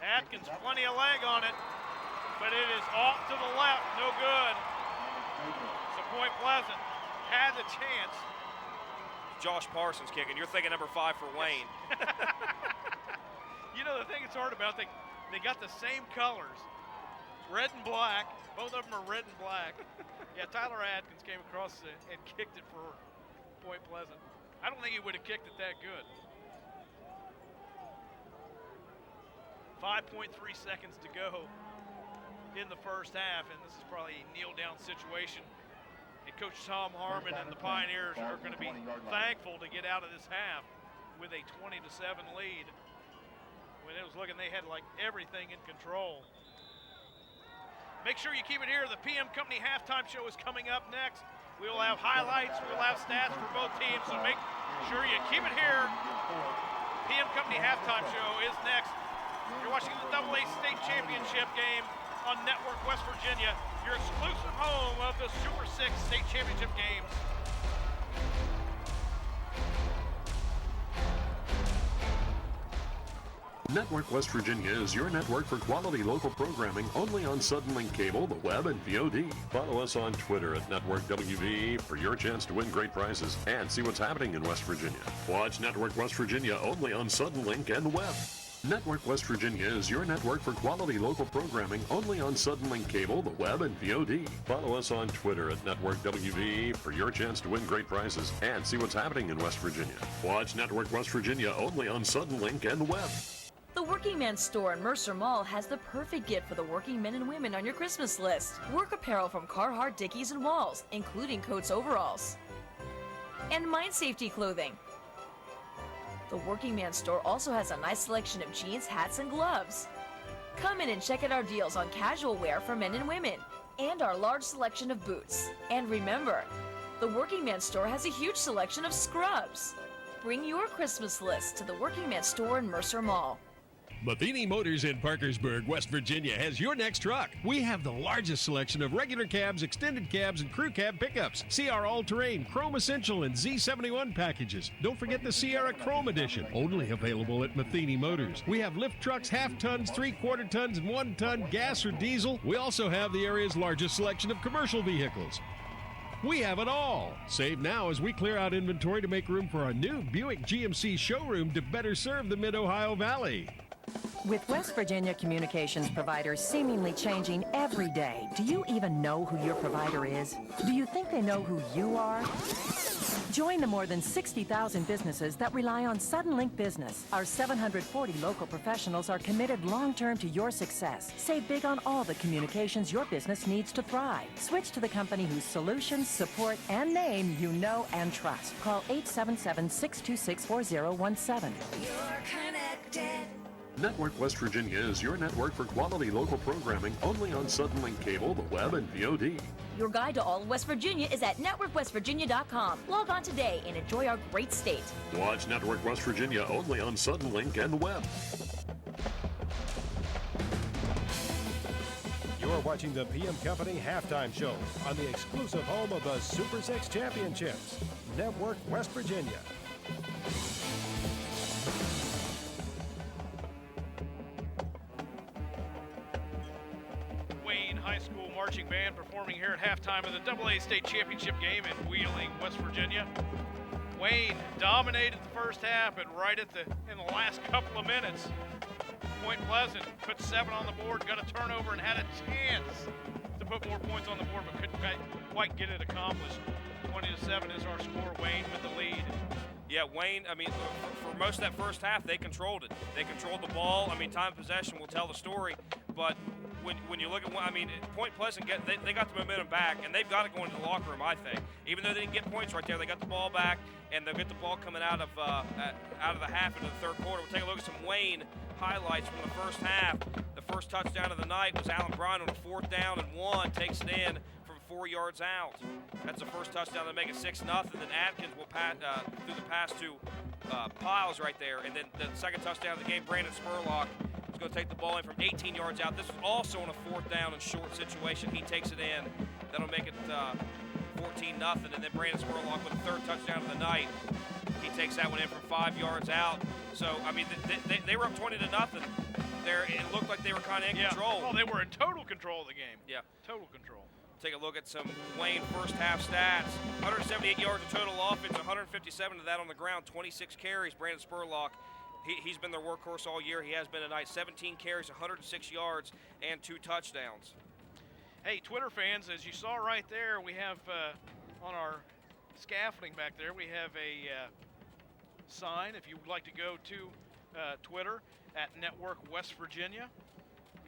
Speaker 1: Atkins, plenty of leg on it, but it is off to the left, no good. So Point Pleasant had the chance.
Speaker 2: Josh Parsons kicking. You're thinking number 5 for Wayne.
Speaker 1: You know, the thing that's hard about it, they got the same colors, red and black. Both of them are red and black. Yeah, Tyler Atkins came across and kicked it for Point Pleasant. I don't think he would have kicked it that good. 5.3 seconds to go in the first half, and this is probably a kneel-down situation. And Coach Tom Harmon and the Pioneers are going to be thankful to get out of this half with a 20-7 lead. When it was looking, they had like everything in control. Make sure you keep it here. The PM Company halftime show is coming up next. We will have highlights, we'll have stats for both teams, so make sure you keep it here. PM Company halftime show is next. You're watching the AA State Championship game on Network West Virginia, your exclusive home of the Super 6 State Championship games.
Speaker 23: Network West Virginia is your network for quality local programming only on Suddenlink Cable, the web, and VOD. Follow us on Twitter at Network WV for your chance to win great prizes and see what's happening in West Virginia. Watch Network West Virginia only on Suddenlink and web. Network West Virginia is your network for quality local programming only on Suddenlink Cable, the web, and VOD. Follow us on Twitter at Network WV for your chance to win great prizes and see what's happening in West Virginia. Watch Network West Virginia only on Suddenlink and web.
Speaker 5: The Working Man's Store in Mercer Mall has the perfect gift for the working men and women on your Christmas list. Work apparel from Carhartt, Dickies, and Walls, including coats, overalls, and Mind Safety clothing. The Working Man's Store also has a nice selection of jeans, hats, and gloves. Come in and check out our deals on casual wear for men and women, and our large selection of boots. And remember, the Working Man's Store has a huge selection of scrubs. Bring your Christmas list to the Working Man's Store in Mercer Mall.
Speaker 10: Matheny Motors in Parkersburg, West Virginia has your next truck. We have the largest selection of regular cabs, extended cabs, and crew cab pickups. See our all-terrain, Chrome Essential, and Z71 packages. Don't forget the Sierra Chrome Edition, only available at Matheny Motors. We have lift trucks, half tons, 3/4 tons, and 1 ton, gas or diesel. We also have the area's largest selection of commercial vehicles. We have it all. Save now as we clear out inventory to make room for our new Buick GMC showroom to better serve the Mid-Ohio Valley.
Speaker 11: With West Virginia communications providers seemingly changing every day, do you even know who your provider is? Do you think they know who you are? Join the more than 60,000 businesses that rely on Suddenlink Business. Our 740 local professionals are committed long-term to your success. Save big on all the communications your business needs to thrive. Switch to the company whose solutions, support, and name you know and trust. Call 877-626-4017.
Speaker 22: You're connected.
Speaker 23: Network West Virginia is your network for quality local programming only on Suddenlink Cable, the web, and VOD.
Speaker 5: Your guide to all of West Virginia is at networkwestvirginia.com. Log on today and enjoy our great state.
Speaker 23: Watch Network West Virginia only on Suddenlink and web.
Speaker 3: You're watching the PM Company halftime show on the exclusive home of the Super 6 Championships, Network West Virginia.
Speaker 1: High School Marching Band performing here at halftime of the AA State Championship game in Wheeling, West Virginia. Wayne dominated the first half, and right in the last couple of minutes, Point Pleasant put 7 on the board, got a turnover, and had a chance to put more points on the board, but couldn't quite get it accomplished. 20-7 is our score. Wayne with the lead.
Speaker 2: Yeah, Wayne, I mean, for most of that first half, they controlled it. They controlled the ball. I mean, time of possession will tell the story, but when you look at, I mean, Point Pleasant, they got the momentum back, and they've got to go into the locker room, I think. Even though they didn't get points right there, they got the ball back, and they'll get the ball coming out of the half into the third quarter. We'll take a look at some Wayne highlights from the first half. The first touchdown of the night was Allen Bryan on a 4th down and 1, takes it in from 4 yards out. That's the first touchdown to make it 6-0. Then Atkins will through the pass to Piles right there, and then the second touchdown of the game, Brandon Spurlock is going to take the ball in from 18 yards out. This was also on a 4th down and short situation. He takes it in. That'll make it 14-0. And then Brandon Spurlock with the 3rd touchdown of the night. He takes that one in from 5 yards out. So, I mean, they were up 20-0. there, it looked like they were kind of in control.
Speaker 1: Well, they were in total control of the game.
Speaker 2: Yeah.
Speaker 1: Total control.
Speaker 2: Take a look at some Wayne first half stats. 178 yards of total offense, 157 of that on the ground, 26 carries. Brandon Spurlock, he's been their workhorse all year. He has been tonight. 17 carries, 106 yards, and 2 touchdowns.
Speaker 1: Hey, Twitter fans, as you saw right there, we have on our scaffolding back there, we have a sign. If you would like to go to Twitter at Network West Virginia,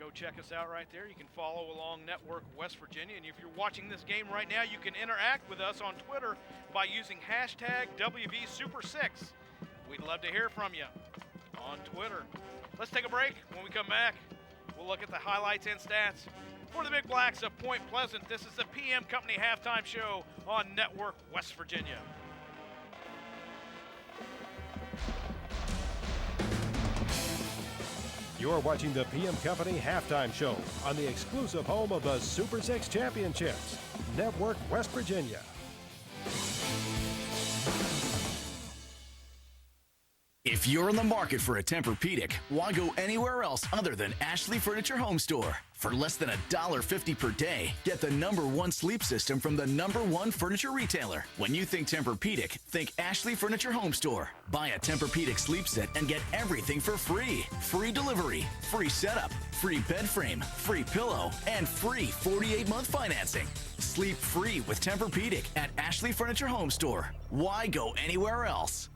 Speaker 1: go check us out right there. You can follow along Network West Virginia. And if you're watching this game right now, you can interact with us on Twitter by using hashtag WVSuper6. We'd love to hear from you on Twitter. Let's take a break. When we come back, we'll look at the highlights and stats for the Big Blacks of Point Pleasant. This is the PM Company Halftime Show on Network West Virginia.
Speaker 3: You're watching the PM Company Halftime Show on the exclusive home of the Super 6 Championships, Network West Virginia.
Speaker 7: If you're in the market for a Tempur-Pedic, why go anywhere else other than Ashley Furniture Home Store? For less than $1.50 per day, get the #1 sleep system from the #1 furniture retailer. When you think Tempur-Pedic, think Ashley Furniture Home Store. Buy a Tempur-Pedic sleep set and get everything for free. Free delivery, free setup, free bed frame, free pillow, and free 48-month financing. Sleep free with Tempur-Pedic at Ashley Furniture Home Store. Why go anywhere else?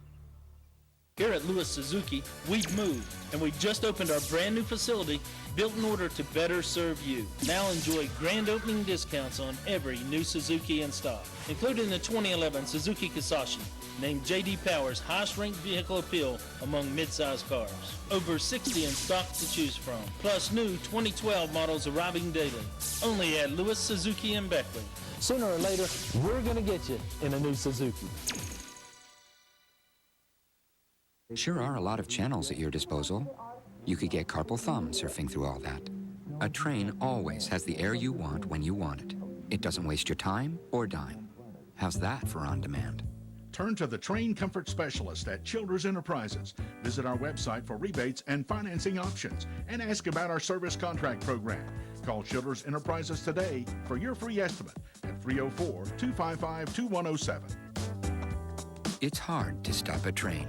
Speaker 12: Here at Lewis Suzuki, we've moved, and we just opened our brand new facility built in order to better serve you. Now enjoy grand opening discounts on every new Suzuki in stock, including the 2011 Suzuki Kisashi, named J.D. Power's highest-ranked vehicle appeal among midsize cars. Over 60 in stock to choose from, plus new 2012 models arriving daily. Only at Lewis Suzuki in Beckley. Sooner or later, we're going to get you in a new Suzuki.
Speaker 13: There sure are a lot of channels at your disposal. You could get carpal thumb surfing through all that. A Train always has the air you want when you want it. It doesn't waste your time or dime. How's that for on demand?
Speaker 15: Turn to the Train Comfort Specialist at Childers Enterprises. Visit our website for rebates and financing options and ask about our service contract program. Call Childers Enterprises today for your free estimate at 304-255-2107.
Speaker 13: It's hard to stop a train.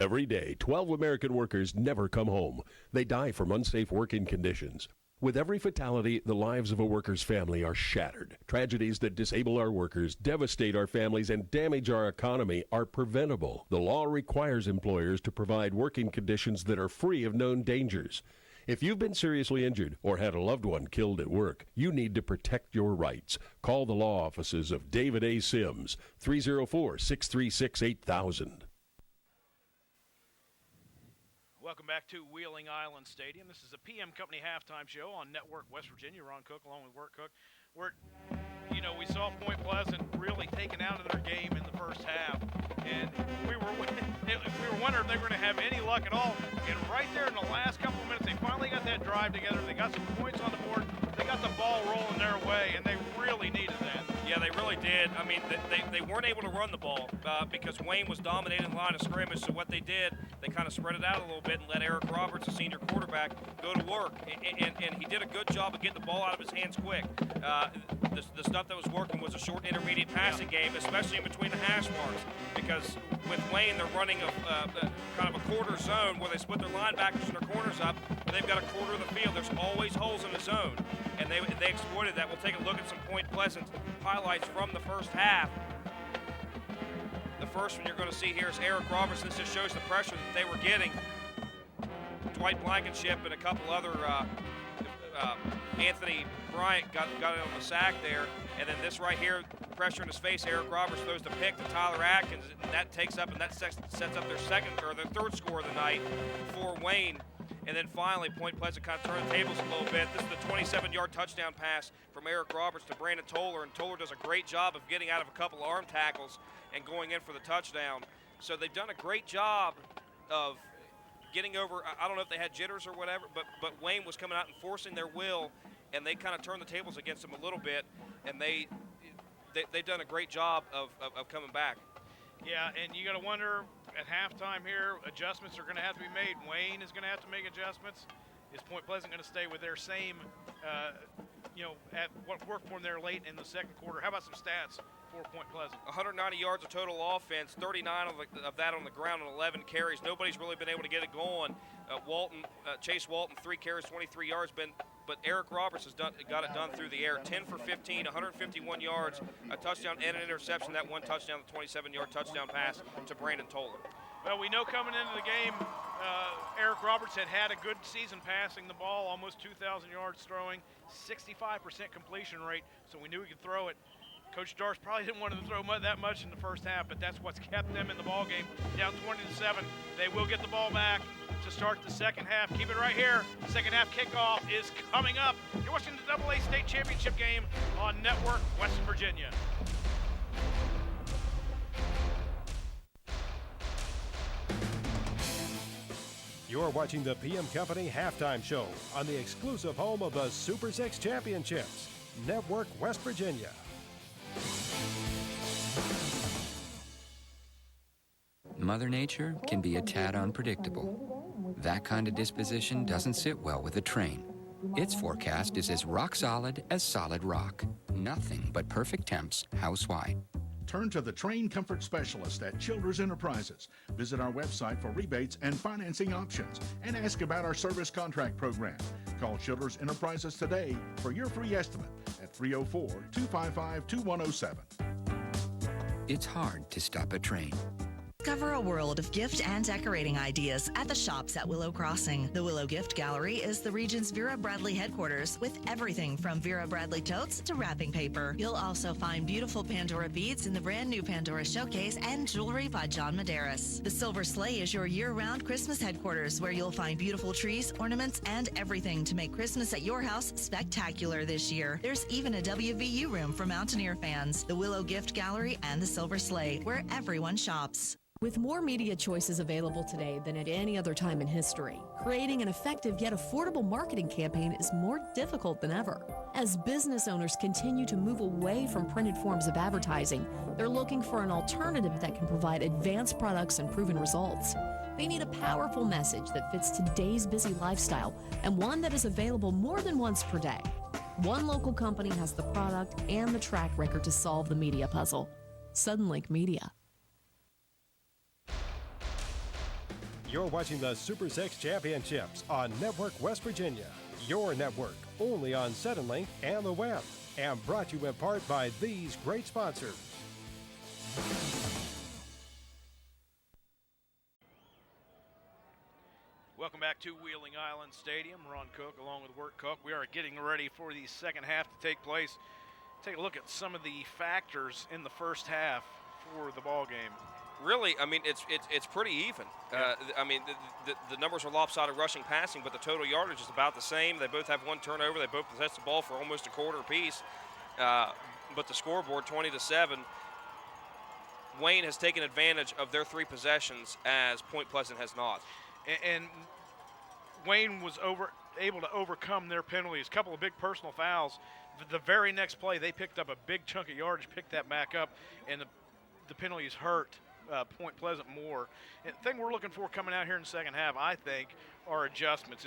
Speaker 21: Every day, 12 American workers never come home. They die from unsafe working conditions. With every fatality, the lives of a worker's family are shattered. Tragedies that disable our workers, devastate our families, and damage our economy are preventable. The law requires employers to provide working conditions that are free of known dangers. If you've been seriously injured or had a loved one killed at work, you need to protect your rights. Call the law offices of David A. Sims, 304-636-8000.
Speaker 1: Welcome back to Wheeling Island Stadium. This is the PM Company Halftime Show on Network West Virginia. Ron Cook along with Wirt Cook. We saw Point Pleasant really taken out of their game in the first half, and we were wondering if they were going to have any luck at all. And right there in the last couple of minutes, they finally got that drive together. They got some points on the board. They got the ball rolling their way, and they really needed that.
Speaker 2: Yeah, they really did. I mean, they weren't able to run the ball because Wayne was dominating the line of scrimmage. So what they did, they kind of spread it out a little bit and let Eric Roberts, a senior quarterback, go to work. And he did a good job of getting the ball out of his hands quick. The stuff that was working was a short intermediate passing game, especially in between the hash marks. Because with Wayne, they're running kind of a quarter zone where they split their linebackers and their corners up, and they've got a quarter of the field. There's always holes in the zone, and they exploited that. We'll take a look at some Point Pleasant highlights from the first half. The first one you're going to see here is Eric Roberts. This just shows the pressure that they were getting. Dwight Blankenship and a couple other, Anthony Bryant got it on the sack there. And then this right here, pressure in his face, Eric Roberts throws the pick to Tyler Atkins. And that takes up, and that sets up their third score of the night for Wayne. And then finally, Point Pleasant kind of turned the tables a little bit. This is the 27-yard touchdown pass from Eric Roberts to Brandon Toller, and Toller does a great job of getting out of a couple arm tackles and going in for the touchdown. So they've done a great job of getting over. I don't know if they had jitters or whatever, but Wayne was coming out and forcing their will, and they kind of turned the tables against them a little bit, and they've done a great job of coming back.
Speaker 1: Yeah, and you got to wonder at halftime here, adjustments are going to have to be made. Wayne is going to have to make adjustments. Is Point Pleasant going to stay with their same, at what worked for them there late in the second quarter? How about some stats for Point Pleasant?
Speaker 2: 190 yards of total offense, 39 of that on the ground and 11 carries. Nobody's really been able to get it going. Chase Walton, 3 carries, 23 yards, but Eric Roberts got it done through the air. 10 for 15, 151 yards, a touchdown and an interception. That one touchdown, the 27-yard touchdown pass to Brandon Toller.
Speaker 1: Well, we know coming into the game, Eric Roberts had a good season passing the ball, almost 2,000 yards throwing, 65% completion rate, so we knew he could throw it. Coach Darce probably didn't want him to throw that much in the first half, but that's what's kept them in the ball game. Down 20-7, they will get the ball back to start the second half. Keep it right here. Second half kickoff is coming up. You're watching the AA State Championship game on Network West Virginia.
Speaker 3: You're watching the PM Company Halftime Show on the exclusive home of the Super 6 Championships, Network West Virginia.
Speaker 13: Mother Nature can be a tad unpredictable. That kind of disposition doesn't sit well with a Trane. Its forecast is as rock solid as solid rock. Nothing but perfect temps house-wide.
Speaker 15: Turn to the Trane Comfort Specialist at Childers Enterprises. Visit our website for rebates and financing options and ask about our service contract program. Call Childers Enterprises today for your free estimate at 304-255-2107.
Speaker 13: It's hard to stop a train.
Speaker 8: Discover a world of gift and decorating ideas at the shops at Willow Crossing. The Willow Gift Gallery is the region's Vera Bradley headquarters with everything from Vera Bradley totes to wrapping paper. You'll also find beautiful Pandora beads in the brand new Pandora Showcase and jewelry by John Maderas. The Silver Sleigh is your year-round Christmas headquarters where you'll find beautiful trees, ornaments, and everything to make Christmas at your house spectacular this year. There's even a WVU room for Mountaineer fans. The Willow Gift Gallery and the Silver Sleigh, where everyone shops.
Speaker 18: With more media choices available today than at any other time in history, creating an effective yet affordable marketing campaign is more difficult than ever. As business owners continue to move away from printed forms of advertising, they're looking for an alternative that can provide advanced products and proven results. They need a powerful message that fits today's busy lifestyle and one that is available more than once per day. One local company has the product and the track record to solve the media puzzle. Suddenlink Media.
Speaker 3: You're watching the Super 6 Championships on Network West Virginia, your network, only on Suddenlink and the web, and brought to you in part by these great sponsors.
Speaker 1: Welcome back to Wheeling Island Stadium. Ron Cook along with Wirt Cook. We are getting ready for the second half to take place. Take a look at some of the factors in the first half for the ball game.
Speaker 2: Really, I mean, it's pretty even.
Speaker 1: Yeah.
Speaker 2: I mean, the numbers are lopsided rushing, passing, but the total yardage is about the same. They both have one turnover. They both possess the ball for almost a quarter apiece. But the scoreboard, 20-7, Wayne has taken advantage of their 3 possessions as Point Pleasant has not.
Speaker 1: And Wayne was able to overcome their penalties. A couple of big personal fouls. The very next play, they picked up a big chunk of yardage, picked that back up, and the penalties hurt Point Pleasant more. And the thing we're looking for coming out here in the second half, I think, are adjustments.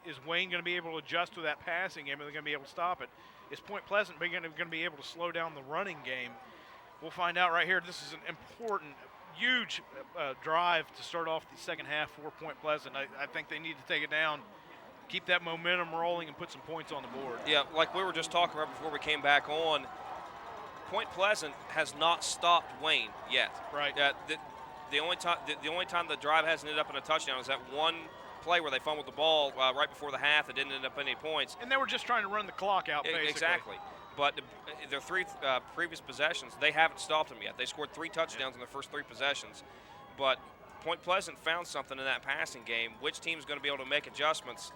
Speaker 1: Is Wayne going to be able to adjust to that passing game? Are they going to be able to stop it? Is Point Pleasant going to be able to slow down the running game? We'll find out right here. This is an important, huge drive to start off the second half for Point Pleasant. I think they need to take it down, keep that momentum rolling, and put some points on the board.
Speaker 2: Yeah, like we were just talking about before we came back on, Point Pleasant has not stopped Wayne yet.
Speaker 1: Right.
Speaker 2: The only time the drive hasn't ended up in a touchdown is that one play where they fumbled the ball right before the half that didn't end up in any points.
Speaker 1: And they were just trying to run the clock out, basically.
Speaker 2: Exactly. But their 3 previous possessions, they haven't stopped them yet. They scored 3 touchdowns in their first 3 possessions. But Point Pleasant found something in that passing game. Which team's going to be able to make adjustments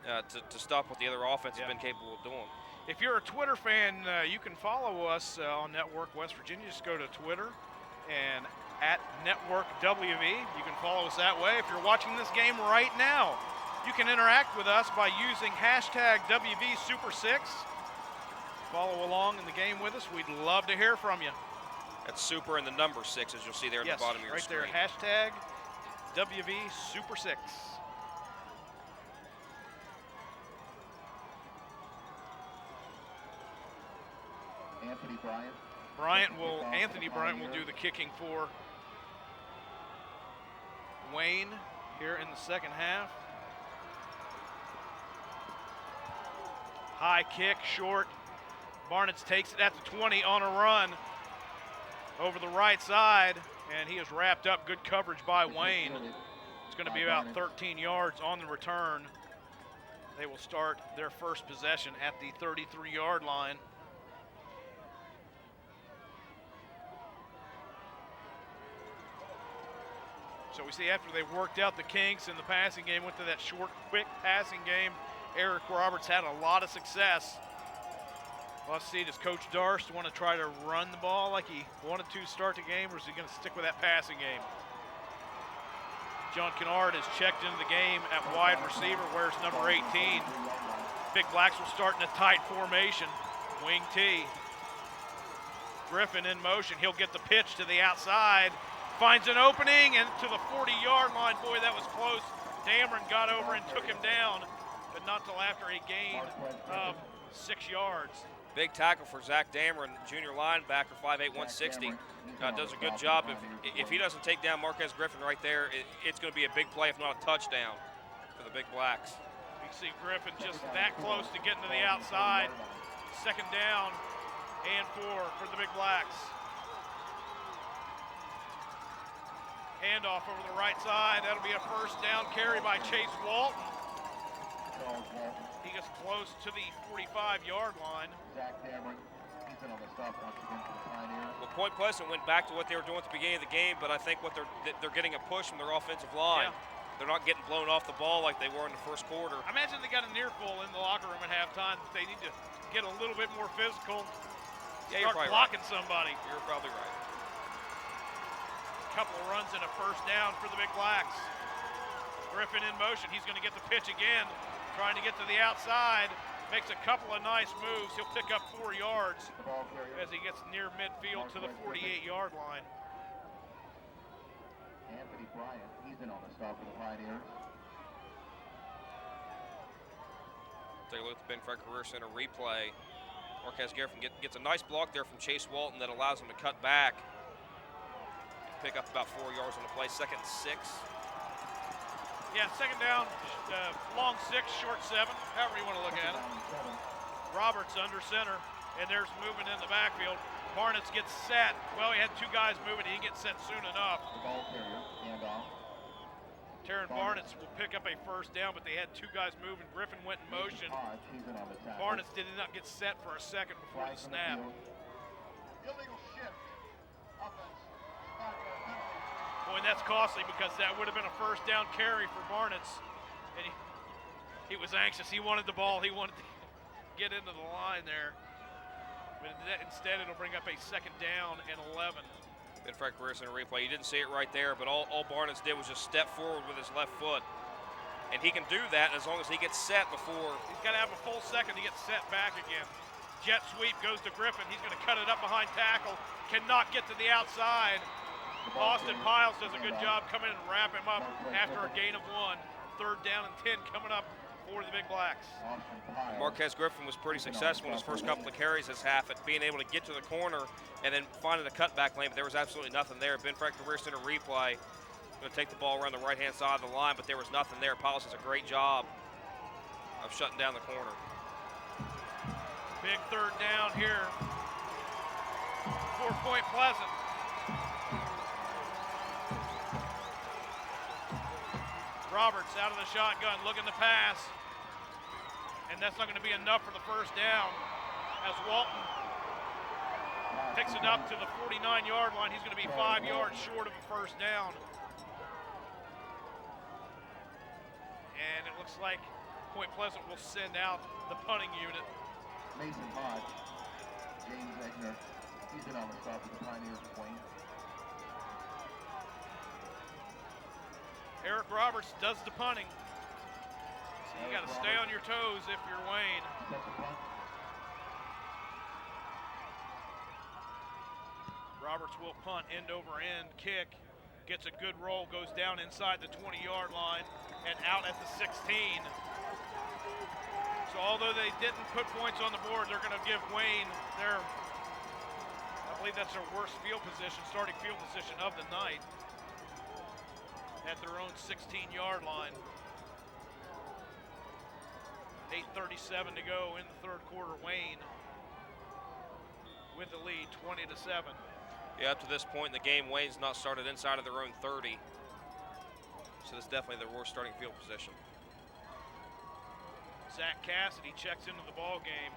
Speaker 2: to stop what the other offense has been capable of doing?
Speaker 1: If you're a Twitter fan, you can follow us on Network West Virginia. Just go to Twitter and at Network WV. You can follow us that way. If you're watching this game right now, you can interact with us by using hashtag WVSuper6. Follow along in the game with us. We'd love to hear from you.
Speaker 2: That's super and the number 6, as you'll see there at the bottom of your screen.
Speaker 1: Right there, hashtag WVSuper6.
Speaker 14: Anthony Bryant.
Speaker 1: Anthony Bryant will do the kicking for Wayne here in the second half. High kick, short. Barnitz takes it at the 20 on a run over the right side, and he is wrapped up. Good coverage by Wayne. It's going to be about 13 yards on the return. They will start their first possession at the 33-yard line. So we see after they worked out the kinks in the passing game, went to that short, quick passing game, Eric Roberts had a lot of success. Let's see, does Coach Darst want to try to run the ball like he wanted to start the game, or is he going to stick with that passing game? John Kennard has checked into the game at wide receiver, wears number 18. Big Blacks will start in a tight formation. Wing T. Griffin in motion. He'll get the pitch to the outside. Finds an opening and to the 40-yard line. Boy, that was close. Dameron got over and took him down, but not till after a gain of 6 yards.
Speaker 2: Big tackle for Zach Dameron, junior linebacker, 5'8", 160. Does a good job. If he doesn't take down Marquez Griffin right there, it's going to be a big play, if not a touchdown, for the Big Blacks.
Speaker 1: You can see Griffin just that close to getting to the outside. Second down and 4 for the Big Blacks. Handoff over the right side. That'll be a first down carry by Chase Walton. He gets close to the 45-yard line.
Speaker 14: Zach Dameron, he's in on the stop once again for the Pioneers.
Speaker 2: Well, Point Pleasant went back to what they were doing at the beginning of the game, but I think what they're getting a push from their offensive line.
Speaker 1: Yeah.
Speaker 2: They're not getting blown off the ball like they were in the first quarter.
Speaker 1: I imagine they got a near full in the locker room at halftime. They need to get a little bit more physical.
Speaker 2: Yeah,
Speaker 1: start blocking somebody.
Speaker 2: You're probably right.
Speaker 1: Couple of runs and a first down for the Big Blacks. Griffin in motion. He's going to get the pitch again, trying to get to the outside. Makes a couple of nice moves. He'll pick up 4 yards as he gets near midfield to the 48-yard line.
Speaker 14: Anthony Bryant, he's in on the stop for the Pioneers.
Speaker 2: Take a look at the Ben Frank Career Center replay. Marquez Griffin gets a nice block there from Chase Walton that allows him to cut back. Pick up about 4 yards on the play. Second and 6.
Speaker 1: Yeah, second down, long 6, short 7, however you want to look at it. Roberts under center, and there's movement in the backfield. Barnitz gets set. Well, he had 2 guys moving. He didn't get set soon enough.
Speaker 14: The ball carrier, handoff.
Speaker 1: Terran Barnitz will pick up a first down, but they had 2 guys moving. Griffin went in motion.
Speaker 14: He's in on the tackle.
Speaker 1: Barnitz did not get set for a second before the snap.
Speaker 14: Illegal shift. Offense.
Speaker 1: Boy, and that's costly because that would have been a first down carry for Barnitz. And he was anxious. He wanted the ball. He wanted to get into the line there. But instead, it'll bring up a second down and 11.
Speaker 2: Ben Frank Career Center replay. You didn't see it right there, but all Barnitz did was just step forward with his left foot. And he can do that as long as he gets set before.
Speaker 1: He's got to have a full second to get set back again. Jet sweep goes to Griffin. He's going to cut it up behind tackle. Cannot get to the outside. Austin Piles does a good job coming in and wrap him up after a gain of 1. Third down and 10 coming up for the Big Blacks.
Speaker 2: Marquez Griffin was pretty successful in his first couple of carries this half at being able to get to the corner and then finding a cutback lane, but there was absolutely nothing there. Ben Frank Career Center replay. Going to take the ball around the right-hand side of the line, but there was nothing there. Piles does a great job of shutting down the corner.
Speaker 1: Big third down here for Point Pleasant. Roberts out of the shotgun, looking to pass. And that's not going to be enough for the first down. As Walton picks it up to the 49-yard line, he's going to be 5 yards short of a first down. And it looks like Point Pleasant will send out the punting unit.
Speaker 14: Mason Hodge, James Egner, he's in on the stop with the Pioneers of Wayne.
Speaker 1: Eric Roberts does the punting. So you got to stay on your toes if you're Wayne. Roberts will punt end over end, kick, gets a good roll, goes down inside the 20-yard line and out at the 16. So although they didn't put points on the board, they're going to give Wayne their I believe that's their worst field position, starting field position of the night, at their own 16-yard line. 8:37 to go in the third quarter. Wayne with the lead, 20-7.
Speaker 2: Yeah, up to this point in the game, Wayne's not started inside of their own 30. So that's definitely their worst starting field position.
Speaker 1: Zach Cassidy checks into the ball game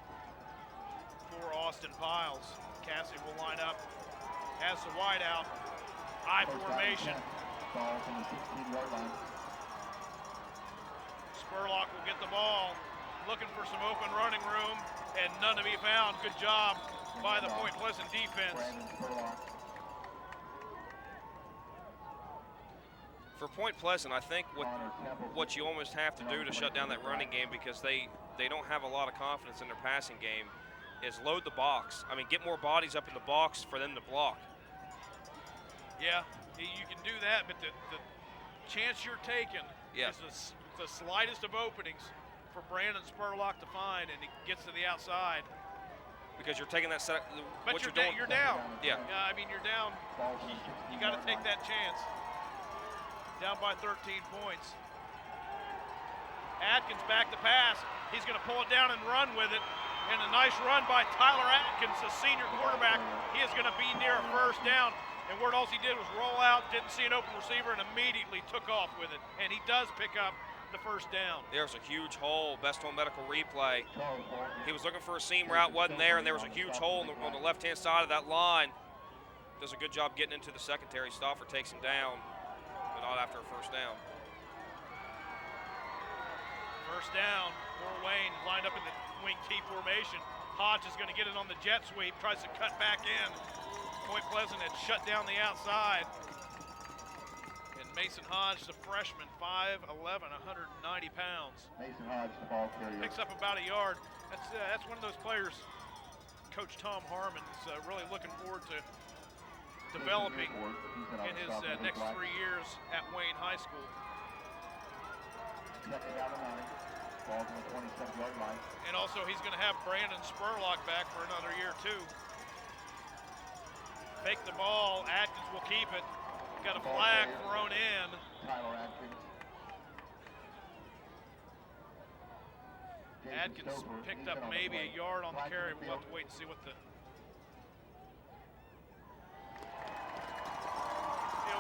Speaker 1: for Austin Piles. Cassidy will line up as the wideout. I formation.
Speaker 14: Ball from the 16-yard line.
Speaker 1: Spurlock will get the ball, looking for some open running room, and none to be found. Good job by the Point Pleasant defense.
Speaker 2: For Point Pleasant, I think what you almost have to do to shut down that running game, because they don't have a lot of confidence in their passing game, is load the box. I mean, get more bodies up in the box for them to block.
Speaker 1: Yeah, you can do that, but the chance you're taking is the slightest of openings for Brandon Spurlock to find, and he gets to the outside.
Speaker 2: Because you're taking that set.
Speaker 1: But you're down.
Speaker 2: Yeah.
Speaker 1: I mean, you're down. You got to take that chance. Down by 13 points. Atkins back to pass. He's going to pull it down and run with it. And a nice run by Tyler Atkins, the senior quarterback. He is going to be near a first down. And where all he did was roll out, didn't see an open receiver, and immediately took off with it. And he does pick up the first down.
Speaker 2: There's a huge hole. Best Home Medical replay. He was looking for a seam route, wasn't there, and there was a huge hole on the left-hand side of that line. Does a good job getting into the secondary. Stauffer takes him down, but not after a first down.
Speaker 1: First down for Wayne, lined up in the wing T formation. Hodge is going to get it on the jet sweep, tries to cut back in. Point Pleasant had shut down the outside. And Mason Hodge, the freshman, 5'11", 190 pounds.
Speaker 14: Mason Hodge, the ball carrier.
Speaker 1: Picks up about a yard. That's one of those players Coach Tom Harmon is really looking forward to developing in his next 3 years at Wayne High School.
Speaker 14: Second down the line. Ball from the 27-yard line.
Speaker 1: And also he's going to have Brandon Spurlock back for another year too. Fake the ball, Atkins will keep it. Got a flag thrown in.
Speaker 14: Tyler Atkins.
Speaker 1: Atkins picked up maybe a yard on the carry. We'll have to wait and see what the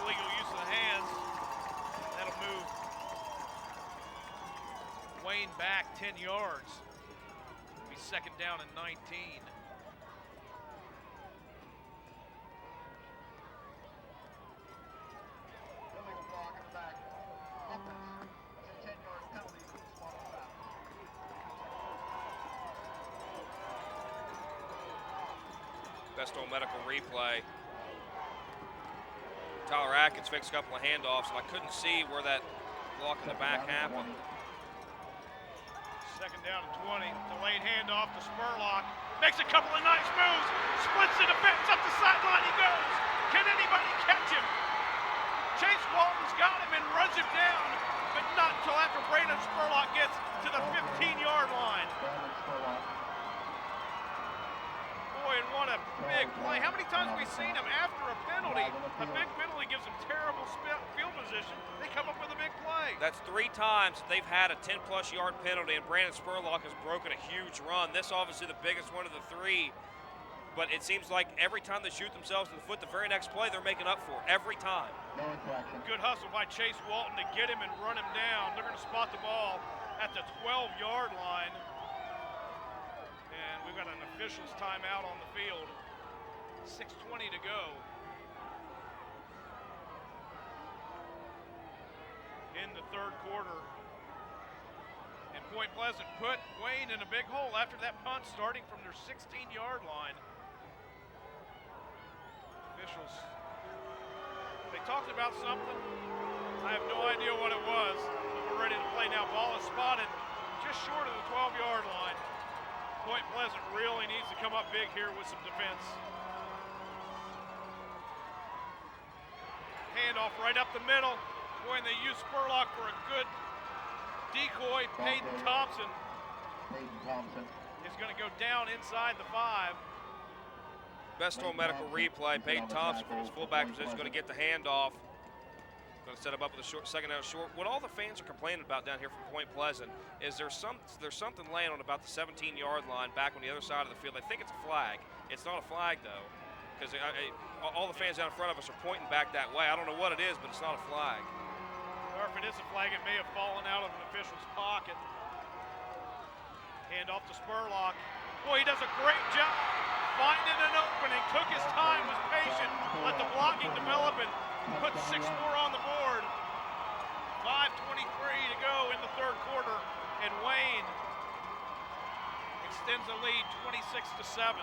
Speaker 1: illegal use of the hands. That'll move Wayne back 10 yards. It'll be second down and 19.
Speaker 2: Best Home Medical replay. Tyler Atkins fixed a couple of handoffs, and I couldn't see where that block in the back happened.
Speaker 1: Second down and 20. Delayed handoff to Spurlock. Makes a couple of nice moves. Splits the defense up the sideline. He goes. Can anybody catch him? Chase Walton's got him and runs him down, but not until after Brandon Spurlock gets to the 15-yard line. Boy, and what a big play. How many times have we seen him after a penalty? A big penalty gives them terrible field position. They come up with a big play.
Speaker 2: That's 3 times they've had a 10-plus yard penalty, and Brandon Spurlock has broken a huge run. This obviously the biggest one of the 3, but it seems like every time they shoot themselves in the foot, the very next play they're making up for it. Every time.
Speaker 1: Good hustle by Chase Walton to get him and run him down. They're going to spot the ball at the 12-yard line. And we've got an official's timeout on the field. 6:20 to go. In the third quarter. And Point Pleasant put Wayne in a big hole after that punt starting from their 16-yard line. Officials, they talked about something. I have no idea what it was, but we're ready to play now. Ball is spotted just short of the 12-yard line. Point Pleasant really needs to come up big here with some defense. Handoff right up the middle. Boy, and they use Spurlock for a good decoy. Peyton Thompson is going to go down inside the 5.
Speaker 2: Best home medical replay. Peyton Thompson from his fullback position is going to get the handoff. Going to set him up with a second down short. What all the fans are complaining about down here from Point Pleasant is there's something laying on about the 17-yard line back on the other side of the field. I think it's a flag. It's not a flag, though, because all the fans down in front of us are pointing back that way. I don't know what it is, but it's not a flag.
Speaker 1: Or if it is a flag, it may have fallen out of an official's pocket. Hand off to Spurlock. Boy, he does a great job finding an opening. Took his time, was patient, let the blocking develop, and put 6 more on the board. 5:23 to go in the third quarter, and Wayne extends the lead 26-7.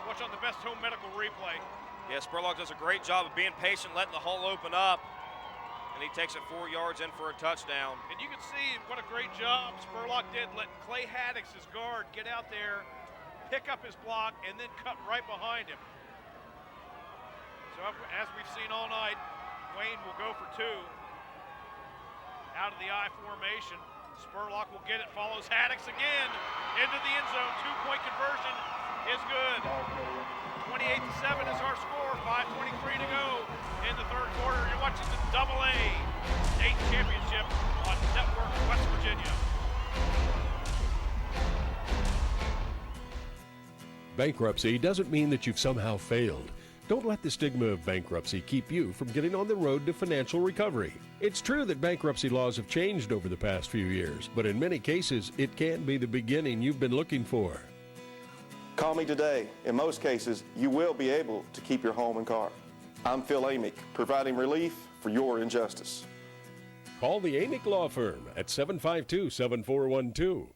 Speaker 1: Watch on the best home medical replay.
Speaker 2: Yeah, Spurlock does a great job of being patient, letting the hole open up, and he takes it 4 yards in for a touchdown.
Speaker 1: And you can see what a great job Spurlock did, letting Clay Haddix, his guard, get out there, pick up his block, and then cut right behind him. So as we've seen all night, Wayne will go for 2. Out of the I formation. Spurlock will get it, follows Haddix again into the end zone. 2-point conversion is good. 28-7 is our score. 5:23 to go in the third quarter. You're watching the AA State Championship on Network West Virginia.
Speaker 10: Bankruptcy doesn't mean that you've somehow failed. Don't let the stigma of bankruptcy keep you from getting on the road to financial recovery. It's true that bankruptcy laws have changed over the past few years, but in many cases, it can be the beginning you've been looking for.
Speaker 16: Call me today. In most cases, you will be able to keep your home and car. I'm Phil Amick, providing relief for your injustice.
Speaker 10: Call the Amick Law Firm at 752-7412.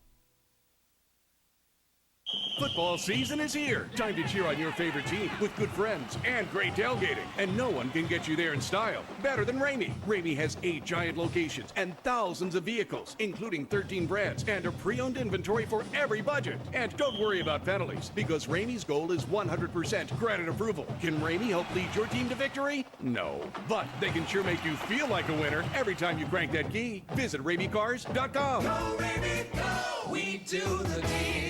Speaker 21: Football season is here. Time to cheer on your favorite team with good friends and great tailgating. And no one can get you there in style better than Ramey. Ramey has 8 giant locations and thousands of vehicles, including 13 brands and a pre-owned inventory for every budget. And don't worry about penalties, because Ramey's goal is 100% credit approval. Can Ramey help lead your team to victory? No. But they can sure make you feel like a winner every time you crank that key. Visit RameyCars.com.
Speaker 22: Go, Ramey, go! We do the deal.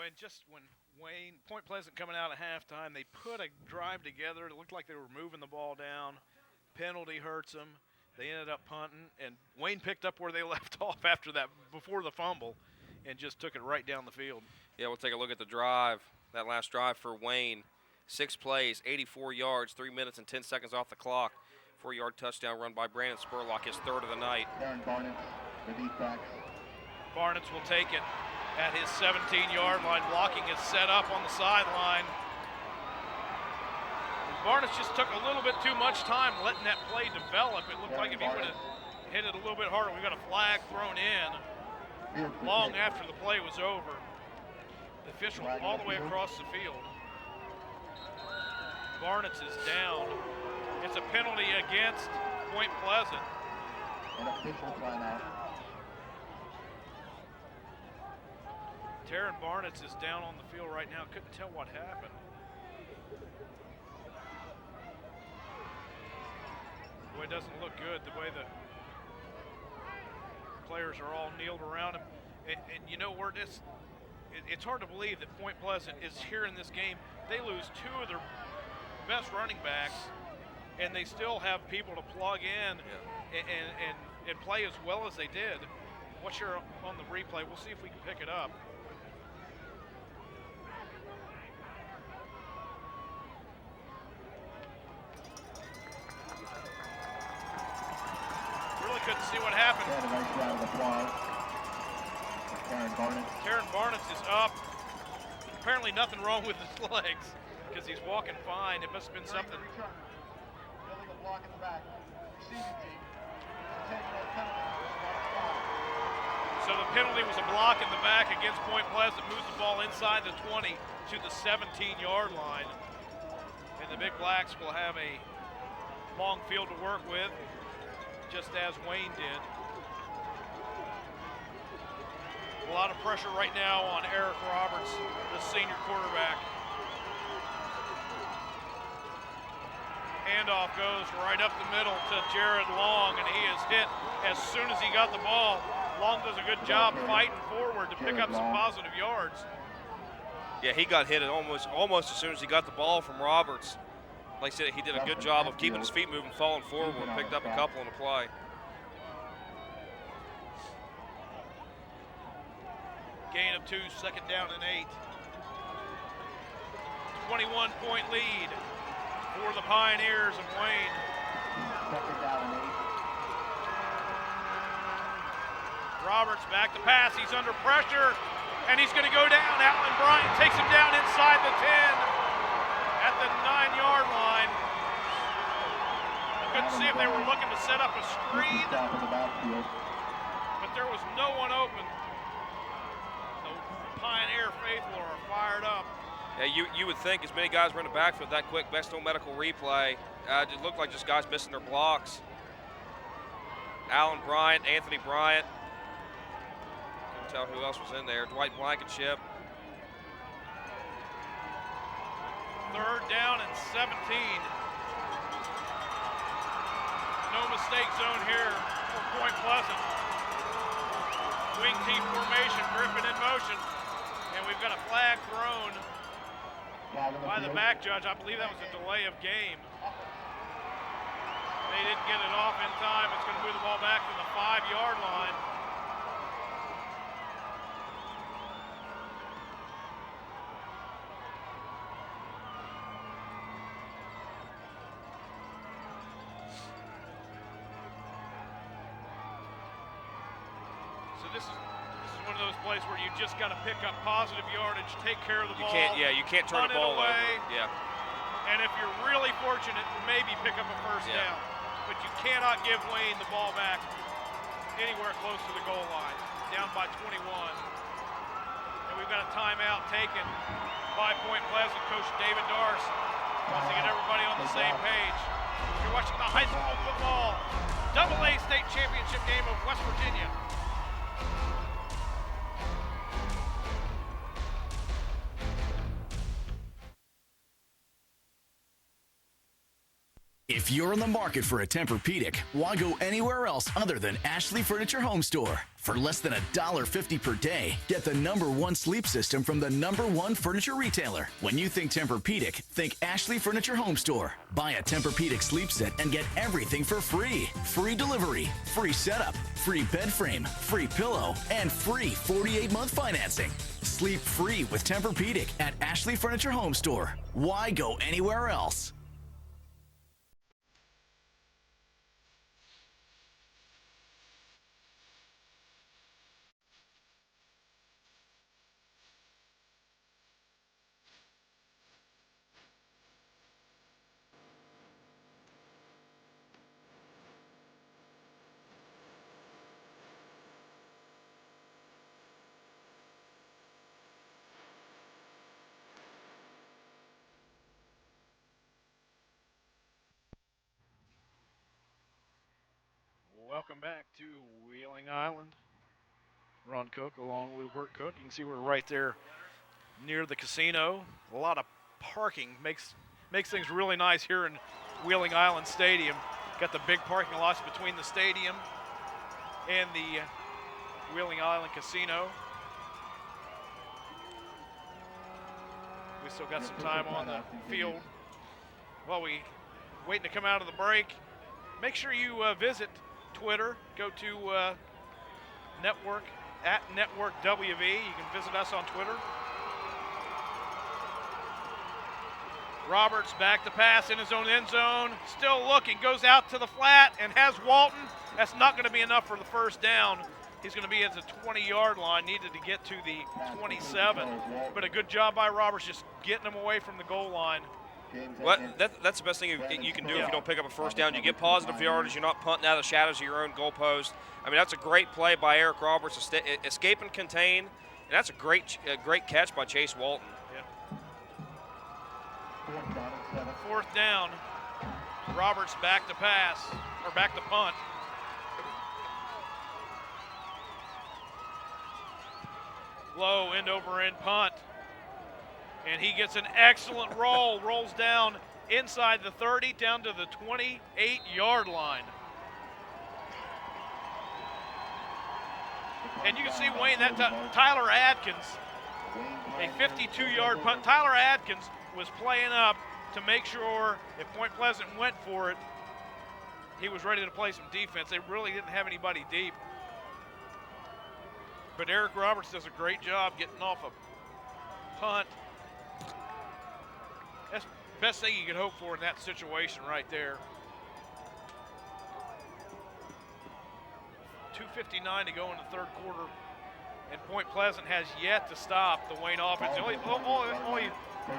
Speaker 1: And just when Wayne, Point Pleasant coming out at halftime, they put a drive together. It looked like they were moving the ball down. Penalty hurts them. They ended up punting, and Wayne picked up where they left off after that, before the fumble, and just took it right down the field.
Speaker 2: Yeah, we'll take a look at the drive, that last drive for Wayne. 6 plays, 84 yards, 3 minutes and 10 seconds off the clock. 4-yard touchdown run by Brandon Spurlock, his 3rd of the night.
Speaker 1: Barnett will take it at his 17-yard line. Blocking is set up on the sideline. Barnett just took a little bit too much time letting that play develop. It looked like if he would have hit it a little bit harder, we got a flag thrown in long after the play was over. The official all the way across the field. Barnett is down. It's a penalty against Point Pleasant.
Speaker 14: An official timeout.
Speaker 1: Taryn Barnett is down on the field right now. Couldn't tell what happened. Boy, it doesn't look good the way the players are all kneeled around him. And you know, it's hard to believe that Point Pleasant is here in this game. They lose 2 of their best running backs, and they still have people to plug in and play as well as they did. What's your on the replay? We'll see if we can pick it up. Couldn't see what happened. Taryn Barnett is up. Apparently nothing wrong with his legs because he's walking fine. It must have been something. So the penalty was a block in the back against Point Pleasant. Moves the ball inside the 20 to the 17-yard line. And the Big Blacks will have a long field to work with, just as Wayne did. A lot of pressure right now on Eric Roberts, the senior quarterback. Handoff goes right up the middle to Jared Long, and he is hit as soon as he got the ball. Long does a good job fighting forward to pick up some positive yards.
Speaker 2: Yeah, he got hit almost as soon as he got the ball from Roberts. Like I said, he did a good job of keeping his feet moving, falling forward, picked up a couple on the play.
Speaker 1: Gain of 2, second down and 8. 21-point lead for the Pioneers of Wayne.
Speaker 14: Second down and 8.
Speaker 1: Roberts back to pass. He's under pressure, and he's going to go down. Alan Bryant takes him down inside the 10 at the 9-yard line. I couldn't see if they were looking to set up a screen, but there was no one open. The Pioneer faithful are fired up.
Speaker 2: Yeah, you would think as many guys were in the backfield that quick. Best no medical replay. It looked like just guys missing their blocks. Alan Bryant, Anthony Bryant. Couldn't tell who else was in there. Dwight Blankenship.
Speaker 1: Third down and 17. No mistake zone here for Point Pleasant. Wing T formation, Griffin in motion. And we've got a flag thrown by the back judge. I believe that was a delay of game. They didn't get it off in time. It's going to move the ball back to the 5-yard line. So this is one of those plays where you just got to pick up positive yardage, take care of the ball.
Speaker 2: You can't turn the ball over. Yeah.
Speaker 1: And if you're really fortunate, maybe pick up a first down. But you cannot give Wayne the ball back anywhere close to the goal line. Down by 21. And we've got a timeout taken by Point Pleasant. Coach David Darce wants to get everybody on the same page. You're watching the high school football AA state championship game of West Virginia.
Speaker 7: If you're in the market for a Tempur-Pedic, why go anywhere else other than Ashley Furniture Home Store? For less than $1.50 per day, get the #1 sleep system from the #1 furniture retailer. When you think Tempur-Pedic, think Ashley Furniture Home Store. Buy a Tempur-Pedic sleep set and get everything for free. Free delivery, free setup, free bed frame, free pillow, and free 48-month financing. Sleep free with Tempur-Pedic at Ashley Furniture Home Store. Why go anywhere else?
Speaker 1: Welcome back to Wheeling Island. Ron Cook along with Wirt Cook. You can see we're right there near the casino. A lot of parking makes things really nice here in Wheeling Island Stadium. Got the big parking lots between the stadium and the Wheeling Island Casino. We still got some time on the field while we waiting to come out of the break. Make sure you visit Twitter. Go to Network @NetworkWV. You can visit us on Twitter. Roberts back to pass in his own end zone. Still looking, goes out to the flat and has Walton. That's not going to be enough for the first down. He's going to be at the 20-yard line, needed to get to the 27. But a good job by Roberts just getting him away from the goal line.
Speaker 2: Well, that's the best thing you can do if you don't pick up a first down. You get positive yardage. You're not punting out of the shadows of your own goalpost. I mean, that's a great play by Eric Roberts, escape and contain, and that's a great catch by Chase Walton.
Speaker 1: Yeah. Fourth down. Roberts back to pass, or back to punt. Low end over end punt. And he gets an excellent roll, rolls down inside the 30, down to the 28-yard line. And you can see Wayne, that Tyler Adkins, a 52-yard punt. Tyler Adkins was playing up to make sure if Point Pleasant went for it, he was ready to play some defense. They really didn't have anybody deep. But Eric Roberts does a great job getting off a punt. That's the best thing you could hope for in that situation right there. 2:59 to go in the third quarter, and Point Pleasant has yet to stop the Wayne offense. The only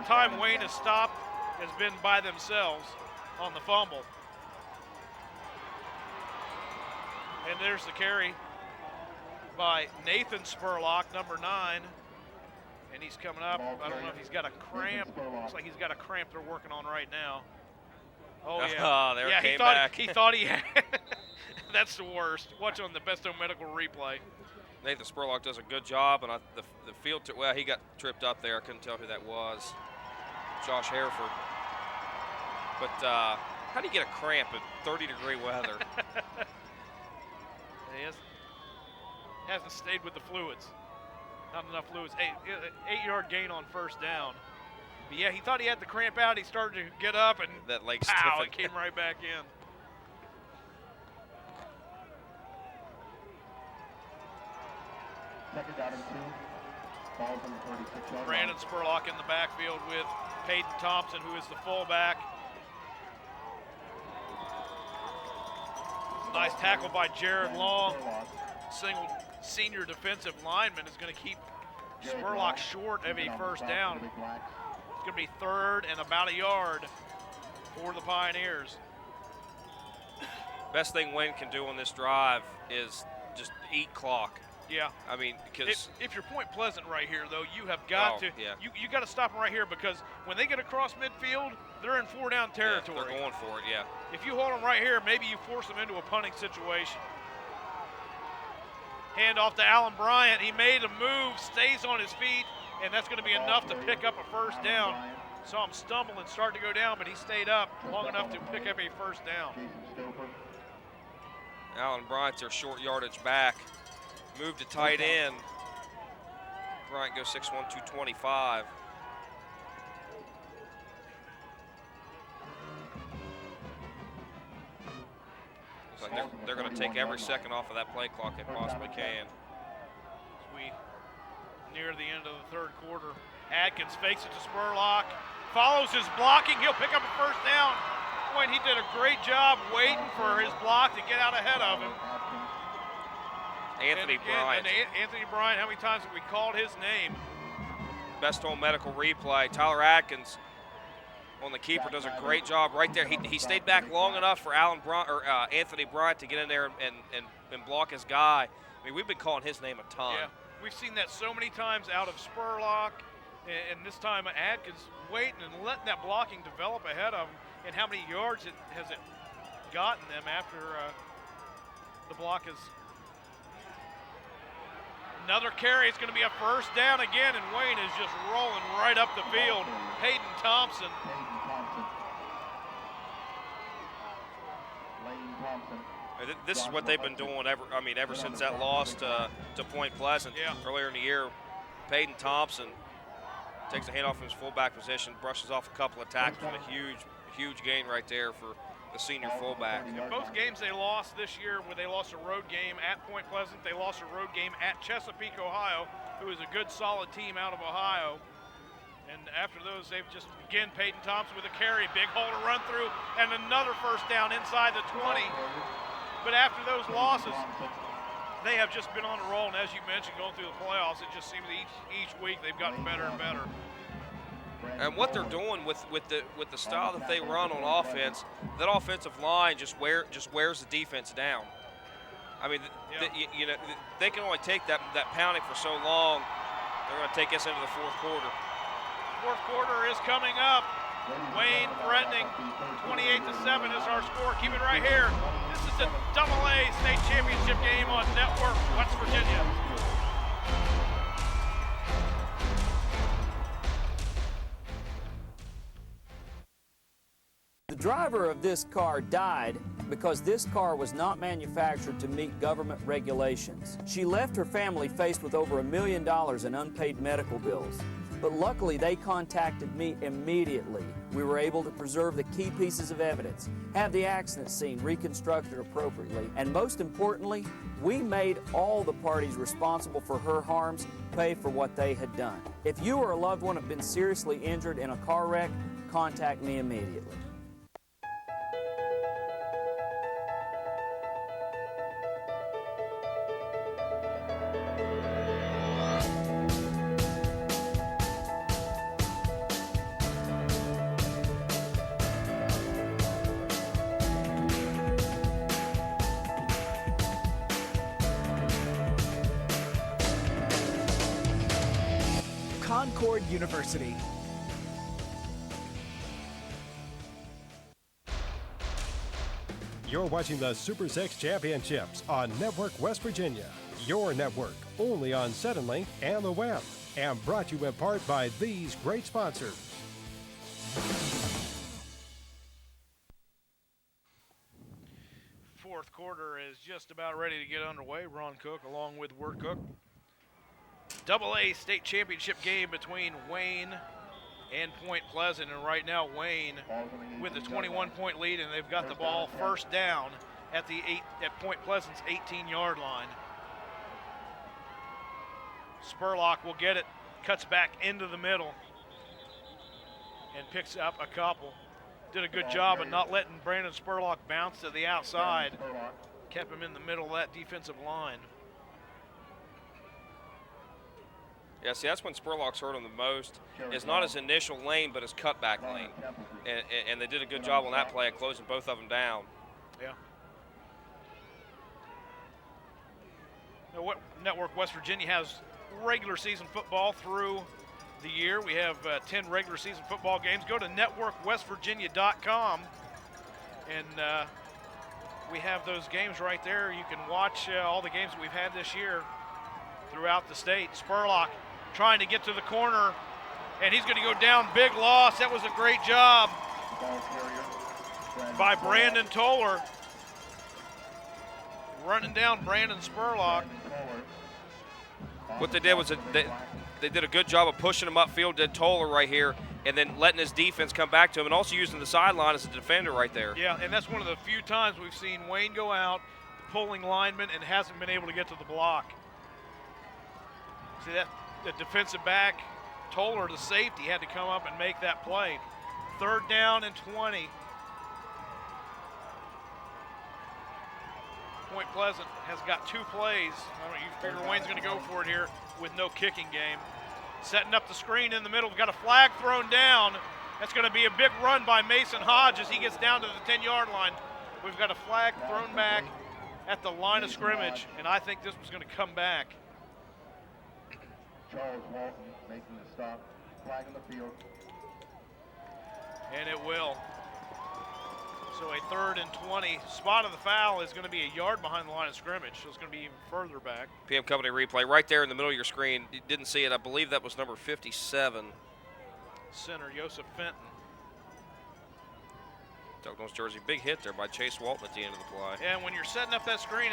Speaker 1: time Wayne has stopped has been by themselves on the fumble. And there's the carry by Nathan Spurlock, number 9. And he's coming up. I don't know if he's got a cramp. Looks like he's got a cramp they're working on right now. Oh, yeah.
Speaker 2: There
Speaker 1: yeah,
Speaker 2: it came back.
Speaker 1: He thought he had. That's the worst. Watch on the Besto Medical replay.
Speaker 2: Nathan Spurlock does a good job, and the field, well, he got tripped up there. I couldn't tell who that was. Josh Hereford. But how do you get a cramp in 30-degree weather?
Speaker 1: He hasn't stayed with the fluids. Not enough fluids. 8-yard gain on first down. But yeah, he thought he had the cramp out. He started to get up, and
Speaker 2: that leg
Speaker 1: pow,
Speaker 2: stiffened.
Speaker 1: it came right back in.
Speaker 14: Second down and 2. Ball from the 36-yard
Speaker 1: Brandon Spurlock in the backfield with Peyton Thompson, who is the fullback. Nice tackle by Jared Long. Senior defensive lineman is going to keep Spurlock short of a first down. It's going to be third and about a yard for the Pioneers.
Speaker 2: Best thing Wayne can do on this drive is just eat clock.
Speaker 1: Yeah.
Speaker 2: I mean, because
Speaker 1: if you're Point Pleasant right here, though, you have got to.
Speaker 2: Yeah.
Speaker 1: You got to stop them right here, because when they get across midfield, they're in 4-down territory.
Speaker 2: Yeah, they're going for it. Yeah.
Speaker 1: If you hold them right here, maybe you force them into a punting situation. Hand off to Alan Bryant. He made a move, stays on his feet, and that's going to be enough to pick up a first down. Saw him stumble and start to go down, but he stayed up long enough to pick up a first down.
Speaker 2: Alan Bryant's their short yardage back. Moved to tight end. Bryant goes 6'1", 225. Looks like they're going to take every second off of that play clock they possibly can.
Speaker 1: As we near the end of the third quarter, Adkins fakes it to Spurlock, follows his blocking. He'll pick up a first down. Boy, he did a great job waiting for his block to get out ahead of him.
Speaker 2: Anthony Bryant.
Speaker 1: Anthony Bryant, how many times have we called his name?
Speaker 2: Best home medical replay. Tyler Atkins on the keeper does a great job right there. He stayed back long enough for Anthony Bryant to get in there and block his guy. I mean, we've been calling his name a ton.
Speaker 1: Yeah, we've seen that so many times out of Spurlock, and this time Atkins waiting and letting that blocking develop ahead of him. And how many yards has it gotten them after the block is. Another carry. It's going to be a first down again, and Wayne is just rolling right up the field. Peyton Thompson.
Speaker 2: This is what they've been doing ever since that loss to Point Pleasant earlier in the year. Peyton Thompson takes a handoff from his fullback position, brushes off a couple of tackles, and a huge gain right there for the senior fullback.
Speaker 1: In both games they lost this year, where they lost a road game at Point Pleasant, they lost a road game at Chesapeake, Ohio, who is a good, solid team out of Ohio. And after those, they've just, again, Peyton Thompson with a carry, big hole to run through, and another first down inside the 20. But after those losses, they have just been on a roll, and as you mentioned, going through the playoffs, it just seems each week they've gotten better and better.
Speaker 2: And what they're doing with the style that they run on offense, that offensive line just wears the defense down. I mean, they can only take that pounding for so long. They're going to take us into the fourth quarter.
Speaker 1: Fourth quarter is coming up. Wayne threatening. 28-7 is our score. Keep it right here. This is the AA state championship game on Network West Virginia.
Speaker 17: The driver of this car died, because this car was not manufactured to meet government regulations. She left her family faced with over $1 million in unpaid medical bills. But luckily, they contacted me immediately. We were able to preserve the key pieces of evidence, have the accident scene reconstructed appropriately, and most importantly, we made all the parties responsible for her harms pay for what they had done. If you or a loved one have been seriously injured in a car wreck, contact me immediately.
Speaker 19: Concord University.
Speaker 3: You're watching the Super 6 Championships on Network West Virginia. Your network, only on Suddenlink and the web. And brought to you in part by these great sponsors.
Speaker 1: Fourth quarter is just about ready to get underway. Ron Cook along with Wirt Cook. AA state championship game between Wayne and Point Pleasant, and right now Wayne with a 21-point lead, and they've got the ball first down at Point Pleasant's 18-yard line. Spurlock will get it, cuts back into the middle, and picks up a couple. Did a good job of not letting Brandon Spurlock bounce to the outside. Kept him in the middle of that defensive line.
Speaker 2: Yeah, see, that's when Spurlock's hurt him the most. It's not his initial lane, but his cutback lane. And they did a good job on that play of closing both of them down.
Speaker 1: Yeah. Now, Network West Virginia has regular season football through the year. We have 10 regular season football games. Go to networkwestvirginia.com, and we have those games right there. You can watch all the games that we've had this year throughout the state. Spurlock trying to get to the corner, and he's going to go down. Big loss. That was a great job by Brandon Toller, running down Brandon Spurlock.
Speaker 2: What they did was they did a good job of pushing him upfield, did Toller right here, and then letting his defense come back to him, and also using the sideline as a defender right there.
Speaker 1: Yeah, and that's one of the few times we've seen Wayne go out pulling linemen and hasn't been able to get to the block. See that? The defensive back, Toller, the safety, had to come up and make that play. Third down and 20. Point Pleasant has got 2 plays. You figure Wayne's going to go for it here with no kicking game. Setting up the screen in the middle. We've got a flag thrown down. That's going to be a big run by Mason Hodge as he gets down to the 10-yard line. We've got a flag thrown back at the line of scrimmage, and I think this was going to come back.
Speaker 14: Charles Walton making the stop, flag on the field.
Speaker 1: And it will. So a 3rd and 20. Spot of the foul is going to be a yard behind the line of scrimmage, so it's going to be even further back.
Speaker 2: PM Company replay right there in the middle of your screen. You didn't see it. I believe that was number 57.
Speaker 1: Center Joseph Fenton.
Speaker 2: Douglas jersey. Big hit there by Chase Walton at the end of the play.
Speaker 1: Yeah, and when you're setting up that screen,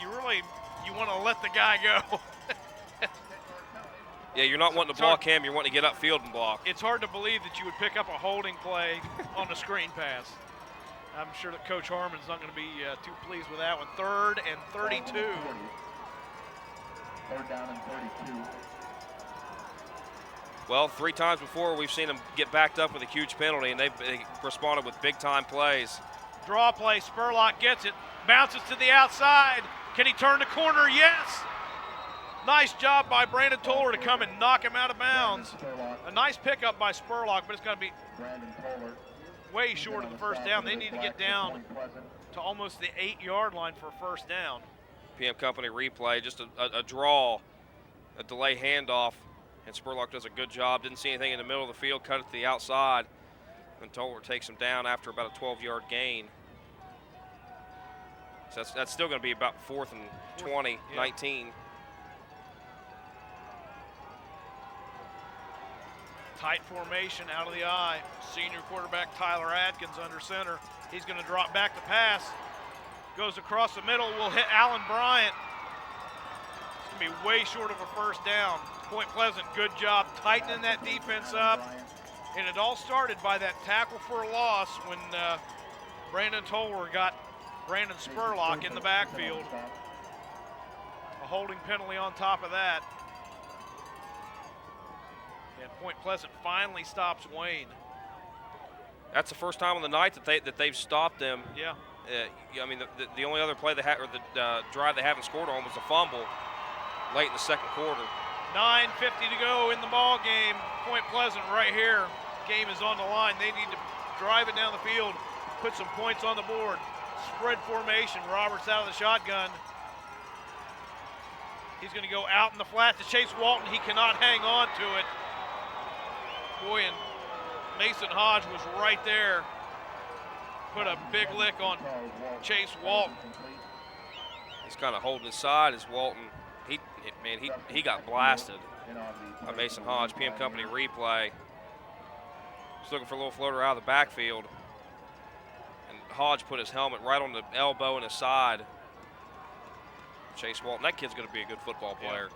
Speaker 1: you want to let the guy go.
Speaker 2: Yeah, you're not wanting to block him. You're wanting to get upfield and block.
Speaker 1: It's hard to believe that you would pick up a holding play on a screen pass. I'm sure that Coach Harmon's not going to be too pleased with that one. 3rd and 32.
Speaker 14: 3rd down and 32.
Speaker 2: Well, 3 times before we've seen them get backed up with a huge penalty, and they responded with big-time plays.
Speaker 1: Draw play. Spurlock gets it. Bounces to the outside. Can he turn the corner? Yes. Nice job by Brandon Toller to come and knock him out of bounds. A nice pickup by Spurlock, but it's going to be way short of the first down. They need to get down to almost the 8-yard line for a first down.
Speaker 2: PM Company replay, just a draw, a delay handoff, and Spurlock does a good job. Didn't see anything in the middle of the field, cut it to the outside, and Toller takes him down after about a 12-yard gain. So that's still going to be about 4th and 20, 19.
Speaker 1: Tight formation out of the eye. Senior quarterback Tyler Atkins under center. He's going to drop back to pass. Goes across the middle, will hit Allen Bryant. It's going to be way short of a first down. Point Pleasant, good job tightening that defense up. And it all started by that tackle for a loss when Brandon Tolwer got Brandon Spurlock in the backfield. A holding penalty on top of that. And Point Pleasant finally stops Wayne.
Speaker 2: That's the first time on the night that they've stopped them.
Speaker 1: Yeah.
Speaker 2: I mean, the only other play they had, or the drive they haven't scored on, was a fumble late in the second quarter.
Speaker 1: 9:50 to go in the ball game. Point Pleasant right here. Game is on the line. They need to drive it down the field, put some points on the board. Spread formation. Roberts out of the shotgun. He's going to go out in the flat to Chase Walton. He cannot hang on to it. Boy, and Mason Hodge was right there. Put a big lick on Chase Walton.
Speaker 2: He's kind of holding his side as Walton. He got blasted by Mason Hodge. PM Company replay. He's looking for a little floater out of the backfield. And Hodge put his helmet right on the elbow and his side. Chase Walton, that kid's going to be a good football player.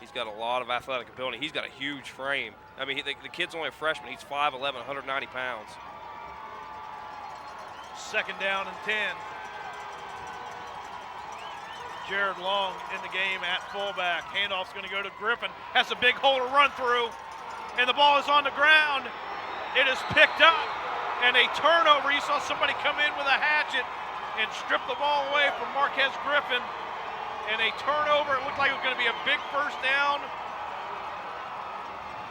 Speaker 2: He's got a lot of athletic ability. He's got a huge frame. I mean, the kid's only a freshman. He's 5'11", 190 pounds.
Speaker 1: Second down and 10. Jared Long in the game at fullback. Handoff's going to go to Griffin. Has a big hole to run through. And the ball is on the ground. It is picked up. And a turnover. You saw somebody come in with a hatchet and strip the ball away from Marquez Griffin. And a turnover. It looked like it was going to be a big first down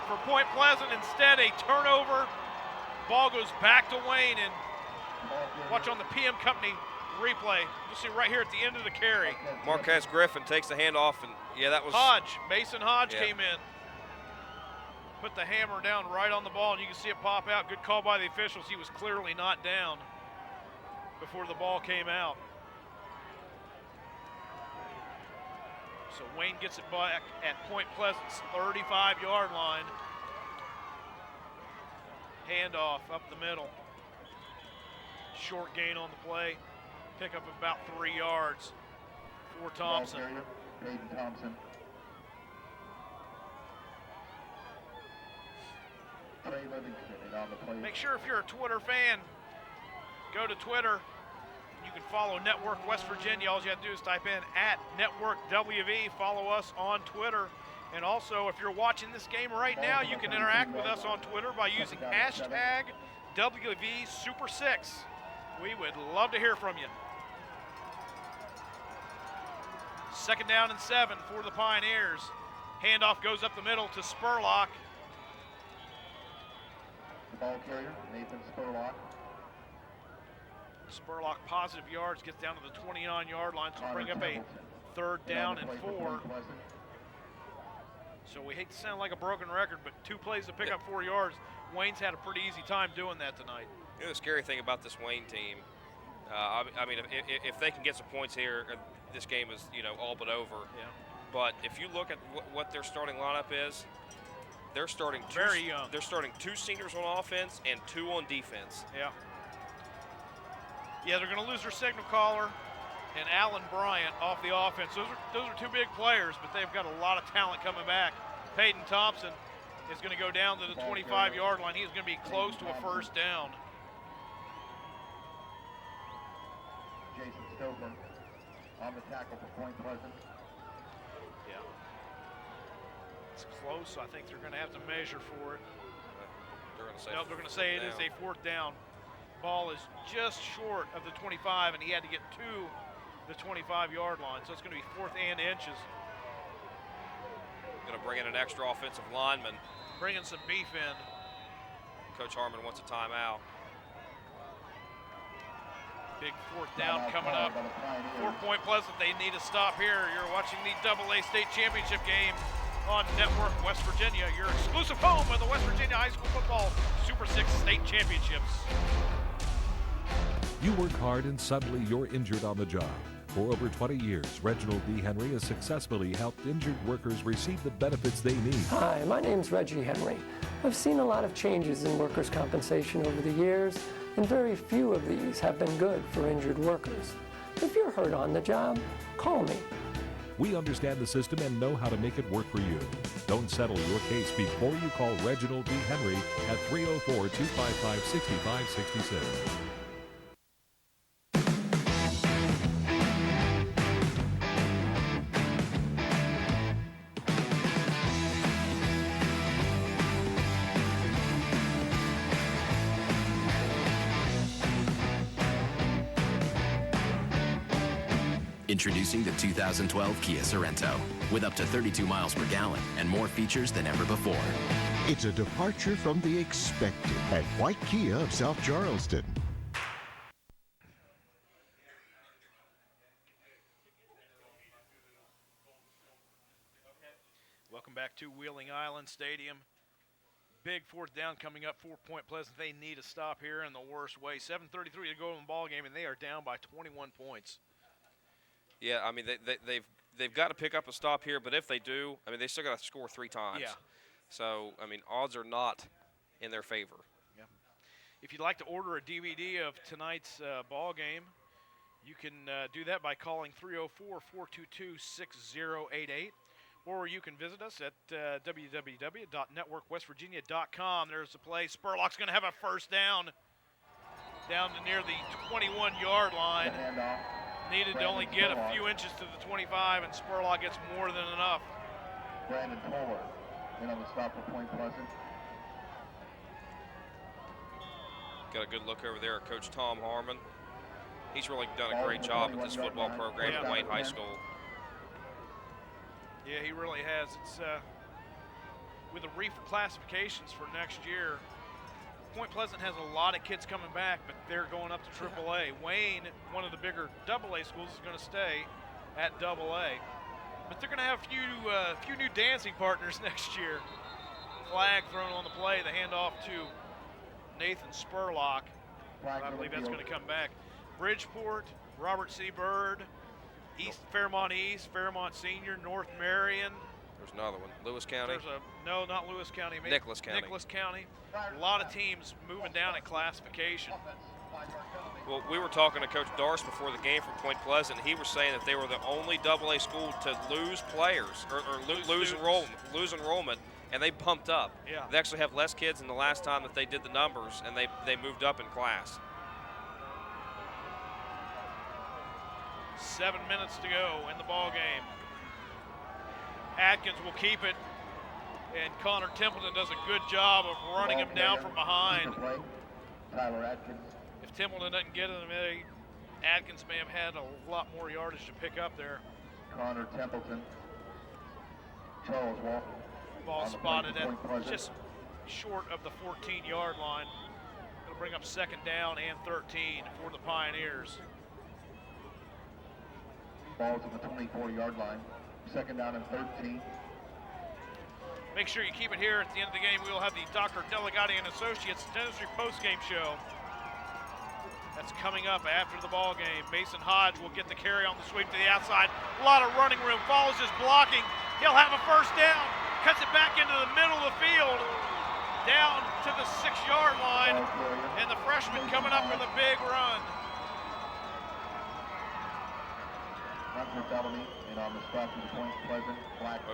Speaker 1: for Point Pleasant. Instead, a turnover. Ball goes back to Wayne. And watch on the PM Company replay. You'll see right here at the end of the carry.
Speaker 2: Marquez Griffin takes the handoff, and yeah, that was
Speaker 1: Hodge. Mason Hodge came in. Put the hammer down right on the ball, and you can see it pop out. Good call by the officials. He was clearly not down before the ball came out. So Wayne gets it back at Point Pleasant's 35-yard line. Handoff up the middle. Short gain on the play. Pick up about 3 yards for Thompson.
Speaker 14: Hayden Thompson. Trey Livingston on the play.
Speaker 1: Make sure if you're a Twitter fan, go to Twitter. You can follow Network West Virginia. All you have to do is type in @NetworkWV. Follow us on Twitter. And also, if you're watching this game right now, you can interact with us on Twitter by using hashtag WVSuper6. We would love to hear from you. Second down and 7 for the Pioneers. Handoff goes up the middle to Spurlock.
Speaker 14: The ball carrier, Nathan Spurlock.
Speaker 1: Spurlock positive yards, gets down to the 29-yard line, so bring up a third down and 4. So we hate to sound like a broken record, but 2 plays to pick up 4 yards. Wayne's had a pretty easy time doing that tonight.
Speaker 2: You know, the scary thing about this Wayne team, I mean, if they can get some points here, this game is, all but over.
Speaker 1: Yeah.
Speaker 2: But if you look at what their starting lineup is, they're starting
Speaker 1: very young.
Speaker 2: They're starting 2 seniors on offense and 2 on defense.
Speaker 1: Yeah. Yeah, they're going to lose their signal caller and Allen Bryant off the offense. Those are 2 big players, but they've got a lot of talent coming back. Peyton Thompson is going to go down to the 25-yard line. He's going to be close to a first down.
Speaker 14: Jason Stover on the tackle for Point Pleasant.
Speaker 1: Yeah. It's close. I think they're going to have to measure for it.
Speaker 2: They're going to say,
Speaker 1: no, they're going to say it is a 4th down. Ball is just short of the 25, and he had to get to the 25-yard line. So it's going to be 4th and inches.
Speaker 2: Going to bring in an extra offensive lineman.
Speaker 1: Bringing some beef in.
Speaker 2: Coach Harmon wants a timeout.
Speaker 1: Big 4th down coming up for Point Pleasant. They need a stop here. You're watching the AA State Championship game on Network West Virginia, your exclusive home of the West Virginia High School Football Super 6 State Championships.
Speaker 4: You work hard and suddenly you're injured on the job. For over 20 years, Reginald D. Henry has successfully helped injured workers receive the benefits they need.
Speaker 6: Hi, my name's Reggie Henry. I've seen a lot of changes in workers' compensation over the years. and very few of these have been good for injured workers. If you're hurt on the job, call me.
Speaker 4: We understand the system and know how to make it work for you. Don't settle your case before you call Reginald D. Henry at 304-255-6566.
Speaker 9: Introducing the 2012 Kia Sorento, with up to 32 miles per gallon and more features than ever before.
Speaker 20: It's a departure from the expected at White Kia of South Charleston.
Speaker 1: Welcome back to Wheeling Island Stadium. Big fourth down coming up for Point Pleasant. They need a stop here in the worst way. 7:33 to go in the ball game, and they are down by 21 points.
Speaker 2: Yeah, I mean, they've got to pick up a stop here, but if they do, I mean, they still got to score 3 times.
Speaker 1: Yeah.
Speaker 2: So, I mean, odds are not in their favor.
Speaker 1: Yeah. If you'd like to order a DVD of tonight's ball game, you can do that by calling 304-422-6088, or you can visit us at www.networkwestvirginia.com. There's the play. Spurlock's going to have a first down to near the 21-yard line. Needed to only get a few inches to the 25, and Spurlock gets more than enough.
Speaker 14: Brandon Toller in on the stop for Point Pleasant.
Speaker 2: Got a good look over there at Coach Tom Harmon. He's really done a great job at this football program at Wayne High School.
Speaker 1: Yeah, he really has. It's with the reclassifications for next year, Point Pleasant has a lot of kids coming back, but they're going up to AAA. Wayne, one of the bigger AA schools, is going to stay at AA. But they're going to have a few new dancing partners next year. Flag thrown on the play, the handoff to Nathan Spurlock. I believe that's going to come back. Bridgeport, Robert C. Byrd, Fairmont East, Fairmont Senior, North Marion.
Speaker 2: There's another one. Lewis County.
Speaker 1: No, not Lewis County.
Speaker 2: Nicholas County.
Speaker 1: Nicholas County. A lot of teams moving down in classification.
Speaker 2: Well, we were talking to Coach Darce before the game from Point Pleasant. He was saying that they were the only AA school to lose players or lose enrollment, and they bumped up.
Speaker 1: Yeah.
Speaker 2: They actually have less kids than the last time that they did the numbers, and they moved up in class.
Speaker 1: 7 minutes to go in the ball game. Atkins will keep it, and Connor Templeton does a good job of running him down from behind.
Speaker 14: Tyler Atkins.
Speaker 1: If Templeton doesn't get him, Atkins may have had a lot more yardage to pick up there.
Speaker 14: Connor Templeton. Charles Walker.
Speaker 1: Ball spotted at just short of the 14-yard line. It'll bring up second down and 13 for the Pioneers.
Speaker 14: Ball's at the 24-yard line. Second down and 13.
Speaker 1: Make sure you keep it here. At the end of the game, we will have the Dr. Delegati and Associates Dentistry postgame show. That's coming up after the ball game. Mason Hodge will get the carry on the sweep to the outside. A lot of running room. Follows his blocking. He'll have a first down. Cuts it back into the middle of the field. Down to the 6-yard line. And the freshman coming up with a big run.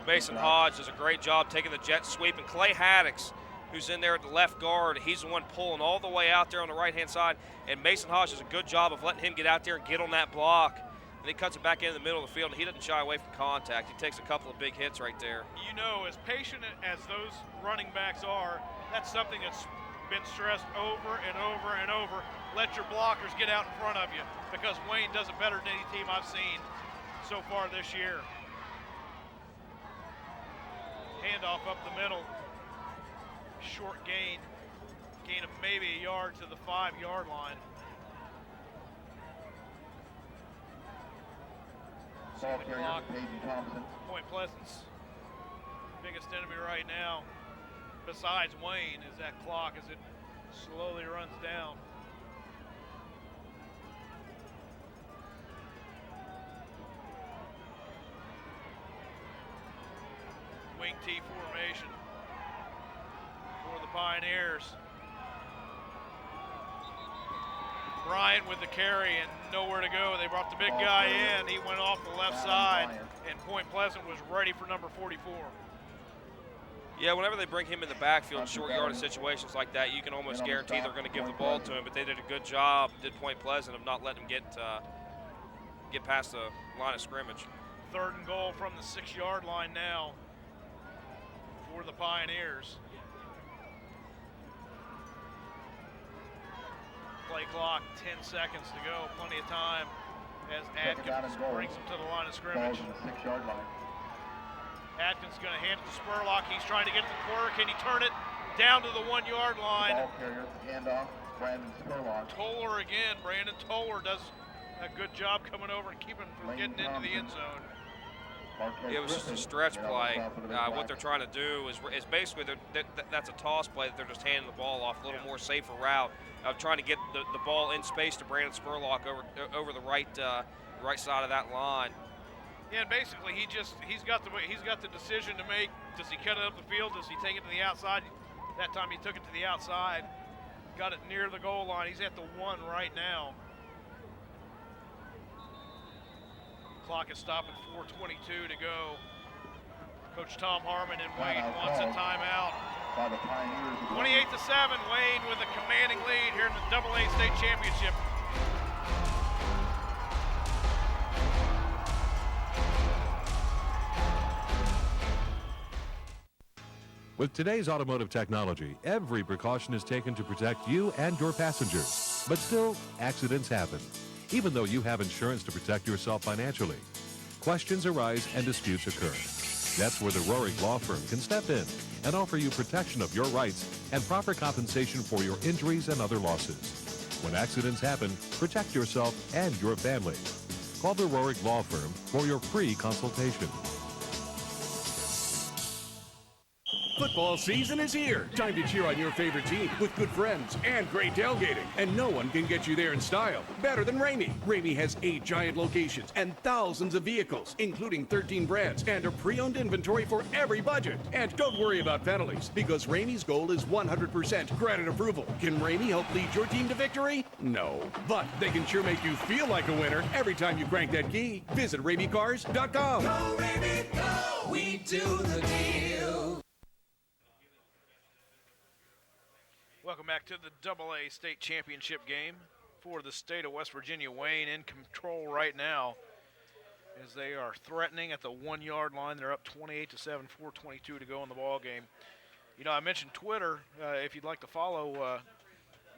Speaker 2: Mason Hodge does a great job taking the jet sweep, and Clay Haddix, who's in there at the left guard, he's the one pulling all the way out there on the right-hand side, and Mason Hodge does a good job of letting him get out there and get on that block. And he cuts it back into the middle of the field, and he doesn't shy away from contact. He takes a couple of big hits right there.
Speaker 1: You know, as patient as those running backs are, that's something that's been stressed over and over and over. Let your blockers get out in front of you, because Wayne does it better than any team I've seen so far this year. Handoff up the middle. Short gain of maybe a yard to the 5-yard line.
Speaker 14: Ball carrier, Peyton Thompson.
Speaker 1: Point Pleasant's biggest enemy right now, besides Wayne, is that clock as it slowly runs down. Wing T formation for the Pioneers. Bryant with the carry and nowhere to go. They brought the big guy in. He went off the left side, and Point Pleasant was ready for number 44.
Speaker 2: Yeah, whenever they bring him in the backfield in short yardage situations like that, you can almost guarantee they're going to give the ball to him. But they did a good job, did Point Pleasant, of not letting him get past the line of scrimmage.
Speaker 1: 3rd and goal from the 6-yard line now for the Pioneers. Play clock, 10 seconds to go, plenty of time as Atkins brings him to the line of scrimmage. Atkins going to hand it to Spurlock. He's trying to get to the corner. Can he turn it down to the 1-yard line?
Speaker 14: Ball carrier, handoff, Brandon Spurlock.
Speaker 1: Toller again. Brandon Toller does a good job coming over and keeping from getting into the end zone.
Speaker 2: It was just a stretch play. What they're trying to do is basically that's a toss play that they're just handing the ball off, a little more safer route of trying to get the ball in space to Brandon Spurlock over the right side of that line.
Speaker 1: Yeah, and basically he's got the decision to make. Does he cut it up the field? Does he take it to the outside? That time he took it to the outside, got it near the goal line. He's at the 1 right now. Clock is stopped at 4:22 to go. Coach Tom Harmon and Wayne wants a timeout. 28-7, Wayne with a commanding lead here in the AA State Championship.
Speaker 4: With today's automotive technology, every precaution is taken to protect you and your passengers. But still, accidents happen, even though you have insurance to protect yourself financially. Questions arise and disputes occur. That's where the Roehrig Law Firm can step in and offer you protection of your rights and proper compensation for your injuries and other losses. When accidents happen, protect yourself and your family. Call the Roehrig Law Firm for your free consultation.
Speaker 21: Football season is here. Time to cheer on your favorite team with good friends and great tailgating. And no one can get you there in style better than Ramey. Ramey has 8 giant locations and thousands of vehicles, including 13 brands and a pre-owned inventory for every budget. And don't worry about penalties, because Ramey's goal is 100% credit approval. Can Ramey help lead your team to victory? No. But they can sure make you feel like a winner every time you crank that key. Visit RameyCars.com.
Speaker 22: Go, Ramey, go! We do the deal.
Speaker 1: Welcome back to the AA State Championship game for the state of West Virginia. Wayne in control right now as they are threatening at the 1-yard line. They're up 28-7, 4:22 to go in the ball game. You know, I mentioned Twitter. If you'd like to follow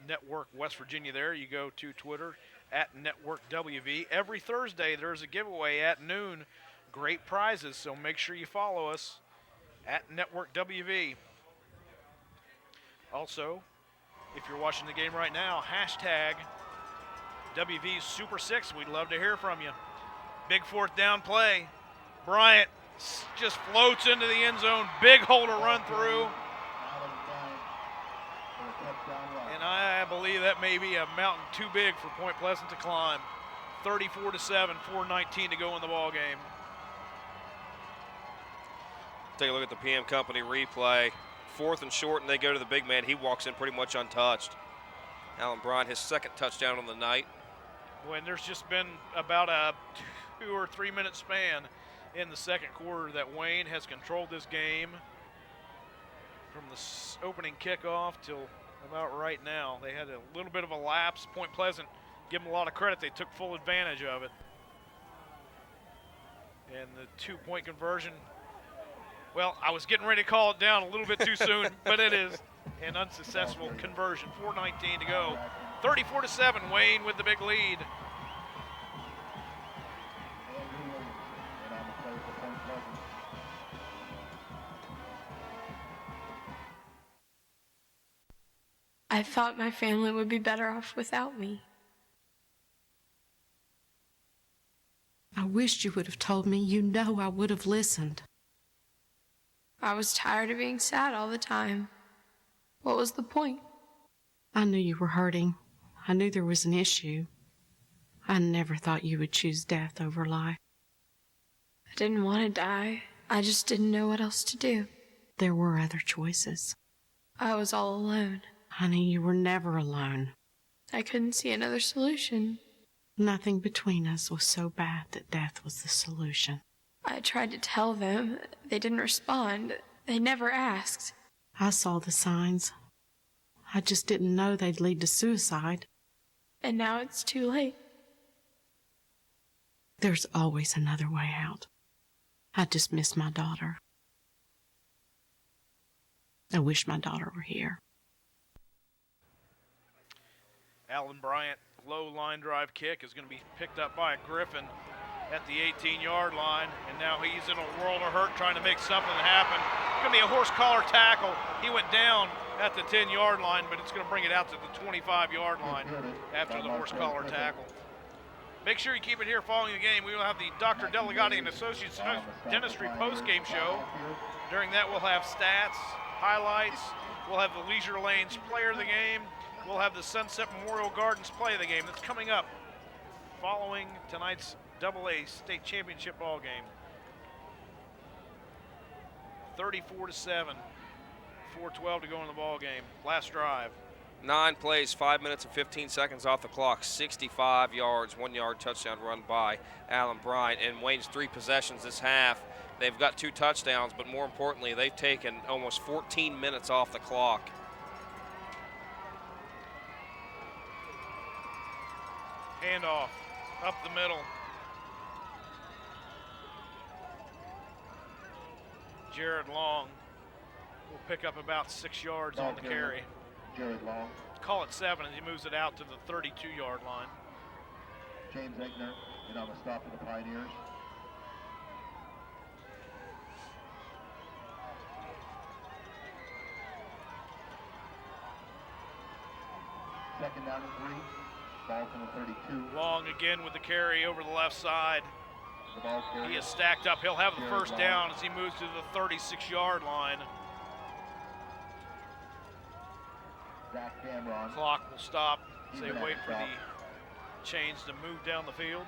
Speaker 1: Network West Virginia there, you go to Twitter at Network WV. Every Thursday there's a giveaway at noon. Great prizes, so make sure you follow us at Network WV. Also, if you're watching the game right now, hashtag WV Super 6. We'd love to hear from you. Big 4th down play. Bryant just floats into the end zone. Big hole to run through. And I believe that may be a mountain too big for Point Pleasant to climb. 34-7, 4:19 to go in the ball game.
Speaker 2: Take a look at the PM Company replay. 4th and short, and they go to the big man. He walks in pretty much untouched. Alan Bryant, his 2nd touchdown on the night.
Speaker 1: When there's just been about a 2 or 3 minute span in the second quarter that Wayne has controlled this game from the opening kickoff till about right now. They had a little bit of a lapse. Point Pleasant, give them a lot of credit. They took full advantage of it. And the 2-point conversion, well, I was getting ready to call it down a little bit too soon, but it is an unsuccessful conversion. 4:19 to go. 34-7, Wayne with the big lead.
Speaker 5: I thought my family would be better off without me.
Speaker 11: I wished you would have told me. You know I would have listened.
Speaker 5: I was tired of being sad all the time. What was the point?
Speaker 11: I knew you were hurting. I knew there was an issue. I never thought you would choose death over life.
Speaker 5: I didn't want to die. I just didn't know what else to do.
Speaker 11: There were other choices.
Speaker 5: I was all alone.
Speaker 11: Honey, you were never alone.
Speaker 5: I couldn't see another solution.
Speaker 11: Nothing between us was so bad that death was the solution.
Speaker 5: I tried to tell them. They didn't respond. They never asked.
Speaker 11: I saw the signs. I just didn't know they'd lead to suicide.
Speaker 5: And now it's too late.
Speaker 11: There's always another way out. I just miss my daughter. I wish my daughter were here.
Speaker 1: Alan Bryant, low line drive kick is going to be picked up by Griffin at the 18-yard line, and now he's in a world of hurt trying to make something happen. It's going to be a horse collar tackle. He went down at the 10-yard line, but it's going to bring it out to the 25-yard line after the horse collar tackle. Make sure you keep it here following the game. We will have the Dr. Delegati and Associates Dentistry post-game show. During that, we'll have stats, highlights. We'll have the Leisure Lanes player of the game. We'll have the Sunset Memorial Gardens play of the game. That's coming up following tonight's AA state championship ball game. 34-7, 4:12 to go in the ball game. Last drive.
Speaker 2: 9 plays, 5 minutes and 15 seconds off the clock, 65 yards, 1-yard touchdown run by Alan Bryant. And Wayne's 3 possessions this half, they've got 2 touchdowns, but more importantly, they've taken almost 14 minutes off the clock.
Speaker 1: Handoff up the middle. Jared Long will pick up about 6 yards on the carry.
Speaker 14: Jared Long.
Speaker 1: Call it 7 as he moves it out to the 32-yard line.
Speaker 14: James Egner in on the stop for the Pioneers. Second down and 3. Ball from the 32.
Speaker 1: Long again with the carry over the left side. He is stacked up. He'll have the first down as he moves to the 36-yard line.
Speaker 14: Zach Cameron.
Speaker 1: Clock will stop as they wait for the chains to move down the field.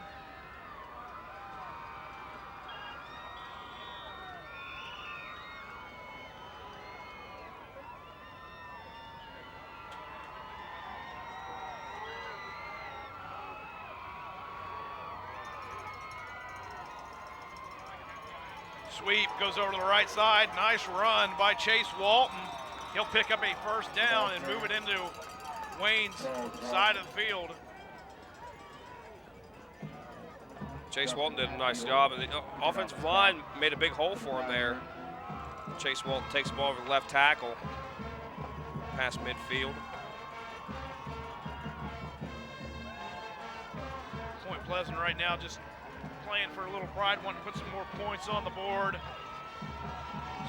Speaker 1: Sweep goes over to the right side. Nice run by Chase Walton. He'll pick up a first down and move it into Wayne's side of the field.
Speaker 2: Chase Walton did a nice job, and the offensive line made a big hole for him there. Chase Walton takes the ball over the left tackle, past midfield.
Speaker 1: Point Pleasant right now just playing for a little pride, wanting to put some more points on the board.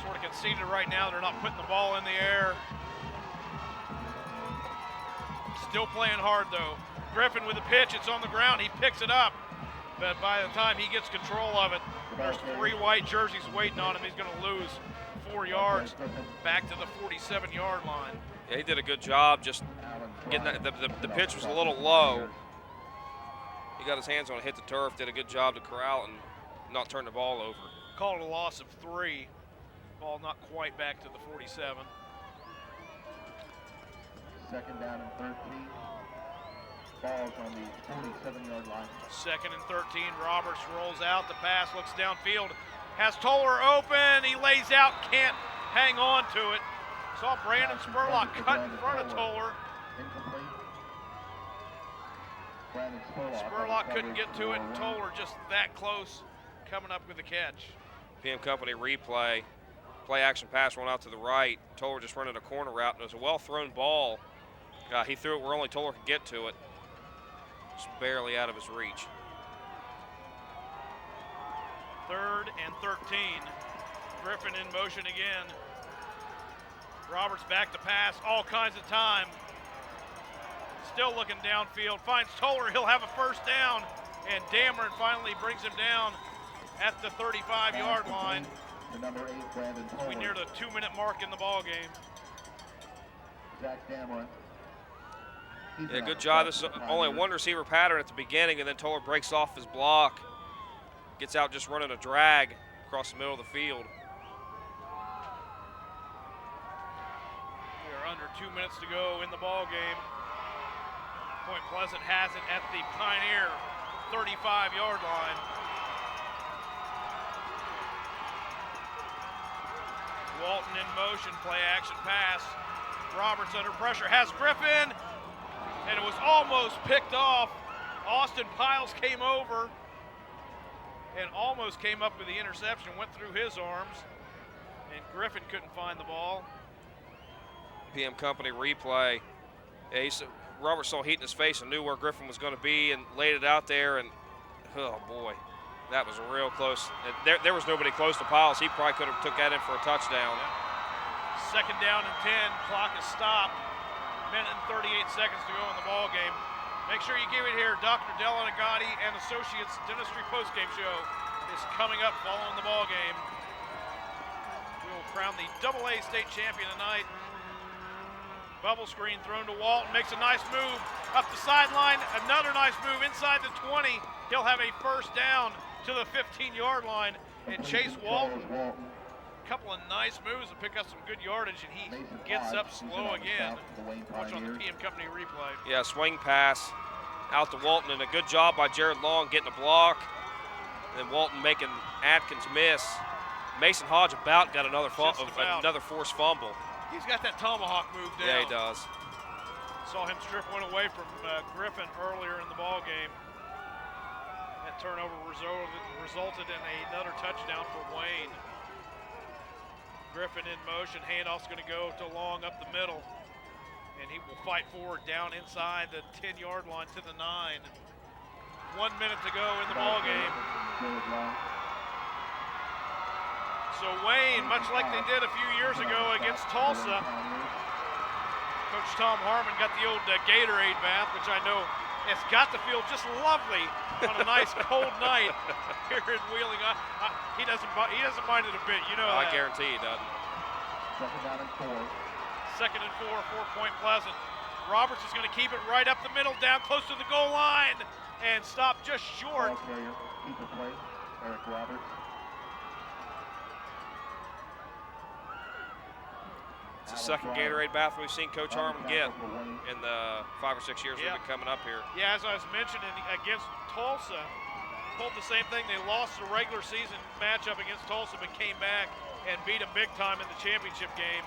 Speaker 1: Sort of conceded right now, they're not putting the ball in the air. Still playing hard though. Griffin with the pitch, it's on the ground, he picks it up. But by the time he gets control of it, there's 3 white jerseys waiting on him. He's gonna lose 4 yards back to the 47-yard line.
Speaker 2: Yeah, he did a good job just getting that, the pitch was a little low. He got his hands on it, hit the turf, did a good job to corral and not turn the ball over.
Speaker 1: Called a loss of 3. Ball not quite back to the 47.
Speaker 14: Second down and 13. Ball's on the 47-yard line.
Speaker 1: Second and 13. Roberts rolls out. The pass looks downfield. Has Toller open. He lays out. Can't hang on to it. Saw Brandon Spurlock cut in front of Toller.
Speaker 14: Incomplete.
Speaker 1: Spurlock couldn't get to it, and Toller just that close, coming up with the catch.
Speaker 2: PM Company replay. Play action pass run out to the right. Toller just running a corner route, and it was a well-thrown ball. He threw it where only Toller could get to it. Just barely out of his reach.
Speaker 1: 3rd and 13. Griffin in motion again. Roberts back to pass, all kinds of time. Still looking downfield, finds Toller, he'll have a first down, and Dameron finally brings him down at the 35-yard line.
Speaker 14: The number 8, Brandon Toller.
Speaker 1: We near the 2-minute mark in the ball game.
Speaker 14: Zach Dameron.
Speaker 2: Yeah, good job. This is only a 1 receiver pattern at the beginning, and then Toller breaks off his block. Gets out just running a drag across the middle of the field.
Speaker 1: We are under 2 minutes to go in the ball game. Point Pleasant has it at the Pioneer 35-yard line. Walton in motion, play action pass. Roberts under pressure, has Griffin, and it was almost picked off. Austin Piles came over and almost came up with the interception, went through his arms, and Griffin couldn't find the ball.
Speaker 2: PM Company replay. Robert saw heat in his face and knew where Griffin was going to be and laid it out there, and oh boy, that was real close. There was nobody close to Piles. He probably could have took that in for a touchdown.
Speaker 1: Yeah. 2nd down and 10, clock is stopped. Minute and 38 seconds to go in the ball game. Make sure you give it here. Dr. Delegati and Associates Dentistry postgame show is coming up following the ball game. We will crown the AA state champion tonight. Bubble screen thrown to Walton, makes a nice move up the sideline. Another nice move inside the 20. He'll have a first down to the 15-yard line. And Chase Walton, a couple of nice moves to pick up some good yardage, and he gets up slow again. Watch on the PM Company replay.
Speaker 2: Yeah, swing pass out to Walton, and a good job by Jared Long getting a block. And then Walton making Atkins miss. Mason Hodge about got another forced fumble.
Speaker 1: He's got that tomahawk move down.
Speaker 2: Yeah, he does.
Speaker 1: Saw him strip one away from Griffin earlier in the ball game. That turnover resulted in another touchdown for Wayne. Griffin in motion, handoff's going to go to Long up the middle, and he will fight forward down inside the 10-yard line to the 9. 1 minute to go in the ball game. So Wayne, much like they did a few years ago against Tulsa, Coach Tom Harmon got the old Gatorade bath, which I know has got to feel just lovely on a nice cold night here in Wheeling. He doesn't mind it a bit, you know that.
Speaker 2: I guarantee he doesn't.
Speaker 14: 2nd down and 4.
Speaker 1: 2nd and 4 for Point Pleasant. Roberts is going to keep it right up the middle, down close to the goal line, and stop just short.
Speaker 14: Keeper play, Eric Roberts.
Speaker 2: It's the second Gatorade bath we've seen Coach Harmon get in the 5 or 6 years we've been coming up here.
Speaker 1: Yeah, as I was mentioning, against Tulsa, pulled the same thing. They lost the regular season matchup against Tulsa, but came back and beat them big time in the championship game.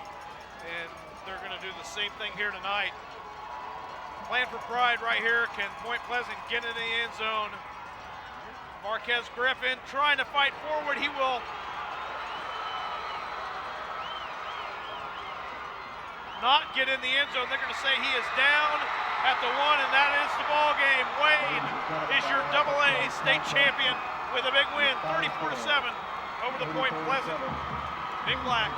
Speaker 1: And they're going to do the same thing here tonight. Playing for pride right here. Can Point Pleasant get into the end zone? Marquez Griffin trying to fight forward. He will not get in the end zone. They're going to say he is down at the 1, and that is the ball game. Wayne is your AA state champion with a big win, 34-7 over the Point Pleasant Big Blacks.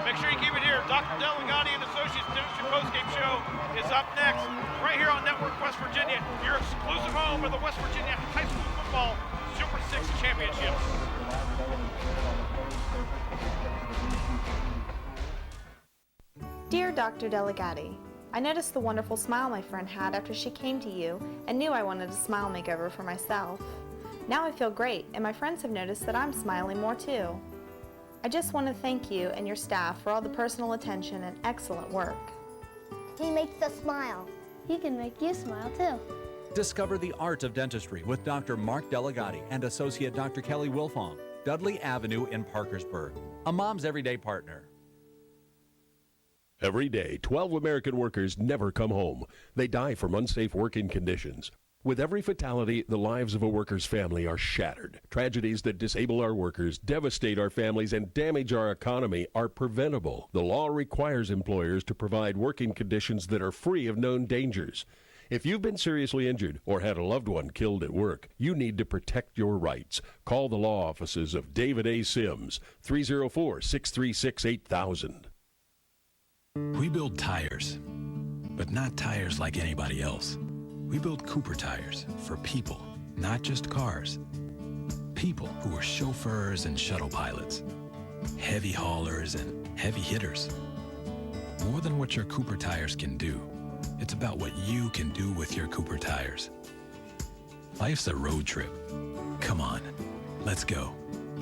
Speaker 1: Make sure you keep it here. Dr. Delegati and Associates Dentistry postgame show is up next, right here on Network West Virginia, your exclusive home of the West Virginia High School Football Super 6 Championships.
Speaker 12: Dear Dr. Delegati, I noticed the wonderful smile my friend had after she came to you and knew I wanted a smile makeover for myself. Now I feel great, and my friends have noticed that I'm smiling more too. I just want to thank you and your staff for all the personal attention and excellent work.
Speaker 15: He makes us smile. He can make you smile too.
Speaker 23: Discover the art of dentistry with Dr. Mark Delegati and Associate Dr. Kelly Wilfong, Dudley Avenue in Parkersburg, a mom's everyday partner.
Speaker 24: Every day, 12 American workers never come home. They die from unsafe working conditions. With every fatality, the lives of a worker's family are shattered. Tragedies that disable our workers, devastate our families, and damage our economy are preventable. The law requires employers to provide working conditions that are free of known dangers. If you've been seriously injured or had a loved one killed at work, you need to protect your rights. Call the law offices of David A. Sims, 304-636-8000.
Speaker 25: We build tires, but not tires like anybody else. We build Cooper tires for people, not just cars. People who are chauffeurs and shuttle pilots, heavy haulers and heavy hitters. More than what your Cooper tires can do, it's about what you can do with your Cooper tires. Life's a road trip. Come on, let's go.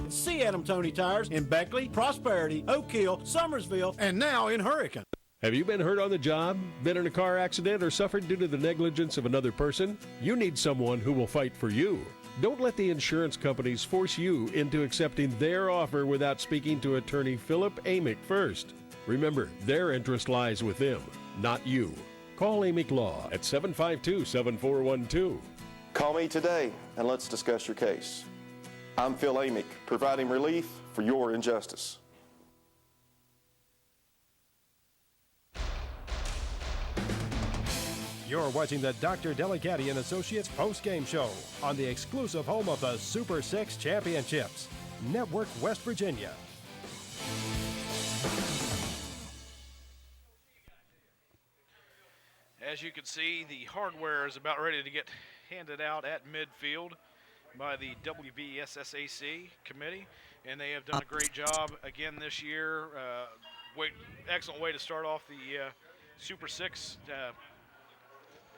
Speaker 26: See Adam Tony Tires in Beckley, Prosperity, Oak Hill, Summersville, and now in Hurricane.
Speaker 24: Have you been hurt on the job, been in a car accident, or suffered due to the negligence of another person? You need someone who will fight for you. Don't let the insurance companies force you into accepting their offer without speaking to attorney Philip Amick first. Remember, their interest lies with them, not you. Call Amick Law at 752-7412.
Speaker 8: Call me today and let's discuss your case. I'm Phil Amick, providing relief for your injustice.
Speaker 3: You're watching the Dr. Delegati and Associates post-game show on the exclusive home of the Super 6 Championships, Network West Virginia.
Speaker 1: As you can see, the hardware is about ready to get handed out at midfield by the WVSSAC committee, and they have done a great job again this year. Excellent way to start off the Super 6.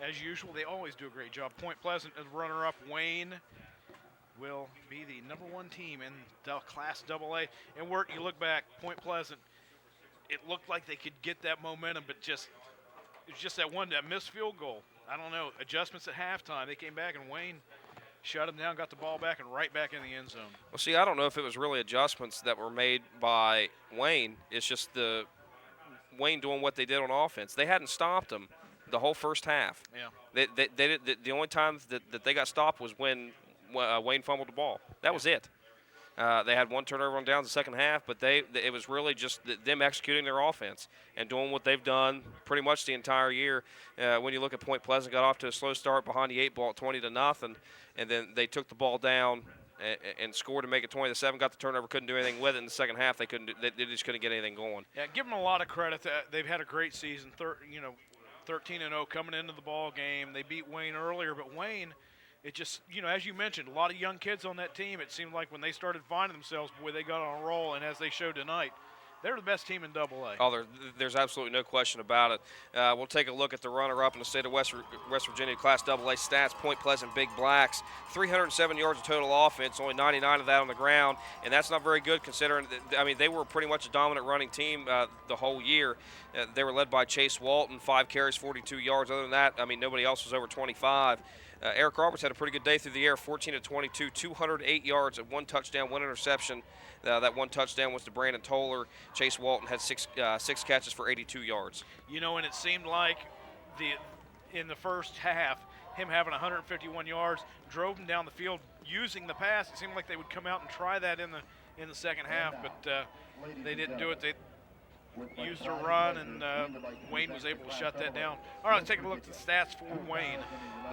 Speaker 1: As usual, they always do a great job. Point Pleasant as runner-up. Wayne will be the #1 team in the Class AA. And Wirt, you look back, Point Pleasant, it looked like they could get that momentum, but it was just that missed field goal. I don't know, adjustments at halftime. They came back and Wayne shut them down, got the ball back, and right back in the end zone.
Speaker 2: Well, see, I don't know if it was really adjustments that were made by Wayne. It's just Wayne doing what they did on offense. They hadn't stopped them the whole first half.
Speaker 1: Yeah.
Speaker 2: The only time that they got stopped was when Wayne fumbled the ball. That was it. They had one turnover on downs the second half, but it was really just them executing their offense and doing what they've done pretty much the entire year. When you look at Point Pleasant, got off to a slow start behind the 8 ball at 20-0, and then they took the ball down and scored to make it 20-7. Got the turnover, couldn't do anything with it in the second half. They just couldn't get anything going.
Speaker 1: Yeah, give them a lot of credit. They've had a great season. 13-0 coming into the ball game. They beat Wayne earlier, but Wayne, it just, as you mentioned, a lot of young kids on that team. It seemed like when they started finding themselves, boy, they got on a roll, and as they showed tonight, they're the best team in AA.
Speaker 2: Oh, there's absolutely no question about it. We'll take a look at the runner-up in the state of West Virginia Class AA stats. Point Pleasant Big Blacks, 307 yards of total offense, only 99 of that on the ground, and that's not very good considering, they were pretty much a dominant running team the whole year. They were led by Chase Walton, 5 carries, 42 yards. Other than that, nobody else was over 25. Eric Roberts had a pretty good day through the air, 14-22, 208 yards, 1 touchdown, 1 interception. That 1 touchdown was to Brandon Toller. Chase Walton had six catches for 82 yards.
Speaker 1: And it seemed like in the first half, him having 151 yards drove him down the field using the pass. It seemed like they would come out and try that in the second half, but they didn't do it. They used their run, and Wayne was able to shut that down. All right, let's take a look at the stats for Wayne.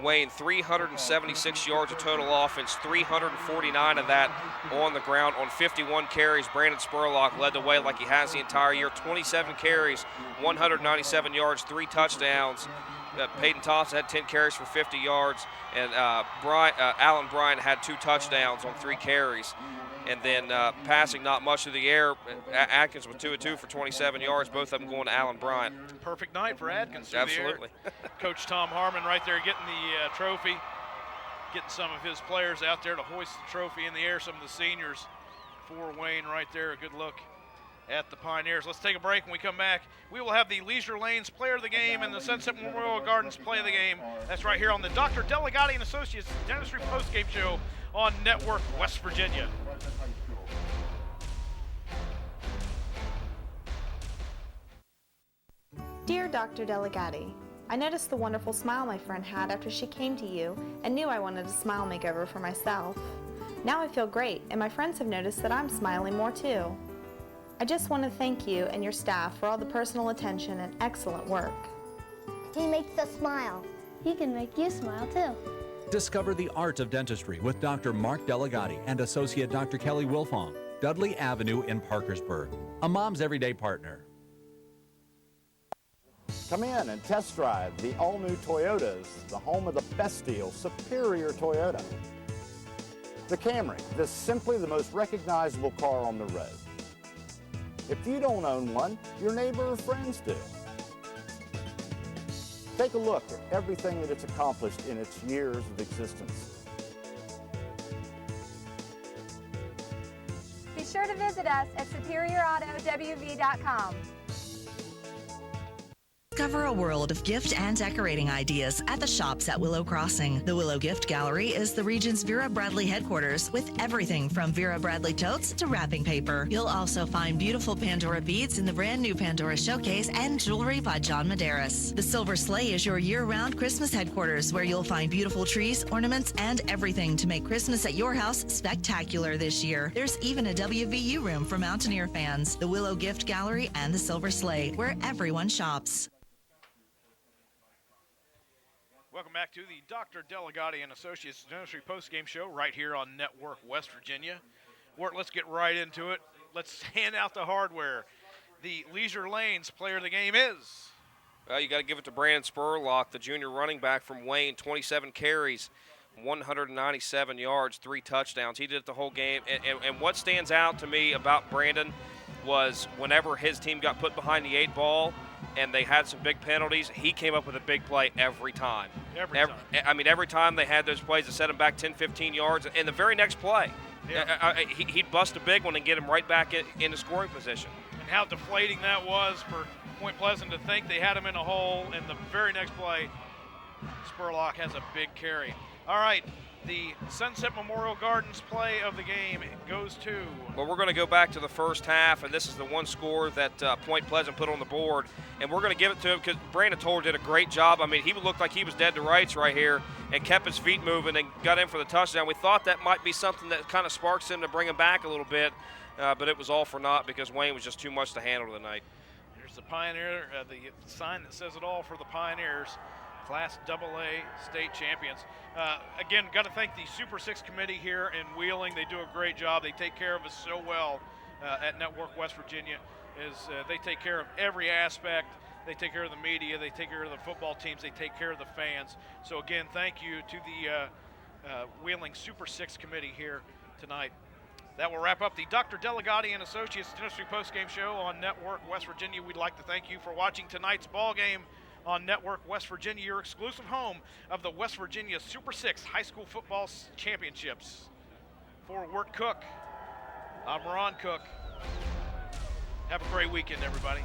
Speaker 2: Wayne, 376 yards of total offense, 349 of that on the ground on 51 carries. Brandon Spurlock led the way like he has the entire year, 27 carries, 197 yards, 3 touchdowns. Peyton Thompson had 10 carries for 50 yards, and Alan Bryant had 2 touchdowns on 3 carries. And then passing not much through the air, Atkins with 2 of 2 for 27 yards, both of them going to Alan Bryant.
Speaker 1: Perfect night for Atkins.
Speaker 2: Absolutely.
Speaker 1: Coach Tom Harmon right there getting the trophy, getting some of his players out there to hoist the trophy in the air, some of the seniors for Wayne right there. A good look at the Pioneers. Let's take a break. When we come back, we will have the Leisure Lanes Player of the Game and the Sunset Memorial Gardens Play of the Game. That's right here on the Dr. Delegati and Associates Dentistry Postgame Show on Network West Virginia.
Speaker 12: Dear Dr. Delegati, I noticed the wonderful smile my friend had after she came to you and knew I wanted a smile makeover for myself. Now I feel great, and my friends have noticed that I'm smiling more too. I just want to thank you and your staff for all the personal attention and excellent work.
Speaker 15: He makes us smile. He can make you smile too.
Speaker 23: Discover the art of dentistry with Dr. Mark Delegati and Associate Dr. Kelly Wilfong, Dudley Avenue in Parkersburg, a mom's everyday partner.
Speaker 10: Come in and test drive the all-new Toyotas, the home of the best deal, Superior Toyota. The Camry, this simply the most recognizable car on the road. If you don't own one, your neighbor or friends do. Take a look at everything that it's accomplished in its years of existence.
Speaker 13: Be sure to visit us at SuperiorAutoWV.com.
Speaker 7: Discover a world of gift and decorating ideas at the shops at Willow Crossing. The Willow Gift Gallery is the region's Vera Bradley headquarters with everything from Vera Bradley totes to wrapping paper. You'll also find beautiful Pandora beads in the brand new Pandora Showcase and jewelry by John Maderas. The Silver Sleigh is your year-round Christmas headquarters where you'll find beautiful trees, ornaments, and everything to make Christmas at your house spectacular this year. There's even a WVU room for Mountaineer fans. The Willow Gift Gallery and the Silver Sleigh, where everyone shops.
Speaker 1: Welcome back to the Dr. Delegati and Associates Dentistry postgame show right here on Network West Virginia. Wirt, let's get right into it. Let's hand out the hardware. The Leisure Lanes player of the game is...
Speaker 2: Well, you got to give it to Brandon Spurlock, the junior running back from Wayne, 27 carries, 197 yards, 3 touchdowns. He did it the whole game. And what stands out to me about Brandon was whenever his team got put behind the 8 ball, and they had some big penalties, he came up with a big play every time. Every time they had those plays that set him back 10, 15 yards, and the very next play, he'd bust a big one and get him right back in the scoring position.
Speaker 1: And how deflating that was for Point Pleasant to think they had him in a hole, and the very next play, Spurlock has a big carry. All right, the Sunset Memorial Gardens play of the game goes to...
Speaker 2: Well, we're going to go back to the first half, and this is the one score that Point Pleasant put on the board. And we're going to give it to him because Brandon Toller did a great job. I mean, he looked like he was dead to rights right here and kept his feet moving and got in for the touchdown. We thought that might be something that kind of sparks him to bring him back a little bit, but it was all for naught because Wayne was just too much to handle tonight.
Speaker 1: Here's the Pioneer, the sign that says it all for the Pioneers. Class AA state champions. Again, got to thank the Super 6 committee here in Wheeling. They do a great job. They take care of us so well at Network West Virginia. They take care of every aspect. They take care of the media. They take care of the football teams. They take care of the fans. So again, thank you to the Wheeling Super 6 committee here tonight. That will wrap up the Dr. Delegati and Associates Dentistry postgame show on Network West Virginia. We'd like to thank you for watching tonight's ball game on Network West Virginia, your exclusive home of the West Virginia Super 6 High School Football Championships. For Wirt Cook, I'm Ron Cook. Have a great weekend, everybody.